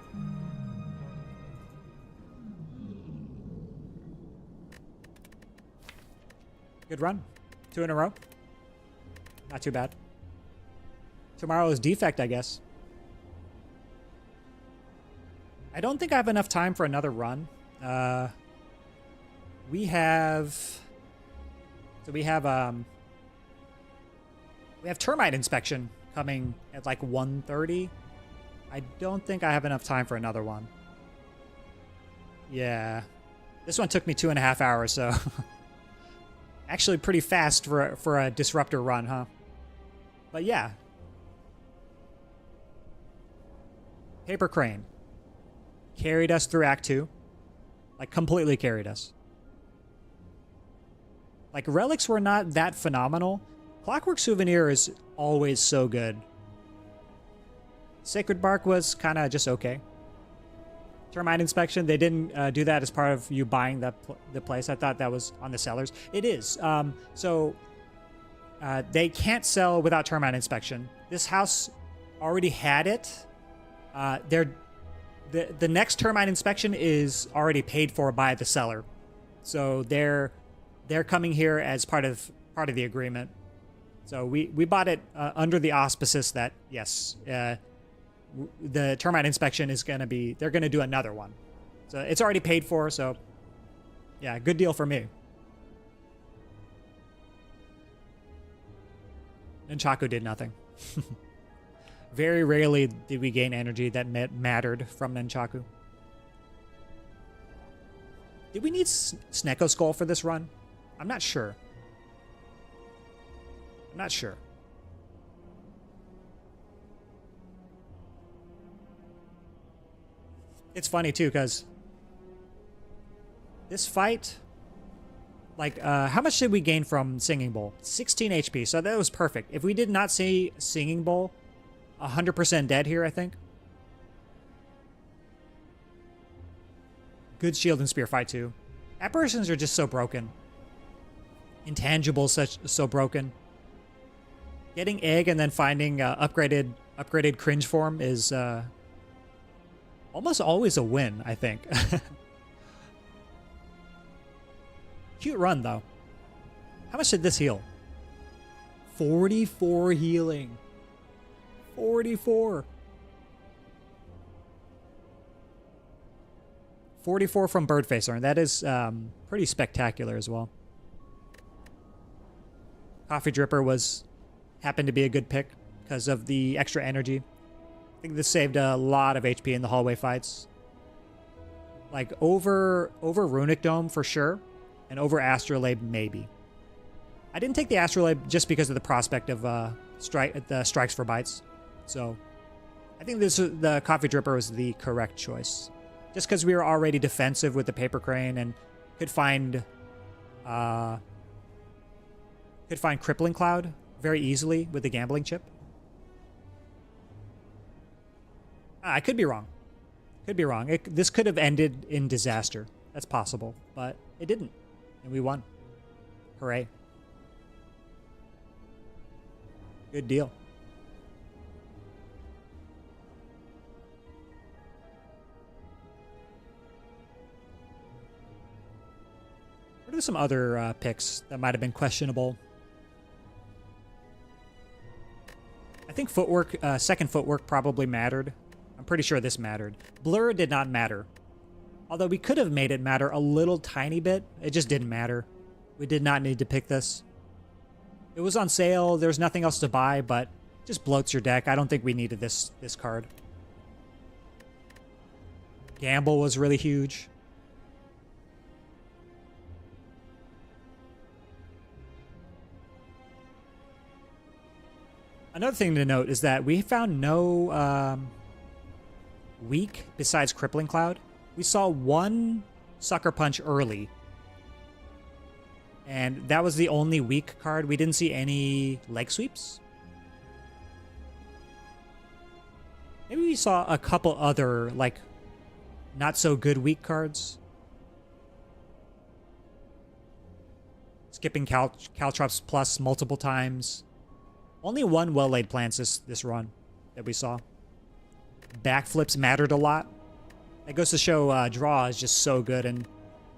Good run. 2 in a row. Not too bad. Tomorrow is defect, I guess. I don't think I have enough time for another run. We have termite inspection coming at like 1:30. I don't think I have enough time for another one. Yeah, this one took me 2.5 hours, so actually pretty fast for a disruptor run, huh? But yeah, Paper Crane carried us through Act 2. Like, completely carried us. Like, relics were not that phenomenal. Clockwork Souvenir is always so good. Sacred Bark was kind of just okay. Termite Inspection, they didn't do that as part of you buying the place. I thought that was on the sellers. It is. They can't sell without Termite Inspection. This house already had it. The next termite inspection is already paid for by the seller, so they're coming here as part of the agreement. So we bought it under the auspices that yes, the termite inspection is gonna be, they're gonna do another one, so it's already paid for. So yeah, good deal for me. Nunchaku did nothing. Very rarely did we gain energy that mattered from Nunchaku. Did we need Snecko Skull for this run? I'm not sure. I'm not sure. It's funny too, because this fight, like, how much did we gain from Singing Bowl? 16 HP, so that was perfect. If we did not see Singing Bowl, 100% dead here, I think. Good shield and spear fight too. Apparitions are just so broken. Intangibles so broken. Getting egg and then finding upgraded cringe form is almost always a win, I think. Cute run, though. How much did this heal? 44 healing. 44. 44 from Birdfacer, and that is pretty spectacular as well. Coffee Dripper happened to be a good pick because of the extra energy. I think this saved a lot of HP in the hallway fights. Like over Runic Dome for sure, and over Astrolabe maybe. I didn't take the Astrolabe just because of the prospect of the strikes for bites. So I think the Coffee Dripper was the correct choice. Just because we were already defensive with the Paper Crane and could find Crippling Cloud very easily with the Gambling Chip. I could be wrong. Could be wrong. This could have ended in disaster. That's possible, but it didn't, and we won. Hooray! Good deal. What are some other picks that might have been questionable? I think footwork, second footwork probably mattered. I'm pretty sure this mattered. Blur did not matter. Although we could have made it matter a little tiny bit. It just didn't matter. We did not need to pick this. It was on sale. There's nothing else to buy, but just bloats your deck. I don't think we needed this card. Gamble was really huge. Another thing to note is that we found no weak besides Crippling Cloud. We saw one Sucker Punch early. And that was the only weak card. We didn't see any leg sweeps. Maybe we saw a couple other, like, not so good weak cards. Skipping Caltrops Plus multiple times. Only one well-laid plans this run that we saw. Backflips mattered a lot. That goes to show draw is just so good in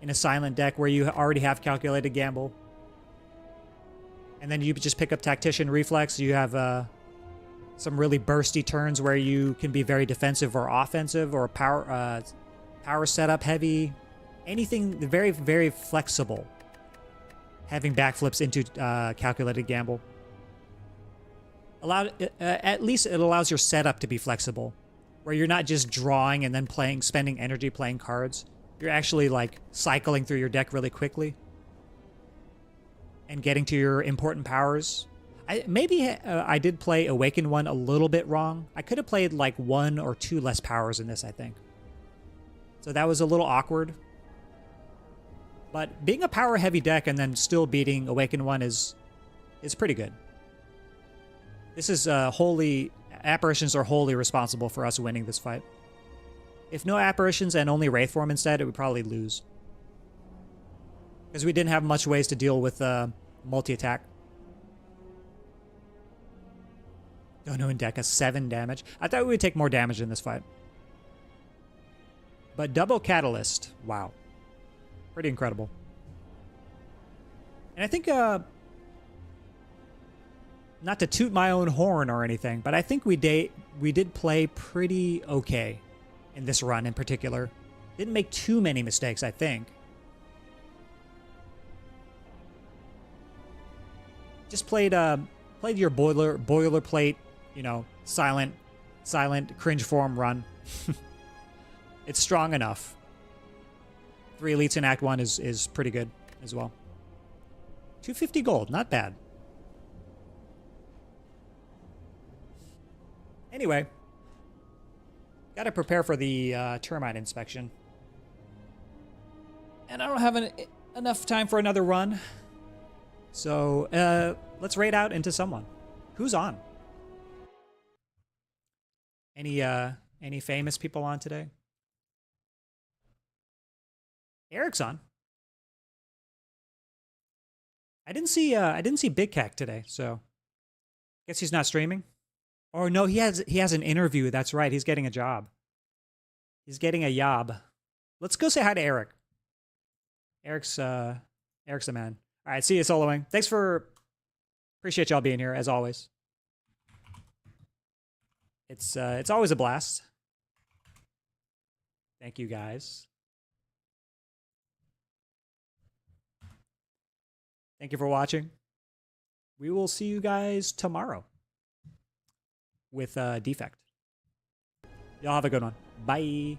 a silent deck where you already have calculated gamble. And then you just pick up Tactician Reflex. You have some really bursty turns where you can be very defensive or offensive or power setup heavy. Anything very, very flexible. Having backflips into calculated gamble. At least it allows your setup to be flexible, where you're not just drawing and then spending energy playing cards. You're actually like cycling through your deck really quickly and getting to your important powers. Maybe I did play Awakened One a little bit wrong. I could have played like 1 or 2 less powers in this, I think. So that was a little awkward. But being a power heavy deck and then still beating Awakened One is pretty good. This is apparitions are wholly responsible for us winning this fight. If no apparitions and only Wraith Form instead, it would probably lose. Because we didn't have much ways to deal with multi-attack. Dono and Deca, 7 damage. I thought we would take more damage in this fight. But double Catalyst, wow. Pretty incredible. And I think, not to toot my own horn or anything, but I think we did play pretty okay in this run in particular. Didn't make too many mistakes, I think. Just played your boilerplate, you know, silent cringe form run. It's strong enough. 3 elites in Act 1 is pretty good as well. 250 gold, not bad. Anyway, got to prepare for the termite inspection. And I don't have enough time for another run. So let's raid out into someone. Who's on? Any famous people on today? Eric's on. I didn't see Big Cac today, so guess he's not streaming. Or no, he has an interview. That's right. He's getting a job. He's getting a job. Let's go say hi to Eric. Eric's Eric's the man. All right, see you, soloing. Thanks for... Appreciate y'all being here, as always. It's always a blast. Thank you, guys. Thank you for watching. We will see you guys tomorrow with Defect. Y'all have a good one. Bye.